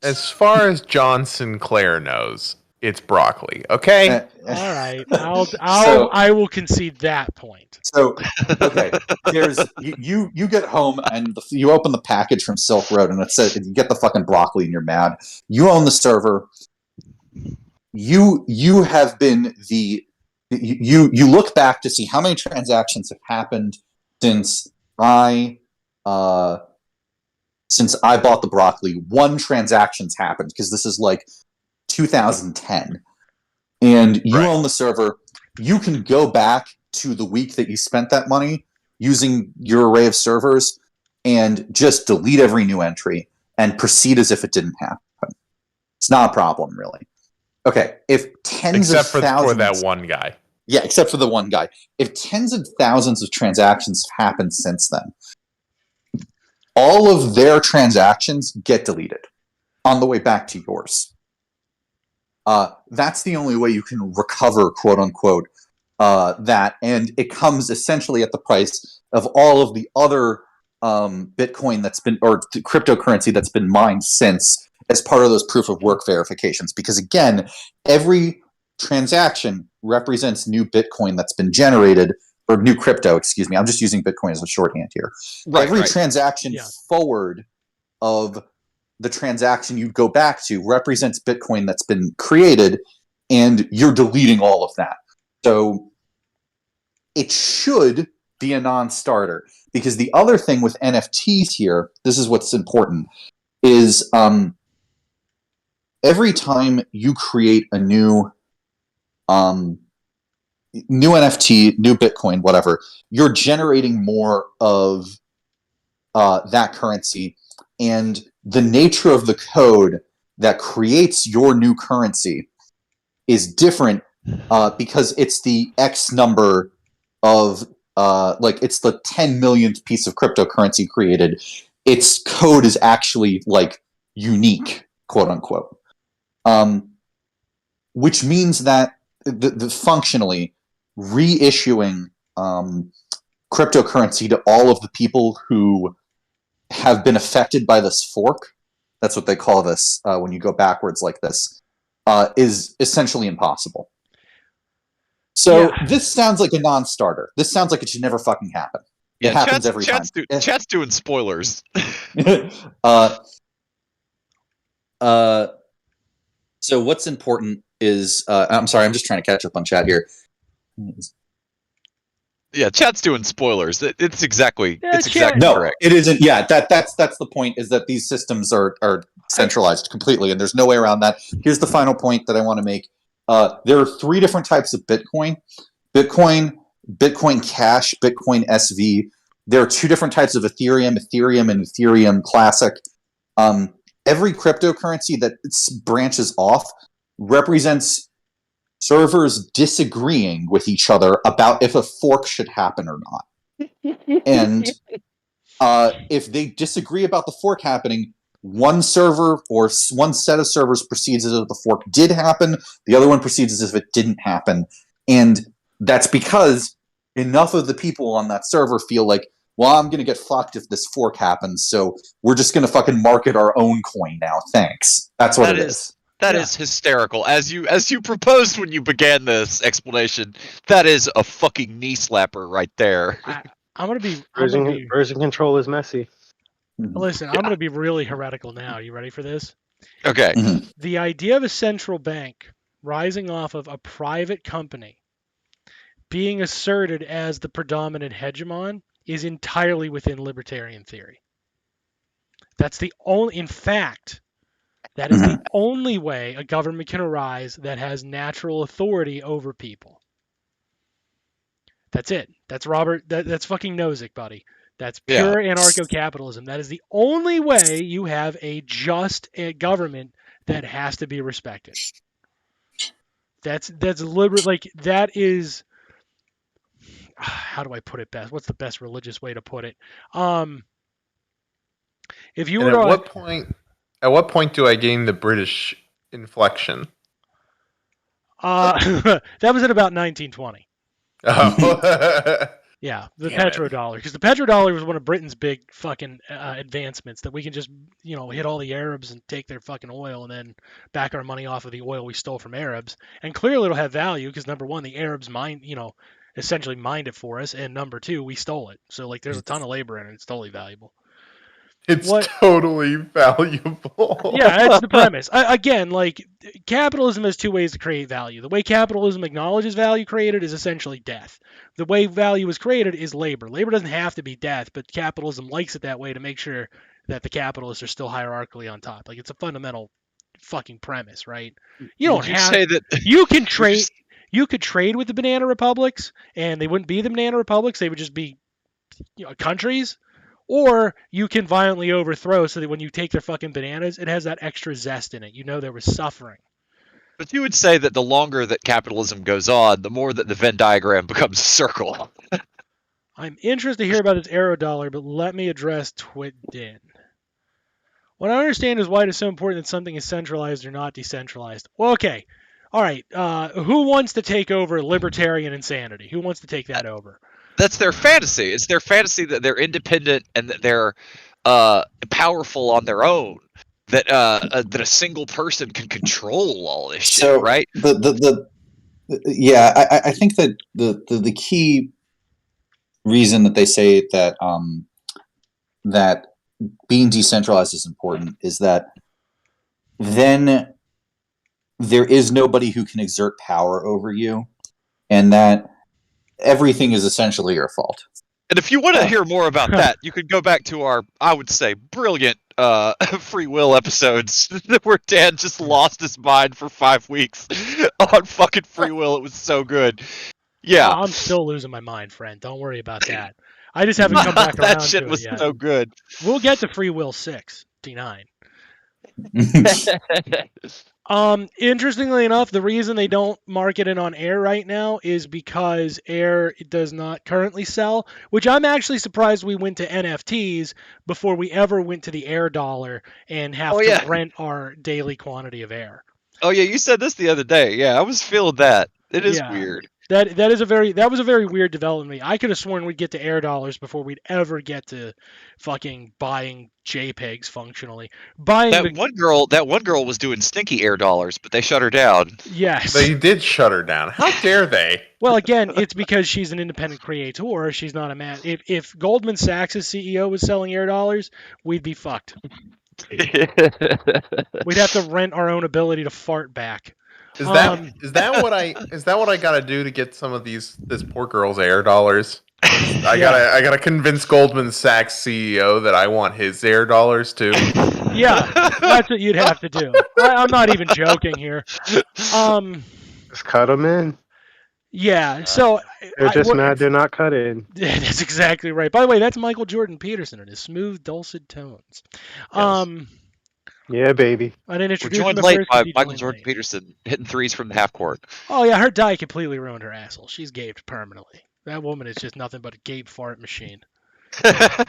As far as John Sinclair knows, it's broccoli. Okay. All right. I will concede that point. So okay, there's you get home and you open the package from Silk Road and it says you get the fucking broccoli and you're mad. You own the server. You have been you look back to see how many transactions have happened since I bought the broccoli. One transaction's happened because this is like 2010, and you own the server. You can go back to the week that you spent that money using your array of servers and just delete every new entry and proceed as if it didn't happen. It's not a problem, really. Okay, if except for that one guy. Yeah, except for the one guy. If tens of thousands of transactions have happened since then, all of their transactions get deleted on the way back to yours. That's the only way you can recover, quote unquote, that, and it comes essentially at the price of all of the other Bitcoin or cryptocurrency that's been mined since, as part of those proof of work verifications. Because again, every transaction represents new Bitcoin that's been generated, or new crypto, excuse me. I'm just using Bitcoin as a shorthand here. Every transaction forward of the transaction you go back to represents Bitcoin that's been created, and you're deleting all of that. So it should be a non-starter, because the other thing with NFTs here, this is what's important, is every time you create a new NFT, new Bitcoin, whatever, you're generating more of that currency and the nature of the code that creates your new currency is different because it's the X number of like it's the 10 millionth piece of cryptocurrency created. Its code is actually like unique, quote unquote, which means that the functionally reissuing cryptocurrency to all of the people who have been affected by this fork, that's what they call this when you go backwards like this, is essentially impossible. So this sounds like a non-starter. This sounds like it should never fucking happen. It happens every time. Chat's doing spoilers. So what's important is I'm sorry, I'm just trying to catch up on chat here. Yeah, chat's doing spoilers. It's exactly no, correct. It isn't. Yeah, that's the point, is that these systems are centralized completely, and there's no way around that. Here's the final point that I want to make. There are 3 different types of Bitcoin. Bitcoin Cash, Bitcoin SV. There are 2 different types of Ethereum and Ethereum Classic. Every cryptocurrency that branches off represents servers disagreeing with each other about if a fork should happen or not. And if they disagree about the fork happening, one server or one set of servers proceeds as if the fork did happen, the other one proceeds as if it didn't happen. And that's because enough of the people on that server feel like, well, I'm going to get fucked if this fork happens, so we're just going to fucking market our own coin now. Thanks. That's what it is. That is hysterical. As you proposed when you began this explanation, that is a fucking knee slapper right there. I'm gonna be version control is messy. Listen, I'm gonna be really heretical now. You ready for this? Okay. Mm-hmm. The idea of a central bank rising off of a private company being asserted as the predominant hegemon is entirely within libertarian theory. That's the only, in fact, that is the only way a government can arise that has natural authority over people. That's it. That's Robert. That's fucking Nozick, buddy. That's pure anarcho-capitalism. That is the only way you have a just government that has to be respected. That's liberal. Like, that is. How do I put it best? What's the best religious way to put it? If you were at what point do I gain the British inflection? that was at about 1920. Oh. Yeah, the petrodollar, because the petrodollar was one of Britain's big fucking advancements, that we can just, hit all the Arabs and take their fucking oil and then back our money off of the oil we stole from Arabs. And clearly it'll have value because, number one, the Arabs essentially mined it for us, and number two, we stole it. So, like, there's a ton of labor in it. It's totally valuable. It's totally valuable. Yeah, that's the premise. Again, like, capitalism has 2 ways to create value. The way capitalism acknowledges value created is essentially death. The way value is created is labor. Labor doesn't have to be death, but capitalism likes it that way to make sure that the capitalists are still hierarchically on top. Like, it's a fundamental fucking premise, right? You don't have say that you can trade. You could trade with the banana republics, and they wouldn't be the banana republics. They would just be countries. Or you can violently overthrow so that when you take their fucking bananas, it has that extra zest in it. There was suffering. But you would say that the longer that capitalism goes on, the more that the Venn diagram becomes a circle. I'm interested to hear about this arrow dollar, but let me address Twitdin. What I understand is why it is so important that something is centralized or not decentralized. Well, okay. All right. Who wants to take over libertarian insanity? Who wants to take that over? That's their fantasy. It's their fantasy that they're independent and that they're powerful on their own. That a single person can control all this shit, right? I think that the key reason that they say that that being decentralized is important is that then there is nobody who can exert power over you, and that everything is essentially your fault. And if you want to hear more about that, you could go back to our, I would say, brilliant free will episodes where Dan just lost his mind for 5 weeks on fucking free will. It was so good. Yeah. I'm still losing my mind, friend. Don't worry about that. I just haven't come back around that shit to was it yet. so good. We'll get to free will 6. $1.49. Interestingly enough, the reason they don't market it on air right now is because air does not currently sell, which I'm actually surprised we went to NFTs before we ever went to the air dollar and have Oh, to yeah. rent our daily quantity of air. Oh yeah, you said this the other day. Yeah, I was feeling that. It is Yeah. weird. That was a very weird development. I could have sworn we'd get to air dollars before we'd ever get to fucking buying JPEGs functionally. Buying That one girl was doing stinky air dollars, but they shut her down. yes. They did shut her down. How dare they? Well, again, it's because she's an independent creator. She's not a man. If Goldman Sachs' CEO was selling air dollars, we'd be fucked. We'd have to rent our own ability to fart back. Is that what I gotta do to get some of this poor girl's air dollars? I gotta convince Goldman Sachs CEO that I want his air dollars too. Yeah, that's what you'd have to do. I'm not even joking here. Just cut them in. Yeah, so They're just mad they're not cut in. That's exactly right. By the way, that's Michael Jordan Peterson and his smooth, dulcet tones. Yeah, baby. I didn't We're introduce him joined at late first by 'cause he Michael joined Jordan late. Peterson hitting threes from the half court. Oh yeah, her dye completely ruined her asshole. She's gaped permanently. That woman is just nothing but a gape fart machine. Yeah,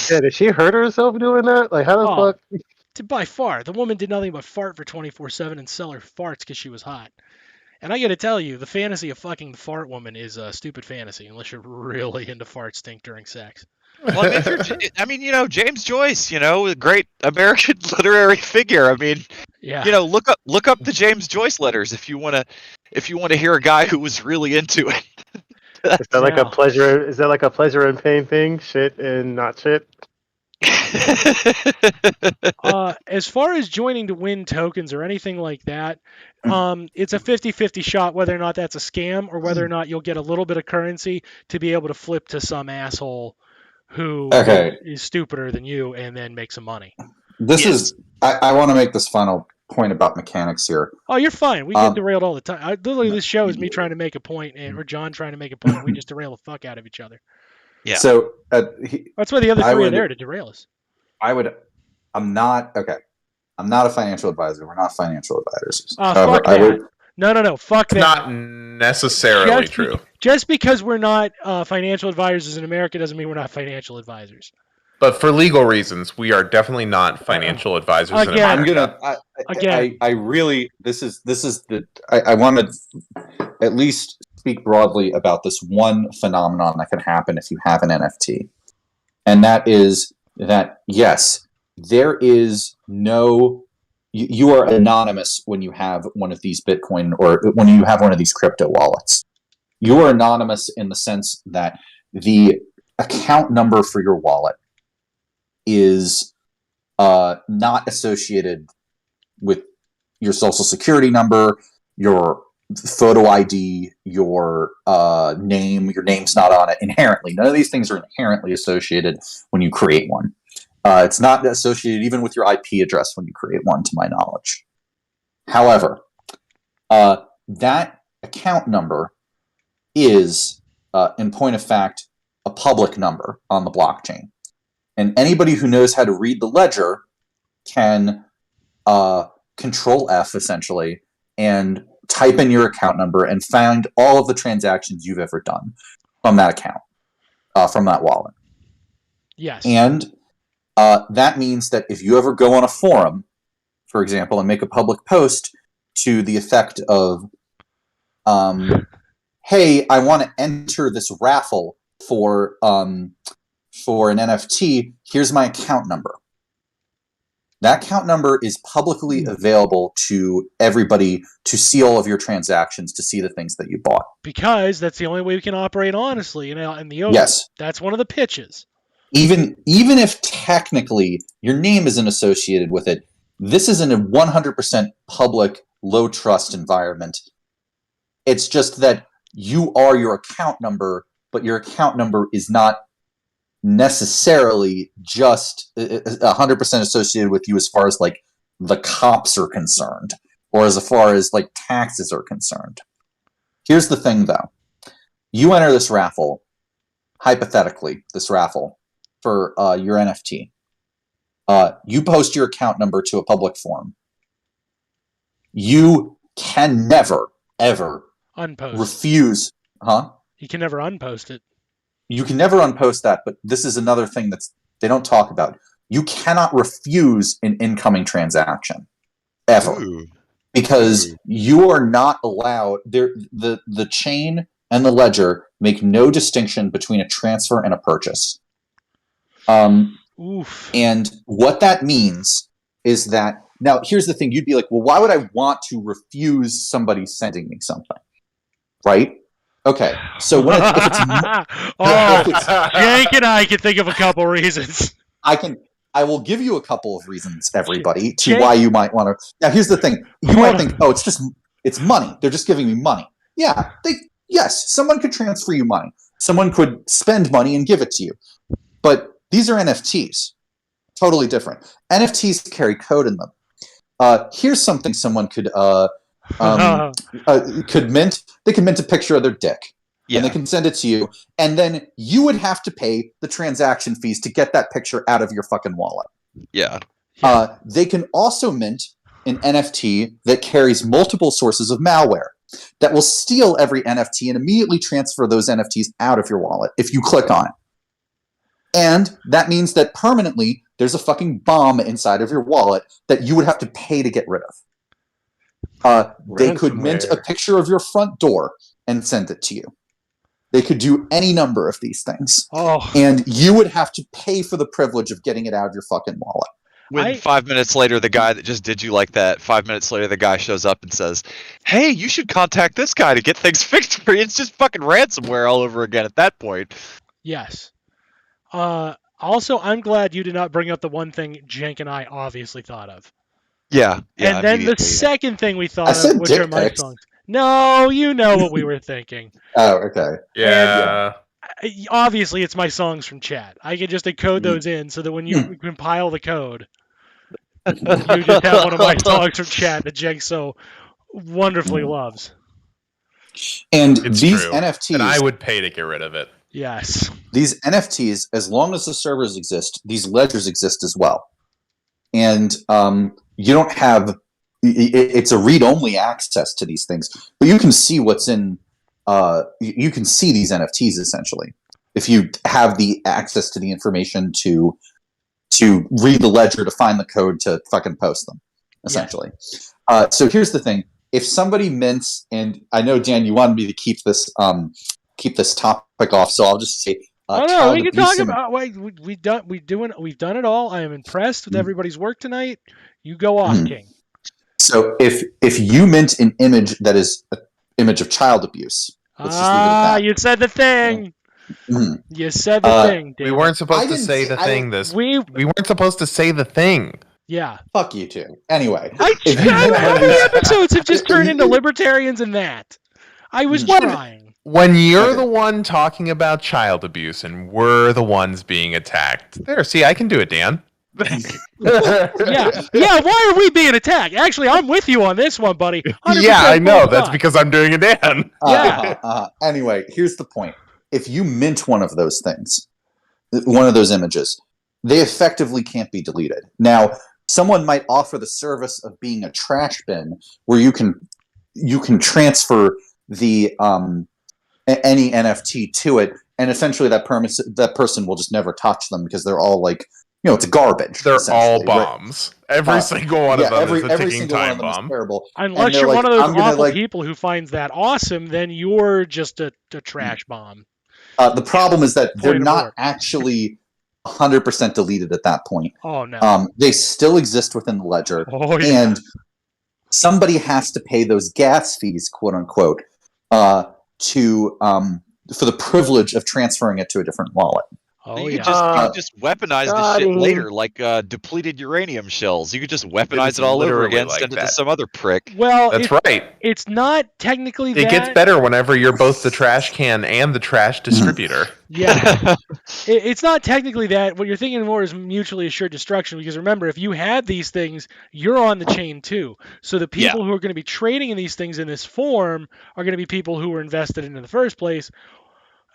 did she hurt herself doing that? Like, how the Oh. fuck? By far, the woman did nothing but fart for 24/7 and sell her farts because she was hot. And I got to tell you, the fantasy of fucking the fart woman is a stupid fantasy unless you're really into fart stink during sex. Well, I mean, James Joyce, a great American literary figure. I mean, Yeah. look up the James Joyce letters if you want to hear a guy who was really into it. Is that like Yeah. a pleasure? Is that like a pleasure and pain thing? Shit and not shit. As far as joining to win tokens or anything like that, it's a 50-50 shot whether or not that's a scam or whether or not you'll get a little bit of currency to be able to flip to some asshole who is stupider than you and then make some money. I want to make this final point about mechanics here. Oh, you're fine. We get derailed all the time. Literally, this show is me trying to make a point or John trying to make a point. And we just derail the fuck out of each other. Yeah. So that's why the other three are there to derail us. I'm not a financial advisor. We're not financial advisors. Fuck that. No. Fuck that. Not necessarily true. Just because we're not financial advisors in America doesn't mean we're not financial advisors. But for legal reasons, we are definitely not financial advisors in America. I want to at least speak broadly about this one phenomenon that can happen if you have an NFT. And that is that, yes, there is no... You are anonymous when you have one of these Bitcoin or when you have one of these crypto wallets. You are anonymous in the sense that the account number for your wallet is not associated with your social security number, your photo ID, your name. Your name's not on it inherently. None of these things are inherently associated when you create one. It's not associated even with your IP address when you create one, to my knowledge. However, that account number is, in point of fact, a public number on the blockchain. And anybody who knows how to read the ledger can Control F, essentially, and type in your account number and find all of the transactions you've ever done from that account, from that wallet. Yes. And that means that if you ever go on a forum, for example, and make a public post to the effect of, hey, I want to enter this raffle for an NFT, here's my account number. That account number is publicly available to everybody to see all of your transactions, to see the things that you bought. Because that's the only way we can operate honestly in the open. Yes. That's one of the pitches. Even if technically your name isn't associated with it, this isn't a 100% public, low-trust environment. It's just that you are your account number, but your account number is not necessarily just 100% associated with you as far as like the cops are concerned, or as far as like taxes are concerned. Here's the thing, though. You enter this raffle, hypothetically, this raffle. for your NFT. You post your account number to a public forum. You can never, ever Unpost. refuse. Huh? You can never unpost it. You can never unpost that, but this is another thing they don't talk about. You cannot refuse an incoming transaction ever. Ooh. Because you are not allowed. The chain and the ledger make no distinction between a transfer and a purchase. Oof. And what that means is that, now here's the thing, you'd be like, well, why would I want to refuse somebody sending me something? Right? Okay. So when if it's Jake and I can think of a couple reasons. I will give you a couple of reasons, everybody, to Jake, why you might want to. Now, here's the thing. You might think, oh, it's money. They're just giving me money. Yeah. Yes, someone could transfer you money. Someone could spend money and give it to you. But these are NFTs. Totally different. NFTs carry code in them. Here's something someone could mint. They could mint a picture of their dick. Yeah. And they can send it to you, and then you would have to pay the transaction fees to get that picture out of your fucking wallet. Yeah. They can also mint an NFT that carries multiple sources of malware that will steal every NFT and immediately transfer those NFTs out of your wallet if you click on it. And that means that permanently there's a fucking bomb inside of your wallet that you would have to pay to get rid of. They could mint a picture of your front door and send it to you. They could do any number of these things. Oh. And you would have to pay for the privilege of getting it out of your fucking wallet. When 5 minutes later, the guy that just did you like that, 5 minutes later, the guy shows up and says, hey, you should contact this guy to get things fixed for you. It's just fucking ransomware all over again at that point. Yes. Also, I'm glad you did not bring up the one thing Jenk and I obviously thought of. Yeah. And then the second thing we thought said of, which are dick my pics. songs. No, you know what we were thinking. Oh, okay. Yeah. Obviously, it's my songs from chat. I can just encode those in so that when you compile the code, you just have one of my songs from chat that Jenk so wonderfully loves. And It's these true. NFTs, And I would pay to get rid of it. Yes. these NFTs, as long as the servers exist, these ledgers exist as well. And you don't have, it's a read-only access to these things, but you can see what's in, you can see these NFTs essentially. If you have the access to the information to read the ledger, to find the code, to fucking post them, essentially. So here's the thing. If somebody mints, and I know, Dan, you wanted me to keep this topic off, so I'll just say, Oh no, we can talk about. Wait, we've done it all. I am impressed with everybody's work tonight. You go off, King. So if you mint an image that is an image of child abuse, let's just leave it at that. You said the thing. Mhm. You said the thing. We damn weren't it. supposed to say the thing. We weren't supposed to say the thing. yeah. Fuck you two. Anyway, How many episodes have just turned into libertarians and that? I was trying. When you're the one talking about child abuse and we're the ones being attacked. There, see, I can do it, Dan. Yeah. Why are we being attacked? Actually, I'm with you on this one, buddy. 100% Yeah, I know. full That's stop. because I'm doing it, Dan. Anyway, here's the point. If you mint one of those things, one of those images, they effectively can't be deleted. Now, someone might offer the service of being a trash bin where you can transfer the any NFT to it, and essentially that person will just never touch them because they're all like, it's garbage. They're all right? bombs. Every single one of them is a ticking time bomb. Terrible. Unless you're one of those awful people who finds that awesome, then you're just a trash bomb. The problem is that they're Point of not order. actually 100% deleted at that point. Oh no. They still exist within the ledger, Oh yeah. and somebody has to pay those gas fees, quote unquote, for the privilege of transferring it to a different wallet. Oh you yeah. could just weaponize this shit later, like depleted uranium shells. You could just weaponize it all over literally again, like send it to that. some other prick. Well, That's right. It's not technically that. It gets better whenever you're both the trash can and the trash distributor. Yeah. It's not technically that. What you're thinking more is mutually assured destruction, because remember, if you had these things, you're on the chain too. So the people who are going to be trading in these things in this form are going to be people who were invested in the first place.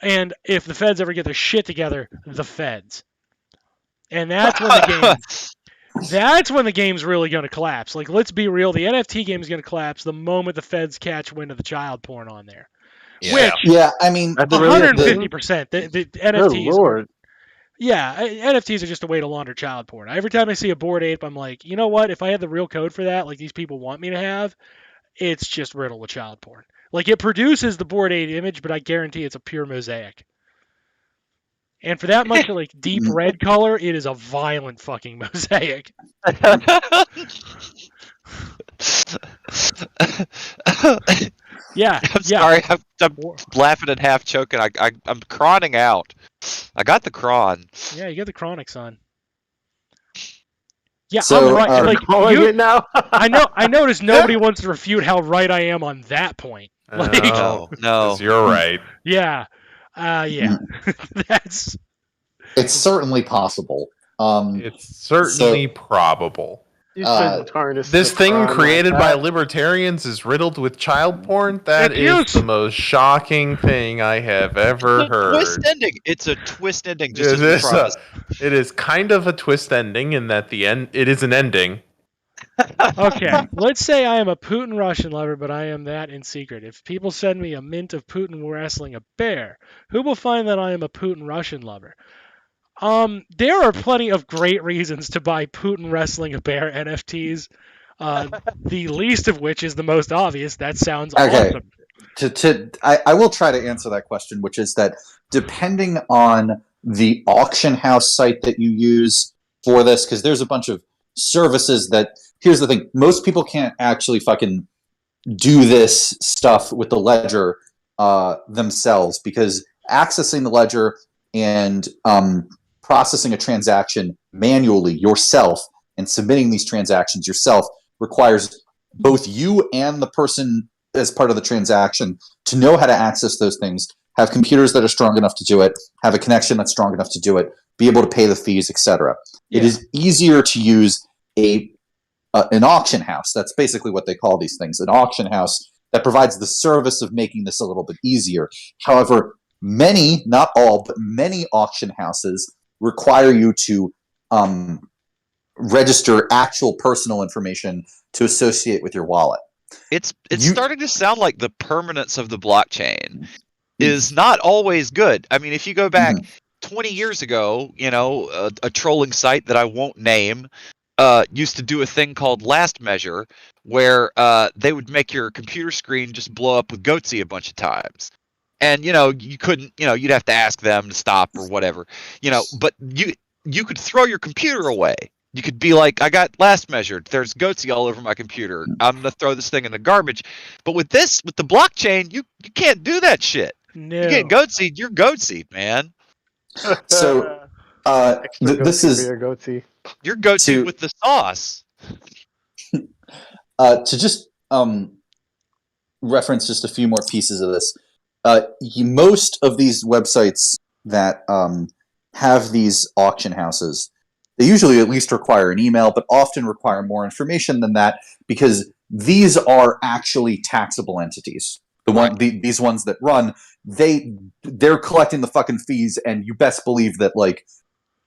And if the feds ever get their shit together, the feds. And that's when the game's really going to collapse. Like, let's be real, the NFT game is going to collapse the moment the feds catch wind of the child porn on there. Yeah. Which Yeah, I mean, That's really a thing? 150%. The Good NFTs lord. Yeah, NFTs are just a way to launder child porn. Every time I see a Bored Ape, I'm like, you know what? If I had the real code for that, like these people want me to have, it's just riddled with child porn. Like, it produces the Bored Ape image, but I guarantee it's a pure mosaic. And for that much like deep red color, it is a violent fucking mosaic. Yeah, I'm sorry, I'm laughing and half choking. I'm crawning out. I got the crawn. Yeah, you got the chronic, son. Yeah, So, I'm right. Like, Calling it now. I noticed nobody wants to refute how right I am on that point. Like, No. 'Cause you're right. yeah, yeah. That's it's certainly possible. It's certainly probable. You shouldn't tarnish This the thing crown like created that. by libertarians is riddled with child porn? That Abuse. is the most shocking thing I have ever It's a heard. twist ending. It's a twist ending, just It as we is, promised. it is kind of a twist ending in that the end it is an ending. okay. Let's say I am a Putin Russian lover, but I am that in secret. If people send me a mint of Putin wrestling a bear, who will find that I am a Putin Russian lover? There are plenty of great reasons to buy Putin wrestling a bear NFTs. The least of which is the most obvious. That sounds Okay. awesome. I will try to answer that question, which is that depending on the auction house site that you use for this, because there's a bunch of services that, here's the thing, most people can't actually fucking do this stuff with the ledger themselves, because accessing the ledger and processing a transaction manually yourself and submitting these transactions yourself requires both you and the person as part of the transaction to know how to access those things, have computers that are strong enough to do it, have a connection that's strong enough to do it, be able to pay the fees, etc. Yeah. It is easier to use an auction house. That's basically what they call these things, an auction house that provides the service of making this a little bit easier. However, many, not all, but many auction houses require you to register actual personal information to associate with your wallet. It's starting to sound like the permanence of the blockchain is not always good. I mean, if you go back 20 years ago, you know, a trolling site that I won't name used to do a thing called last measure, where they would make your computer screen just blow up with Goatsy a bunch of times. And, you know, you couldn't, you know, you'd have to ask them to stop or whatever, you know, but you could throw your computer away. You could be like, I got last measured. There's Goatsy all over my computer. I'm going to throw this thing in the garbage. But with this, with the blockchain, you can't do that shit. No. You get Goatsied, you're Goatsied, man. So, this is your goatee. You're Goatsied with the sauce. to just reference just a few more pieces of this. Most of these websites that have these auction houses, they usually at least require an email, but often require more information than that, because these are actually taxable entities. These ones that run, they're collecting the fucking fees, and you best believe that, like,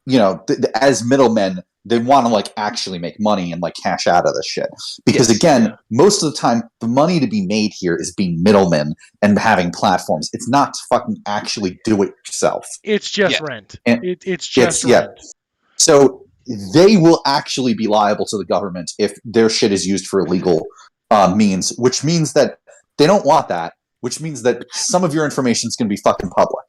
you know, as middlemen, they want to like actually make money and like cash out of this shit. Because again, most of the time, the money to be made here is being middlemen and having platforms. It's not to fucking actually do it yourself. It's just rent. And It's just rent. So they will actually be liable to the government if their shit is used for illegal means, which means that they don't want that, which means that some of your information is going to be fucking public.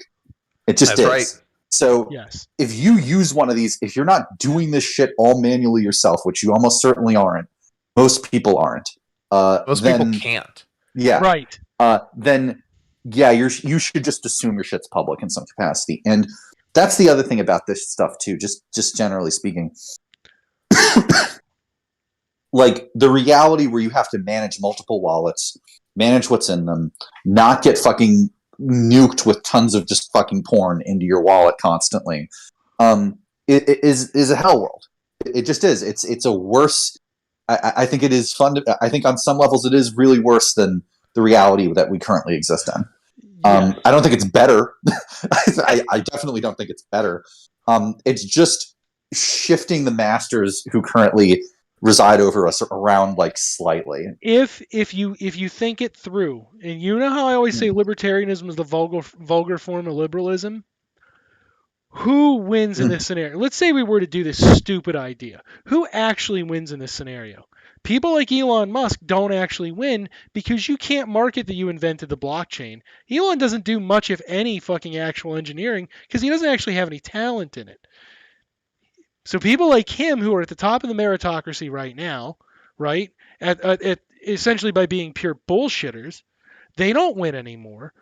It just That's is. right. So if you use one of these, if you're not doing this shit all manually yourself, which you almost certainly aren't, most people aren't. Most people can't. Yeah. Right. Then, yeah, you should just assume your shit's public in some capacity. And that's the other thing about this stuff, too, just generally speaking. Like, the reality where you have to manage multiple wallets, manage what's in them, not get fucking nuked with tons of just fucking porn into your wallet constantly, it is a hell world. It just is. It's a worse. I think it is fun. I think on some levels it is really worse than the reality that we currently exist in. I don't think it's better. I definitely don't think it's better. It's just shifting the masters who currently reside over us around like slightly. If you think it through, and you know how I always say libertarianism is the vulgar form of liberalism. Who wins in this scenario? Let's say we were to do this stupid idea. Who actually wins in this scenario? People like Elon Musk don't actually win because you can't market that you invented the blockchain. Elon doesn't do much, if any, fucking actual engineering because he doesn't actually have any talent in it. So people like him who are at the top of the meritocracy right now, right, at essentially by being pure bullshitters, they don't win anymore.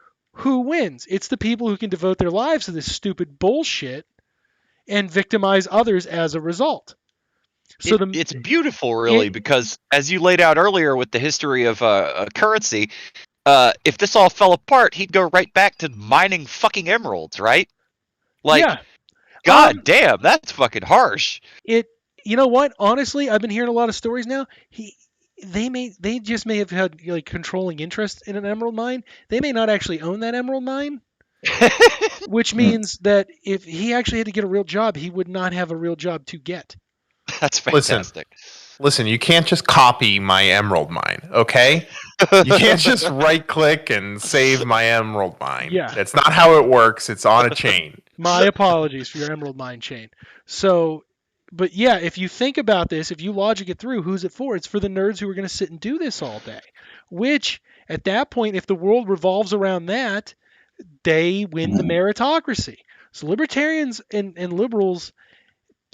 Who wins? It's the people who can devote their lives to this stupid bullshit and victimize others as a result. So it's beautiful, really, because as you laid out earlier with the history of currency, if this all fell apart, he'd go right back to mining fucking emeralds, right? Like, yeah. God damn, that's fucking harsh. You know what? Honestly, I've been hearing a lot of stories now. They just may have had like controlling interest in an emerald mine. They may not actually own that emerald mine, which means that if he actually had to get a real job, he would not have a real job to get. That's fantastic. Listen, you can't just copy my emerald mine, okay? You can't just right click and save my emerald mine. Yeah. That's not how it works. It's on a chain. My apologies for your emerald mine chain. So, but yeah, if you think about this, if you logic it through, who's it for? It's for the nerds who are going to sit and do this all day. Which, at that point, if the world revolves around that, they win the meritocracy. So libertarians and liberals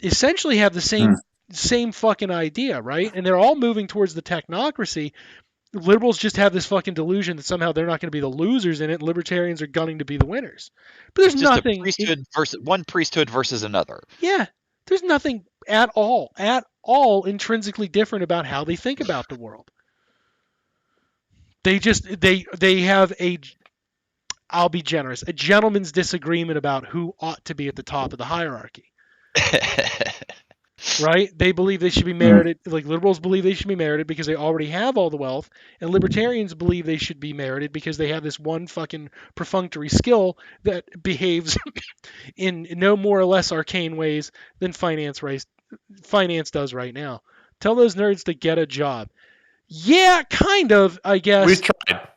essentially have the same fucking idea, right? And they're all moving towards the technocracy. Liberals just have this fucking delusion that somehow they're not going to be the losers in it, and libertarians are gunning to be the winners. But there's it's just nothing. A priesthood versus one priesthood versus another. Yeah, there's nothing at all intrinsically different about how they think about the world. They just they have I'll be generous, a gentleman's disagreement about who ought to be at the top of the hierarchy. Right? They believe they should be merited. Like liberals believe they should be merited because they already have all the wealth, and libertarians believe they should be merited because they have this one fucking perfunctory skill that behaves in no more or less arcane ways than finance does right now. Tell those nerds to get a job. Yeah, kind of, I guess. We've tried.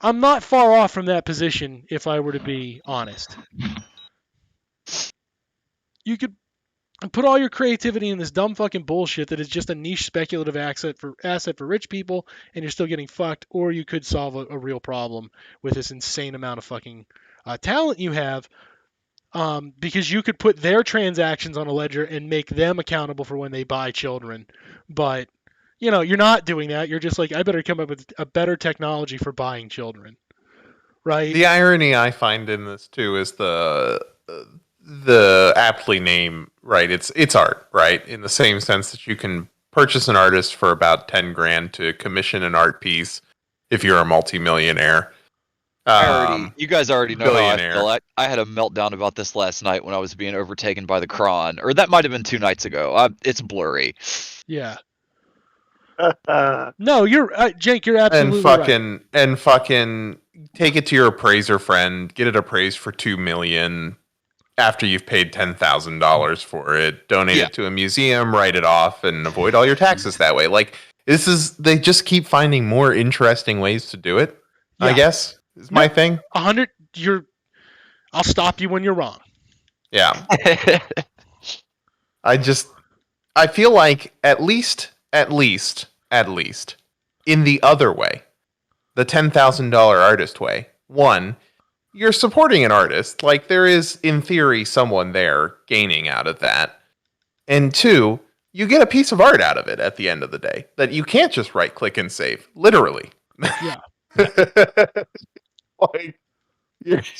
I'm not far off from that position, if I were to be honest. You could put all your creativity in this dumb fucking bullshit that is just a niche speculative asset for rich people, and you're still getting fucked, or you could solve a real problem with this insane amount of fucking talent you have, because you could put their transactions on a ledger and make them accountable for when they buy children. But, you know, you're not doing that. You're just like, I better come up with a better technology for buying children. Right? The irony I find in this, too, is the aptly name, right? It's art, right? In the same sense that you can purchase an artist for about 10 grand to commission an art piece if you're a multimillionaire. You guys already know how I feel. I had a meltdown about this last night when I was being overtaken by the Cron, or that might have been 2 nights ago. It's blurry. Yeah. No, you're Jake. You're absolutely right. And fucking take it to your appraiser friend, get it appraised for $2 million. After you've paid $10,000 for it, donate it to a museum, write it off, and avoid all your taxes that way. Like they just keep finding more interesting ways to do it. Yeah. I guess is my thing. 100. I'll stop you when you're wrong. Yeah. I feel like at least in the other way, the $10,000 artist way. One, you're supporting an artist. Like, there is, in theory, someone there gaining out of that. And 2, you get a piece of art out of it at the end of the day that you can't just right click and save. Literally. Yeah. Like,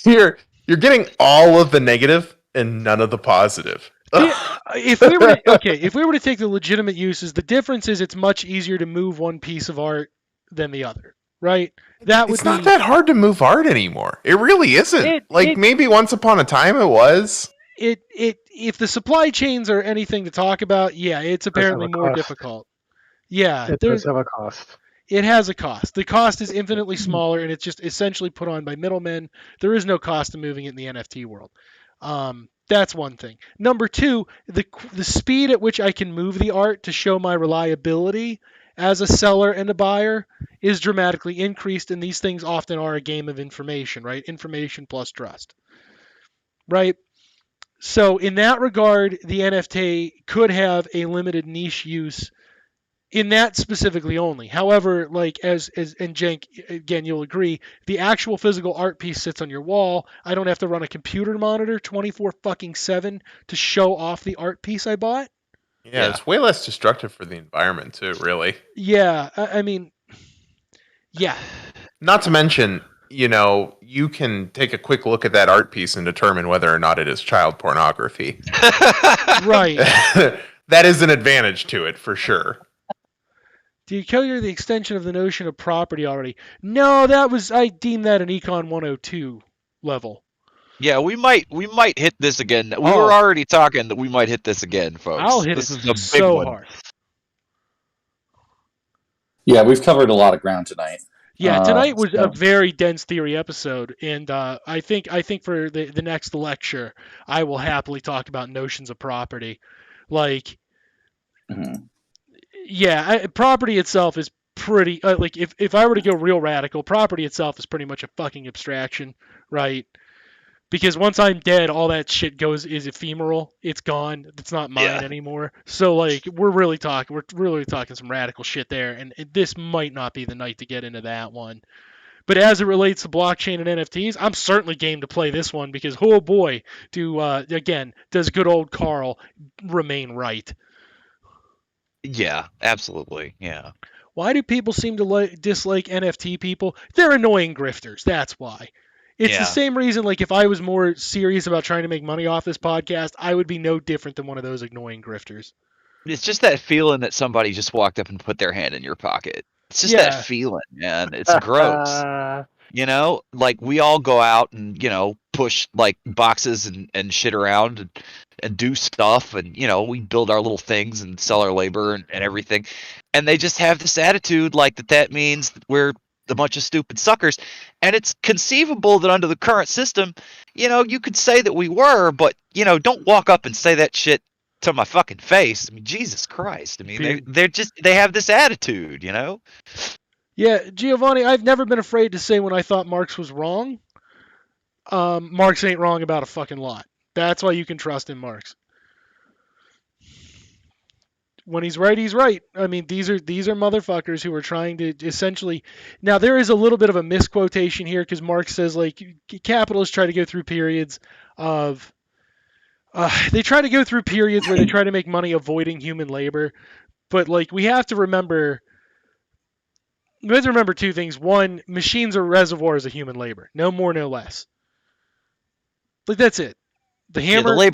you're getting all of the negative and none of the positive. If we were to take the legitimate uses, the difference is it's much easier to move one piece of art than the other. Right? It's not that hard to move art anymore. It really isn't. Maybe once upon a time it was. If the supply chains are anything to talk about, yeah, it's apparently more difficult. Yeah, it does have a cost. It has a cost. The cost is infinitely smaller, and it's just essentially put on by middlemen. There is no cost to moving it in the NFT world. That's one thing. Number two, the speed at which I can move the art to show my reliability as a seller and a buyer is dramatically increased, and these things often are a game of information, right? Information plus trust, right? So in that regard, the NFT could have a limited niche use in that specifically only. However, like as and Jenk, again, you'll agree, the actual physical art piece sits on your wall. I don't have to run a computer monitor 24 fucking 7 to show off the art piece I bought. Yeah, it's way less destructive for the environment too, really. Yeah, I mean, yeah. Not to mention, you can take a quick look at that art piece and determine whether or not it is child pornography. Right. That is an advantage to it for sure. Do you consider the extension of the notion of property already? No, I deem that an Econ 102 level. Yeah, we might hit this again. We were already talking that we might hit this again, folks. I'll hit this it is a big so one. hard. Yeah, we've covered a lot of ground tonight. Yeah, tonight was a very dense theory episode, and I think for the next lecture, I will happily talk about notions of property. Like, yeah, property itself is pretty like if I were to go real radical, property itself is pretty much a fucking abstraction, right? Because once I'm dead, all that shit is ephemeral. It's gone. It's not mine anymore. So like we're really talking some radical shit there, and this might not be the night to get into that one. But as it relates to blockchain and NFTs, I'm certainly game to play this one because oh boy, does good old Carl remain right? Yeah, absolutely. Yeah. Why do people seem to dislike NFT people? They're annoying grifters. That's why. It's the same reason, like, if I was more serious about trying to make money off this podcast, I would be no different than one of those annoying grifters. It's just that feeling that somebody just walked up and put their hand in your pocket. It's just that feeling, man. It's gross. Like, we all go out and, push, like, boxes and shit around and do stuff. And, we build our little things and sell our labor and everything. And they just have this attitude like that means that we're a bunch of stupid suckers. And it's conceivable that under the current system, you could say that we were, but, don't walk up and say that shit to my fucking face. I mean, Jesus Christ. I mean, they have this attitude, Yeah, Giovanni, I've never been afraid to say when I thought Marx was wrong. Marx ain't wrong about a fucking lot. That's why you can trust in Marx. When he's right, he's right. I mean, these are motherfuckers who are trying to essentially. Now there is a little bit of a misquotation here because Marx says like capitalists try to go through periods of. They try to go through periods where they try to make money avoiding human labor, but like we have to remember. We have to remember two things. One, machines are reservoirs of human labor, no more, no less. Like that's it. The hammer. Yeah,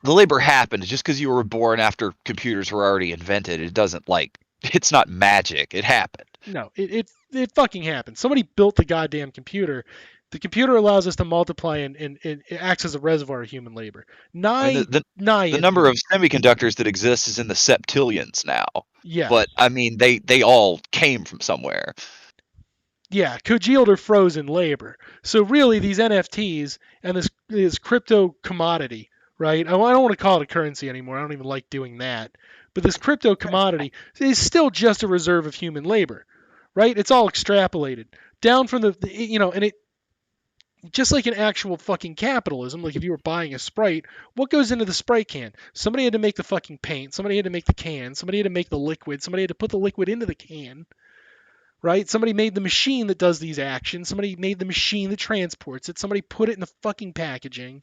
the labor happened just because you were born after computers were already invented. It doesn't it's not magic. It happened. No, it fucking happened. Somebody built the goddamn computer. The computer allows us to multiply and it acts as a reservoir of human labor. The number of semiconductors that exist is in the septillions now. Yeah. But I mean, they all came from somewhere. Yeah, congealed or frozen labor. So really, these NFTs and this crypto commodity, right? I don't want to call it a currency anymore. I don't even like doing that. But this crypto commodity is still just a reserve of human labor, right? It's all extrapolated down from and it just like an actual fucking capitalism. Like if you were buying a Sprite, what goes into the Sprite can? Somebody had to make the fucking paint. Somebody had to make the can. Somebody had to make the liquid. Somebody had to put the liquid into the can. Right? Somebody made the machine that does these actions. Somebody made the machine that transports it. Somebody put it in the fucking packaging.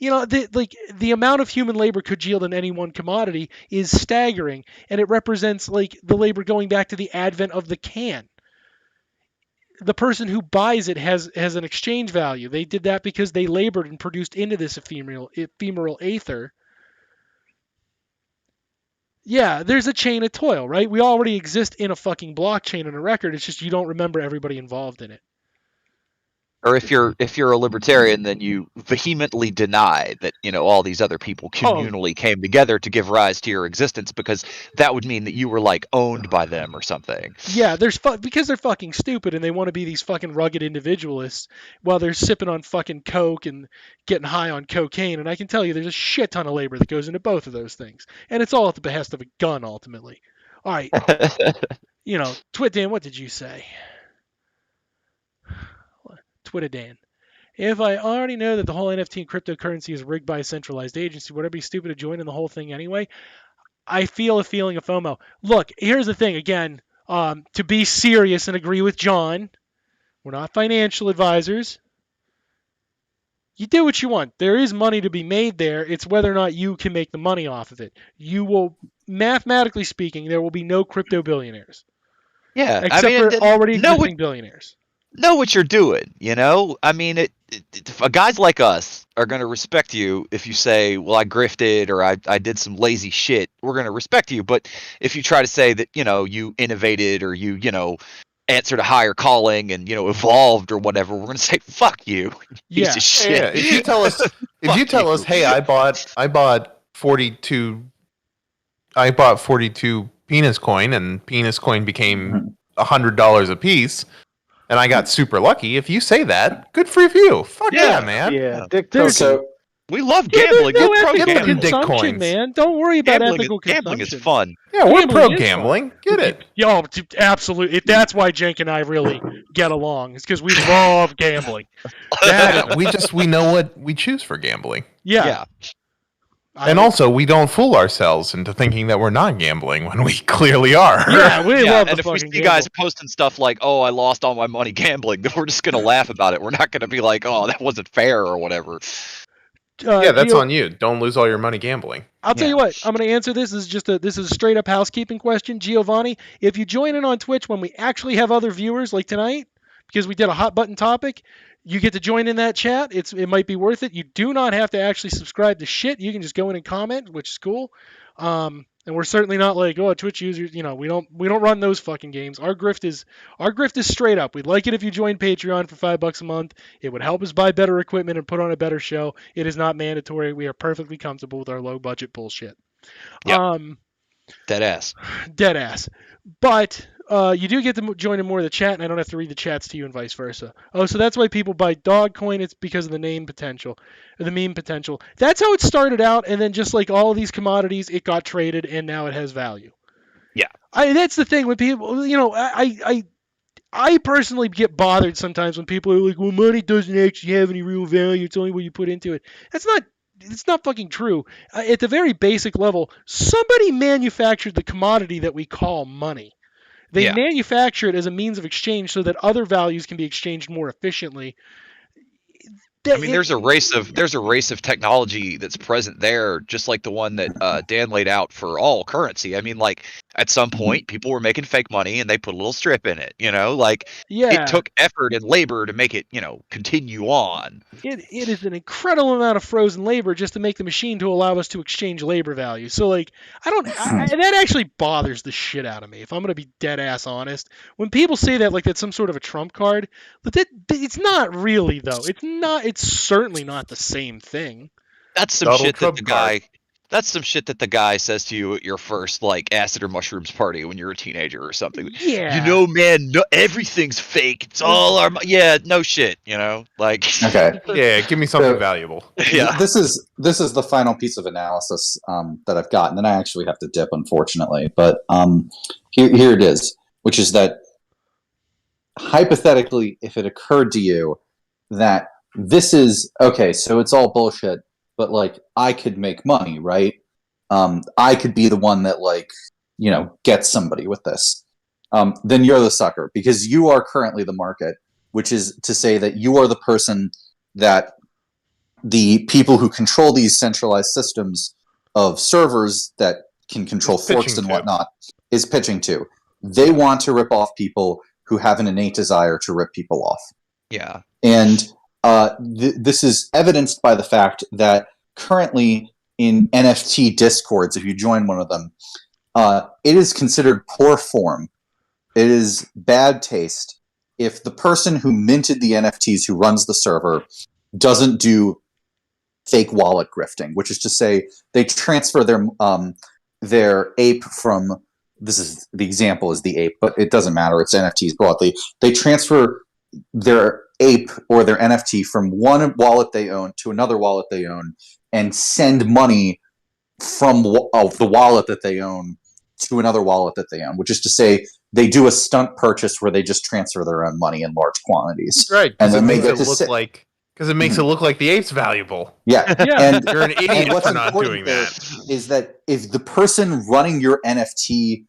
The amount of human labor congealed in any one commodity is staggering, and it represents like the labor going back to the advent of the can. The person who buys it has an exchange value. They did that because they labored and produced into this ephemeral aether. Yeah, there's a chain of toil, right? We already exist in a fucking blockchain and a record. It's just you don't remember everybody involved in it. Or if you're a libertarian, then you vehemently deny that all these other people communally came together to give rise to your existence, because that would mean that you were like owned by them or something. Yeah, because they're fucking stupid and they want to be these fucking rugged individualists while they're sipping on fucking coke and getting high on cocaine. And I can tell you, there's a shit ton of labor that goes into both of those things, and it's all at the behest of a gun ultimately. All right, Dan, what did you say? Twitter Dan. If I already know that the whole NFT and cryptocurrency is rigged by a centralized agency, would I be stupid to join in the whole thing anyway? I feel a feeling of FOMO. Look, here's the thing again. To be serious and agree with John, we're not financial advisors. You do what you want. There is money to be made there. It's whether or not you can make the money off of it. You will, mathematically speaking, there will be no crypto billionaires. Yeah, Except for already existing billionaires. Know what you're doing, I mean, guys like us are going to respect you if you say, well, I grifted or I did some lazy shit. We're going to respect you. But if you try to say that, you innovated or you answered a higher calling and, evolved or whatever, we're going to say, fuck you, piece of shit. Yeah, if you tell us, hey, I bought 42 penis coin and penis coin became $100 a piece, and I got super lucky. If you say that, good for you. Fuck yeah, man. Yeah, dick token. So We love gambling. No We're pro ethical gambling. consumption, man. Don't worry about ethical Gambling consumption. is fun. Yeah, we're Gambling pro is gambling. Get it? Yo, absolutely. That's why Jenk and I really get along. It's because we love gambling. We know what we choose for gambling. Yeah. And also, we don't fool ourselves into thinking that we're not gambling when we clearly are. Yeah, we love and the if we fucking see guys posting stuff like, "Oh, I lost all my money gambling," then we're just gonna laugh about it. We're not gonna be like, "Oh, that wasn't fair" or whatever. Yeah, that's on you. Don't lose all your money gambling. I'll tell you what. I'm going to answer this. This is a straight up housekeeping question, Giovanni. If you join in on Twitch when we actually have other viewers, like tonight, because we did a hot button topic, you get to join in that chat. It might be worth it. You do not have to actually subscribe to shit. You can just go in and comment, which is cool. And we're certainly not like, oh, Twitch users, we don't run those fucking games. Our grift is straight up. We'd like it if you join Patreon for $5 a month. It would help us buy better equipment and put on a better show. It is not mandatory. We are perfectly comfortable with our low budget bullshit. Yep. Dead ass. But you do get to join in more of the chat, and I don't have to read the chats to you and vice versa. Oh, so that's why people buy Dogcoin. It's because of the meme potential. That's how it started out, and then just like all of these commodities, it got traded, and now it has value. Yeah. That's the thing with people. I personally get bothered sometimes when people are like, well, money doesn't actually have any real value. It's only what you put into it. It's not fucking true. At the very basic level, somebody manufactured the commodity that we call money. They manufacture it as a means of exchange so that other values can be exchanged more efficiently. There's a race of technology that's present there, just like the one that Dan laid out for all currency. I mean, like at some point, people were making fake money and they put a little strip in it. It took effort and labor to make it, continue on. It is an incredible amount of frozen labor just to make the machine to allow us to exchange labor value. So like, that actually bothers the shit out of me. If I'm gonna be dead ass honest, when people say that like that's some sort of a trump card, but it's not really though. It's certainly not the same thing. That's some shit that the guy. That's some shit that the guy says to you at your first like acid or mushrooms party when you're a teenager or something. Yeah. Man, everything's fake. It's all our. Yeah, no shit. Like. Okay. Yeah, give me something valuable. Yeah. This is the final piece of analysis that I've got, and then I actually have to dip, unfortunately. But here it is, which is that hypothetically, if it occurred to you that this is okay, so it's all bullshit, but like I could make money, right? I could be the one that gets somebody with this. Then you're the sucker because you are currently the market, which is to say that you are the person that the people who control these centralized systems of servers that can control forks and whatnot is pitching to. They want to rip off people who have an innate desire to rip people off. Yeah. And this is evidenced by the fact that currently in NFT discords, if you join one of them, it is considered poor form. It is bad taste if the person who minted the NFTs, who runs the server, doesn't do fake wallet grifting, which is to say they transfer their ape from, this is the example is the ape, but it doesn't matter, it's NFTs broadly. They transfer their ape or their NFT from one wallet they own to another wallet they own and send money from the wallet that they own to another wallet that they own, which is to say they do a stunt purchase where they just transfer their own money in large quantities. Right, And because it then they makes get it to look sit. like it look like the ape's valuable. Yeah. Yeah. And You're an idiot what's for not important doing there that. is that if the person running your NFT,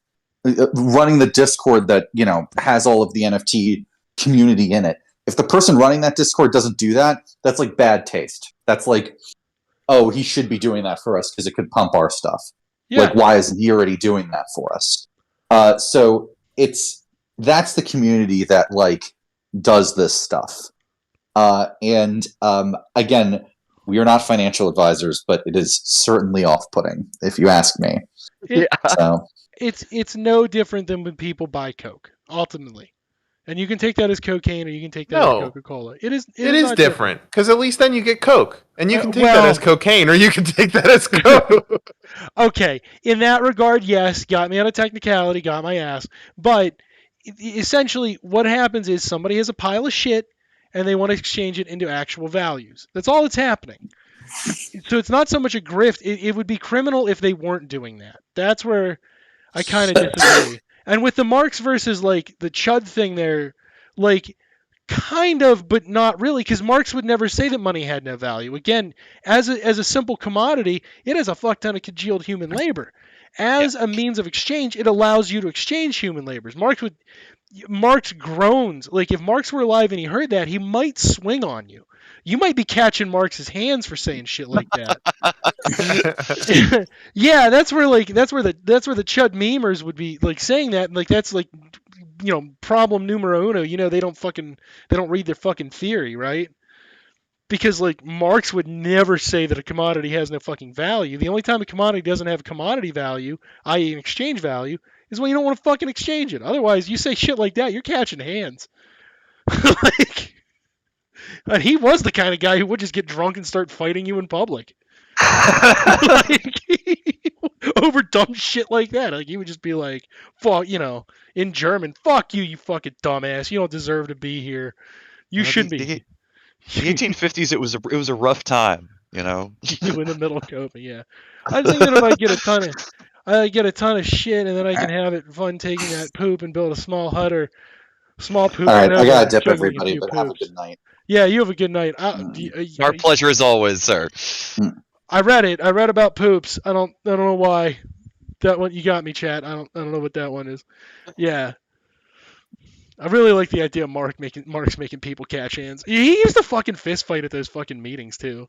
running the Discord that, you know, has all of the NFT community in it, if the person running that Discord doesn't do that, that's like bad taste. That's like, oh, he should be doing that for us because it could pump our stuff. Yeah. Like, why isn't he already doing that for us? So that's the community that like does this stuff. And again, we are not financial advisors, but it is certainly off-putting, if you ask me. It- So It's no different than when people buy Coke, ultimately. And you can take that as cocaine or you can take that as No. Coca-Cola. It is It is different because at least then you get Coke, and you can take well- that as cocaine, or you can take that as Coke. Okay, in that regard, yes, got me on a technicality, got my ass. But essentially, what happens is somebody has a pile of shit and they want to exchange it into actual values. That's all that's happening. So it's not so much a grift. It would be criminal if they weren't doing that. That's where I kind of disagree. And with the Marx versus like the Chud thing there, like kind of, but not really, because Marx would never say that money had no value. Again, as a simple commodity, it has a fuck ton of congealed human labor. As a means of exchange, it allows you to exchange human labors. Marx groans. Like if Marx were alive and he heard that, he might swing on you. You might be catching Marx's hands for saying shit like that. Yeah, that's where the Chud memers would be like saying that, and like that's like, you know, problem numero uno. You know, they don't read their fucking theory, right? Because like Marx would never say that a commodity has no fucking value. The only time a commodity doesn't have commodity value, i.e. an exchange value, is when you don't want to fucking exchange it. Otherwise, you say shit like that, you're catching hands. Like, and he was the kind of guy who would just get drunk and start fighting you in public. Like, over dumb shit like that. Like he would just be like, fuck, you know, in German, fuck you, you fucking dumbass. You don't deserve to be here. You should be. The 1850s, it was a rough time, you know. You in the middle of COVID, yeah. I think that if I get a ton of shit, and then I can have it fun taking that poop and build a small hut or small poop. all right, I gotta dip juggling a everybody, few but have a poops. good night. Yeah, you have a good night. Our pleasure as always, sir. I read it. I read about poops. I don't know why. That one, you got me, chat. I don't know what that one is. Yeah. I really like the idea of Mark's making people catch hands. He used to fucking fist fight at those fucking meetings too.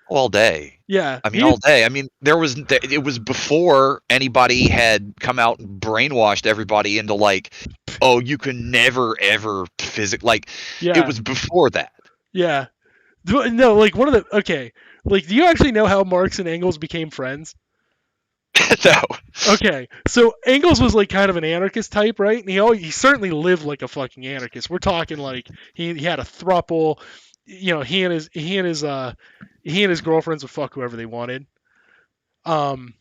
All day. Yeah. I mean, all day. I mean, it was before anybody had come out and brainwashed everybody into like, oh, you can never ever like. Yeah. It was before that. Yeah. No, like okay. Like, do you actually know how Marx and Engels became friends? No. Okay, so Engels was like kind of an anarchist type, right? And he certainly lived like a fucking anarchist. We're talking like he had a throuple, you know, he and his girlfriends would fuck whoever they wanted. And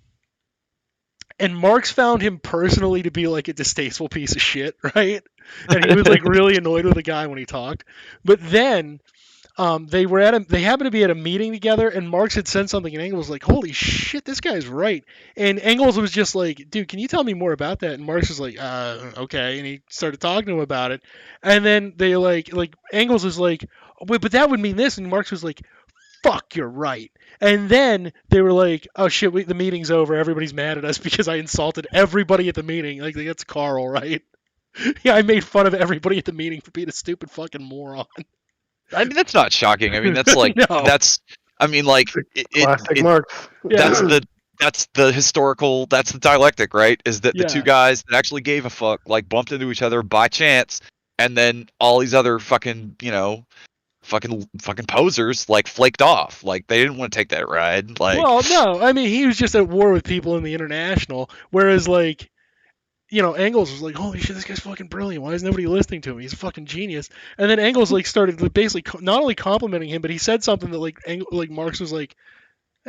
Marx found him personally to be like a distasteful piece of shit, right? And he was like really annoyed with the guy when he talked. But then they happened to be at a meeting together, and Marx had said something, and Engels was like, "Holy shit, this guy's right." And Engels was just like, "Dude, can you tell me more about that?" And Marx was like, "Okay," and he started talking to him about it. And then they like Engels was like, "Wait, but that would mean this," and Marx was like, "Fuck, you're right." And then they were like, "Oh shit, the meeting's over. Everybody's mad at us because I insulted everybody at the meeting." Like that's Carl, right? Yeah, I made fun of everybody at the meeting for being a stupid fucking moron. I mean, that's not shocking. I mean, that's like No. I mean, like Classic Marx. Yeah. that's the historical, that's the dialectic, right? Is that the Yeah. two guys that actually gave a fuck like bumped into each other by chance, and then all these other fucking, you know, fucking posers like flaked off, like they didn't want to take that ride. Like, Well, no, I mean he was just at war with people in the international, whereas like Engels was like, holy shit, this guy's fucking brilliant. Why is nobody listening to him? He's a fucking genius. And then Engels like started basically not only complimenting him, but he said something that like Marx was like,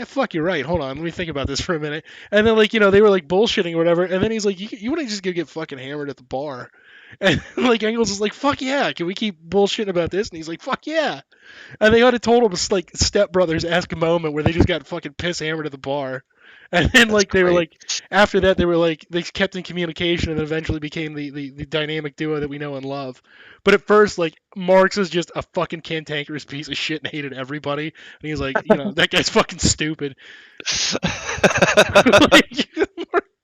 fuck, you're right. Hold on, let me think about this for a minute. And then they were like bullshitting or whatever. And then he's like, you want to just go get fucking hammered at the bar? And like Engels is like, fuck yeah, can we keep bullshitting about this? And he's like, fuck yeah. And they had a total like Step Brothers-esque moment where they just got fucking piss hammered at the bar. And then That's they were great. like, after that they were like, they kept in communication and then eventually became the dynamic duo that we know and love. But at first, like, Marx was just a fucking cantankerous piece of shit and hated everybody. And he was like, that guy's fucking stupid. Like,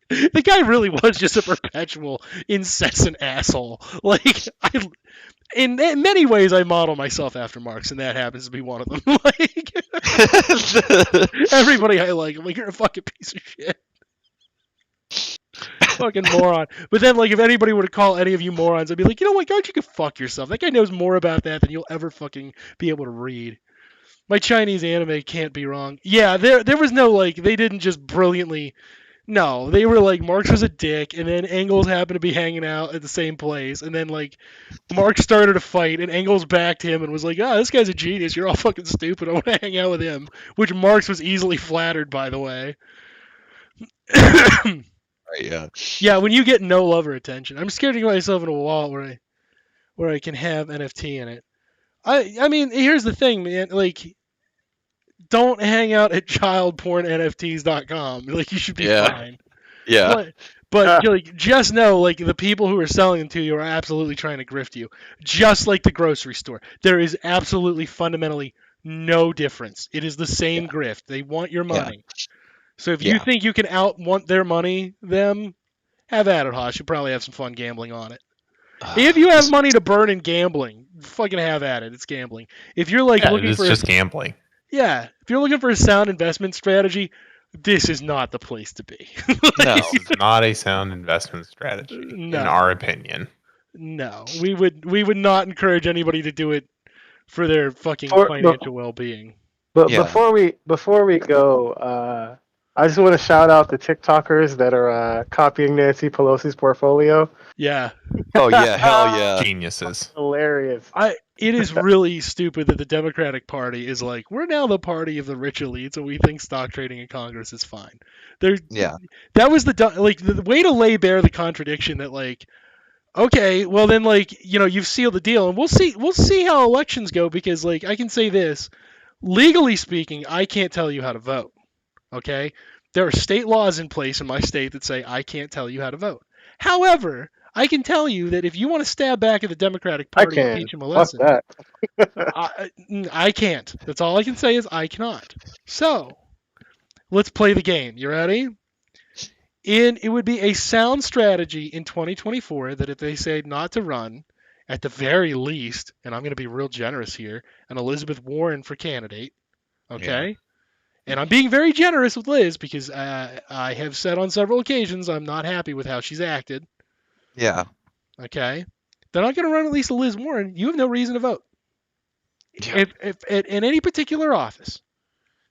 the guy really was just a perpetual incessant asshole. Like, in many ways, I model myself after Marx, and that happens to be one of them. Like, everybody I like, I'm like, you're a fucking piece of shit. Fucking moron. But then, like, if anybody were to call any of you morons, I'd be like, you know what, guys, you can fuck yourself. That guy knows more about that than you'll ever fucking be able to read. My Chinese anime can't be wrong. Yeah, there was no, like, they didn't just brilliantly... No, they were like, Marx was a dick, and then Engels happened to be hanging out at the same place, and then, like, Marx started a fight, and Engels backed him and was like, this guy's a genius, you're all fucking stupid, I want to hang out with him. Which Marx was easily flattered, by the way. Right, yeah. Yeah, when you get no love or attention. I'm scared to get myself in a wallet where I can have NFT in it. I mean, here's the thing, man, like... Don't hang out at childpornnfts.com. Like, you should be fine. Yeah. But like, just know, like, the people who are selling them to you are absolutely trying to grift you. Just like the grocery store. There is absolutely fundamentally no difference. It is the same grift. They want your money. So if you think you can want their money, have at it, Hosh. You probably have some fun gambling on it. If you have money to burn in gambling, fucking have at it. It's gambling. If you're like looking it's for just gambling. Yeah, if you're looking for a sound investment strategy, this is not the place to be. No. It's not a sound investment strategy, in our opinion. No, we would not encourage anybody to do it for their fucking financial well-being. But before we go, I just want to shout out the TikTokers that are copying Nancy Pelosi's portfolio. Yeah. Oh yeah, hell yeah. Geniuses. Hilarious. It is really stupid that the Democratic Party is like, we're now the party of the rich elites, and we think stock trading in Congress is fine. That was the way to lay bare the contradiction that, like, okay, well then, like, you've sealed the deal, and we'll see how elections go, because, like, I can say this, legally speaking, I can't tell you how to vote. Okay, there are state laws in place in my state that say I can't tell you how to vote. However, I can tell you that if you want to stab back at the Democratic Party and teach them a lesson, I can't. That's all I can say is I cannot. So, let's play the game. You ready? It would be a sound strategy in 2024 that if they say not to run, at the very least, and I'm going to be real generous here, an Elizabeth Warren for candidate. Okay? Yeah. And I'm being very generous with Liz because I have said on several occasions I'm not happy with how she's acted. Yeah. Okay. They're not going to run at least a Liz Warren. You have no reason to vote. Yeah. If in any particular office,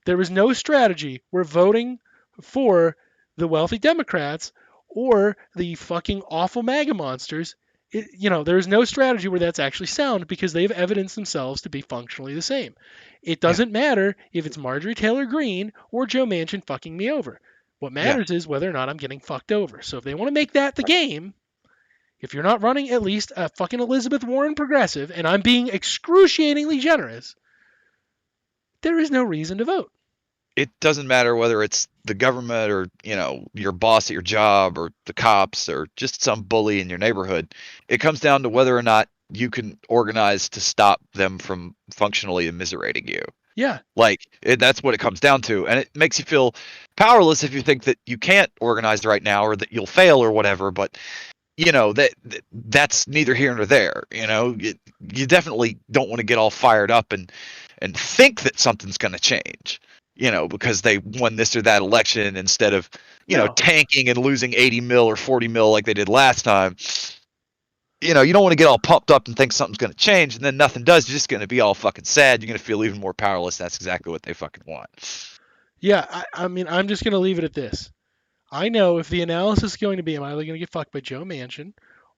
there is no strategy where voting for the wealthy Democrats or the fucking awful MAGA monsters, there is no strategy where that's actually sound because they've evidenced themselves to be functionally the same. It doesn't matter if it's Marjorie Taylor Greene or Joe Manchin fucking me over. What matters is whether or not I'm getting fucked over. So if they want to make that the game, if you're not running at least a fucking Elizabeth Warren progressive, and I'm being excruciatingly generous, there is no reason to vote. It doesn't matter whether it's the government or, your boss at your job or the cops or just some bully in your neighborhood. It comes down to whether or not you can organize to stop them from functionally immiserating you. Yeah. That's what it comes down to. And it makes you feel powerless if you think that you can't organize right now or that you'll fail or whatever. But, that's neither here nor there. You definitely don't want to get all fired up and think that something's going to change. Because they won this or that election instead of, tanking and losing 80 mil or 40 mil like they did last time. You don't want to get all pumped up and think something's going to change and then nothing does. You're just going to be all fucking sad. You're going to feel even more powerless. That's exactly what they fucking want. Yeah, I mean, I'm just going to leave it at this. I know if the analysis is going to be, am I either going to get fucked by Joe Manchin,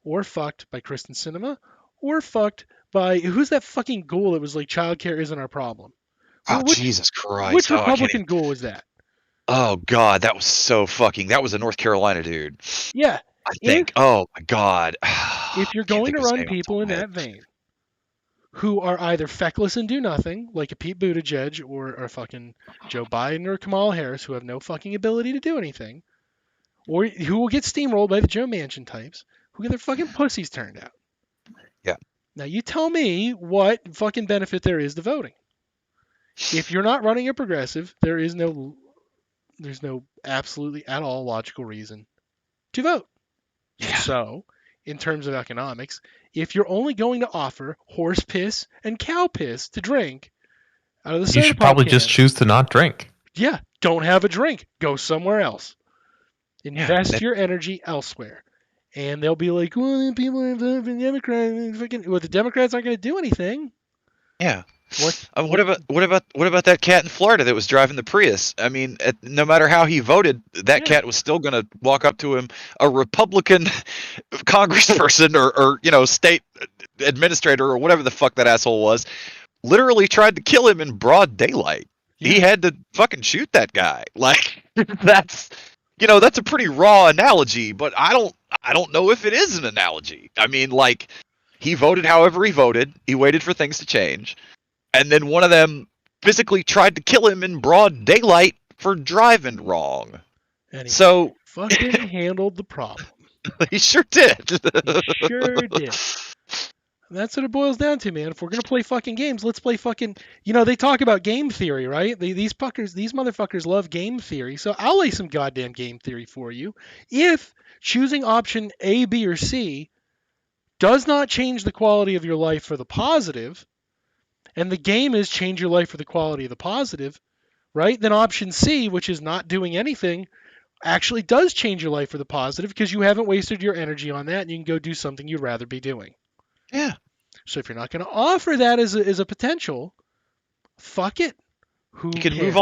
or fucked by Kristen Sinema, or fucked by who's that fucking ghoul that was like childcare isn't our problem? Oh, Which Jesus Christ. which Oh, I can't Republican even. ghoul was that? Oh, God. That was so fucking. That was a North Carolina dude. Yeah. I If think. Oh, my God. if you're Can't going think to of his run name off the top people of in my that head. vein, who are either feckless and do nothing, like a Pete Buttigieg or fucking Joe Biden or Kamala Harris, who have no fucking ability to do anything, or who will get steamrolled by the Joe Manchin types, who get their fucking pussies turned out. Yeah. Now you tell me what fucking benefit there is to voting. If you're not running a progressive, there's no absolutely at all logical reason to vote. Yeah. So, in terms of economics, if you're only going to offer horse piss and cow piss to drink out of the You soda should pop probably can, just choose to not drink. yeah, don't have a drink. Go somewhere else. Invest that- your energy elsewhere. And they'll be like, well, people are voting for the Democrats. Well, the Democrats aren't going to do anything. Yeah. What? What about that cat in Florida that was driving the Prius? I mean, no matter how he voted, that Yeah. cat was still going to walk up to him, a Republican congressperson or state administrator or whatever the fuck that asshole was, literally tried to kill him in broad daylight. Yeah. He had to fucking shoot that guy. Like that's that's a pretty raw analogy, but I don't know if it is an analogy. I mean, like he voted however he voted. He waited for things to change. And then one of them physically tried to kill him in broad daylight for driving wrong. And he So fucking handled the problem. he sure did. He sure did. And that's what it boils down to, man. If we're gonna play fucking games, let's play fucking. They talk about game theory, right? These motherfuckers love game theory. So I'll lay some goddamn game theory for you. If choosing option A, B, or C does not change the quality of your life for the positive, and the game is change your life for the quality of the positive, right? Then option C, which is not doing anything, actually does change your life for the positive because you haven't wasted your energy on that and you can go do something you'd rather be doing. Yeah. So if you're not going to offer that as a potential, fuck it. Who You can cares? move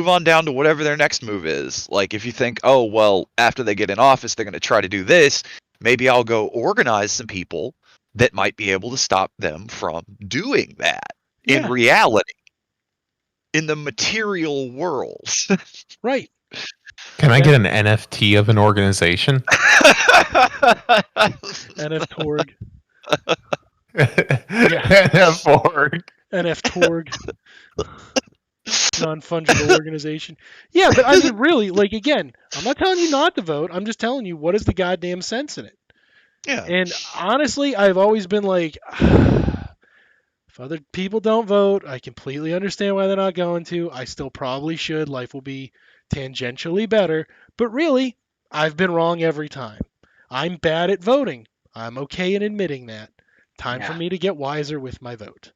on down to whatever their next move is. Like if you think, oh well, after they get in office, they're going to try to do this. Maybe I'll go organize some people that might be able to stop them from doing that. Yeah. In reality, in the material world. Right. Can I get an NFT of an organization? NF.org. NF.org. NF.org. Non-fungible organization. Yeah, but I mean, really, like, again, I'm not telling you not to vote. I'm just telling you what is the goddamn sense in it. Yeah. And honestly, I've always been like, if other people don't vote, I completely understand why they're not going to. I still probably should. Life will be tangentially better. But really, I've been wrong every time. I'm bad at voting. I'm okay in admitting that. Time for Yeah. me to get wiser with my vote.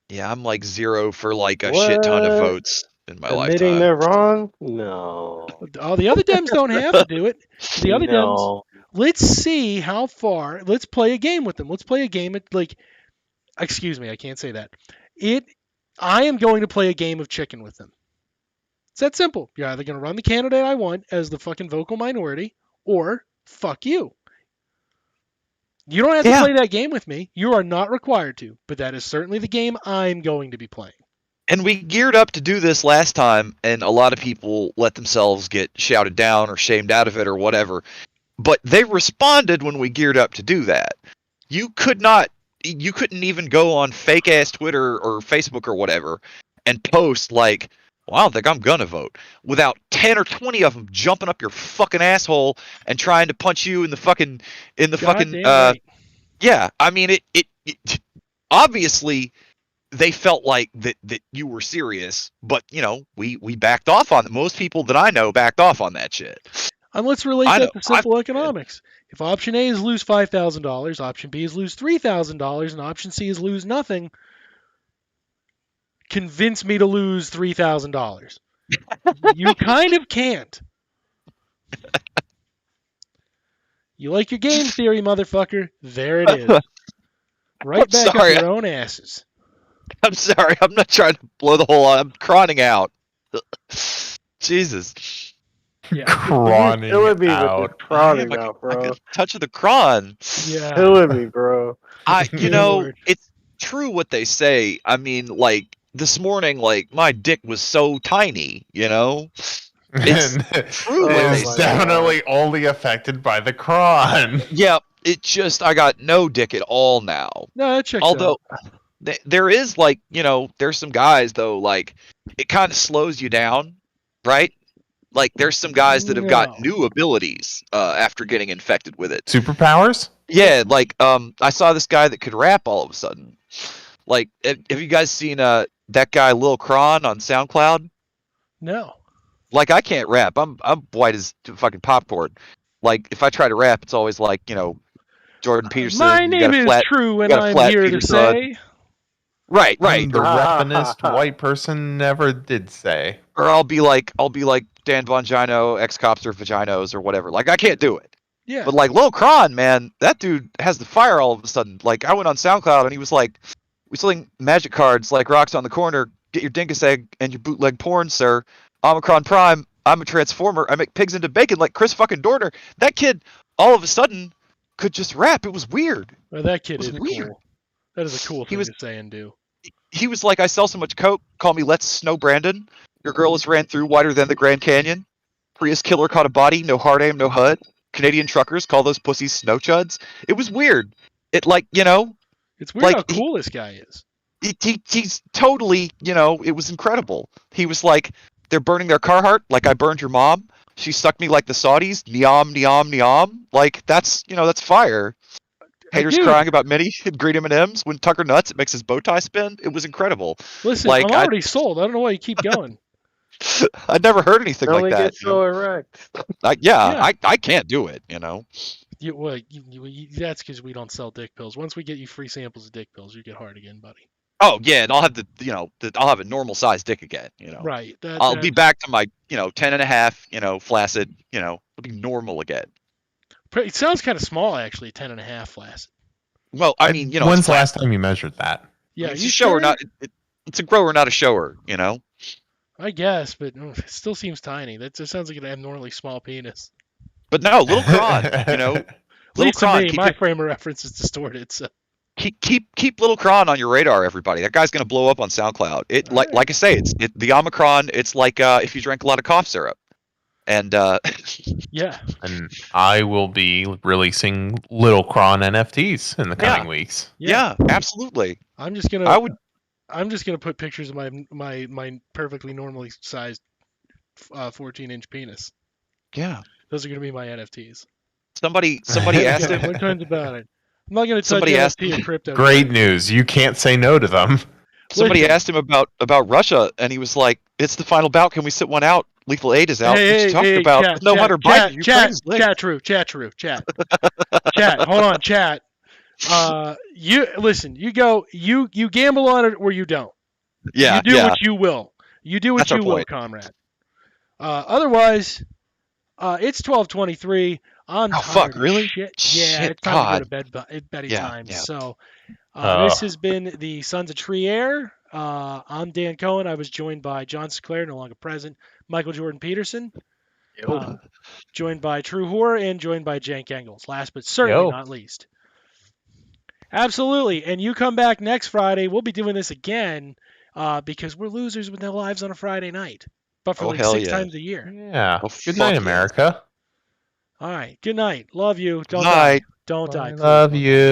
Yeah, I'm like 0 for like a shit ton of What? votes in my Admitting lifetime. they're wrong? No. Oh, the other Dems don't have to do it. The other Dems, No. let's see how far. Let's play a game with them. Let's play a game at excuse me, I can't say that. I am going to play a game of chicken with them. It's that simple. You're either going to run the candidate I want as the fucking vocal minority, or fuck you. You don't have to play that game with me. You are not required to, but that is certainly the game I'm going to be playing. And we geared up to do this last time, and a lot of people let themselves get shouted down or shamed out of it or whatever. But they responded when we geared up to do that. You couldn't even go on fake ass Twitter or Facebook or whatever and post like, well, I don't think I'm gonna vote, without 10 or 20 of them jumping up your fucking asshole and trying to punch you in the fucking Right. yeah. I mean it obviously they felt like that you were serious, but we backed off on it. Most people that I know backed off on that shit. And let's relate I that know. to simple economics. If option A is lose $5,000, option B is lose $3,000, and option C is lose nothing, convince me to lose $3,000. You kind of can't. You like your game theory, motherfucker? There it is. Right I'm back sorry. up your own asses. I'm sorry. I'm not trying to blow the whole. I'm crying out. Jesus. Yeah. Crawning Killing me with out. this crawling Damn, out, I bro. could touch of the cron. Yeah. Killing me, bro. You Good know, lord. it's true what they say. I mean, like this morning, like my dick was so tiny. You know, it's true what Oh they It's my say. definitely only affected by the cron. Yeah, it just I got no dick at all now. No, that checks Although out. there is like there's some guys though like it kind of slows you down, right? Like there's some guys that have got No. new abilities after getting infected with it. Superpowers? Yeah, like I saw this guy that could rap all of a sudden. Like have you guys seen that guy Lil Kron on SoundCloud? No. Like I can't rap. I'm white as fucking popcorn. Like if I try to rap, it's always like Jordan Peterson. My You name got a is flat, True, you and got a I'm flat here to Peter's hood. say. Right. The rappinest white person never did say. Or I'll be like Dan Bongino, ex cops or vaginos or whatever. Like I can't do it. Yeah. But like Lil Kron, man, that dude has the fire all of a sudden. Like I went on SoundCloud and he was like, "We selling magic cards like rocks on the corner. Get your dingus egg and your bootleg porn, sir. Omicron Prime. I'm a transformer. I make pigs into bacon like Chris fucking Dorner." That kid, all of a sudden, could just rap. It was weird. Well, that kid was is weird. cool. That is a cool He thing was- to say and do. He was like, "I sell so much coke. Call me Let's Snow Brandon. Your girl has ran through wider than the Grand Canyon. Prius killer caught a body. No hard aim, no HUD. Canadian truckers call those pussies snow chuds." It was weird. It It's weird like, how cool this guy is. he's totally, it was incredible. He was like, "They're burning their Carhartt like I burned your mom. She sucked me like the Saudis. Neom, neom, neom." Like that's fire. Haters Dude. crying about mini and green M&Ms when Tucker nuts. It makes his bow tie spin. It was incredible. Listen, Like, I'm already sold. I don't know why you keep going. I'd never heard anything Only like that. get so erect. Yeah. I can't do it. That's because we don't sell dick pills. Once we get you free samples of dick pills, you get hard again, buddy. Oh yeah, and I'll have I'll have a normal sized dick again. Right. I'll be back to my 10 and a half. Flaccid. It'll be normal again. It sounds kind of small, actually. 10.5 flaccid. Well, I mean, when's it's the last time you measured that? Yeah, it's you a shower, sure? not. It's a grower, not a shower. I guess, but it still seems tiny. That just sounds like an abnormally small penis. But no, little Kron. At Little least to Kron. me, my frame of reference is distorted. So Keep little Kron on your radar, everybody. That guy's gonna blow up on SoundCloud. It All right. like I say, it's the Omicron. It's like if you drank a lot of cough syrup, and yeah, And I will be releasing Little Cron NFTs in the coming weeks. yeah, absolutely. I'm just gonna. I would. I'm just gonna put pictures of my perfectly normally sized 14-inch penis. Yeah. Those are gonna be my NFTs. Somebody asked Yeah, him. what kinds about it? I'm not gonna touch Somebody asked- NFT and crypto. Great news. You can't say no to them. Somebody Listen. asked him about Russia, and he was like, "It's the final bout. Can we sit one out? Lethal Aid is out. What you talking about? Chat, No chat, Hunter chat, Biden. chat, Ukraine's licked." chat, true, chat. Hold on, chat. You listen. You go. You gamble on it or you don't. Yeah, You do yeah. what you will. You do what That's our you will, point. comrade. Otherwise, it's 12:23. I'm Oh, tired fuck, of really? Shit. Shit, Yeah, it's time God. to go to bed. Beddy Yeah, time. yeah. So, Oh. this has been the Sons of Tree Air. I'm Dan Cohen. I was joined by John Sinclair, no longer present. Michael Jordan Peterson. Joined by True Horror and joined by Jank Engels. Last but certainly Yo. not least. Absolutely. And you come back next Friday. We'll be doing this again because we're losers with no lives on a Friday night. But for Oh, like hell 6 yeah. times a year. Yeah. Oh, Good fuck night, yeah. America. All right. Good night. Love you. Don't Night. die. Don't die. I please. love Don't die. you.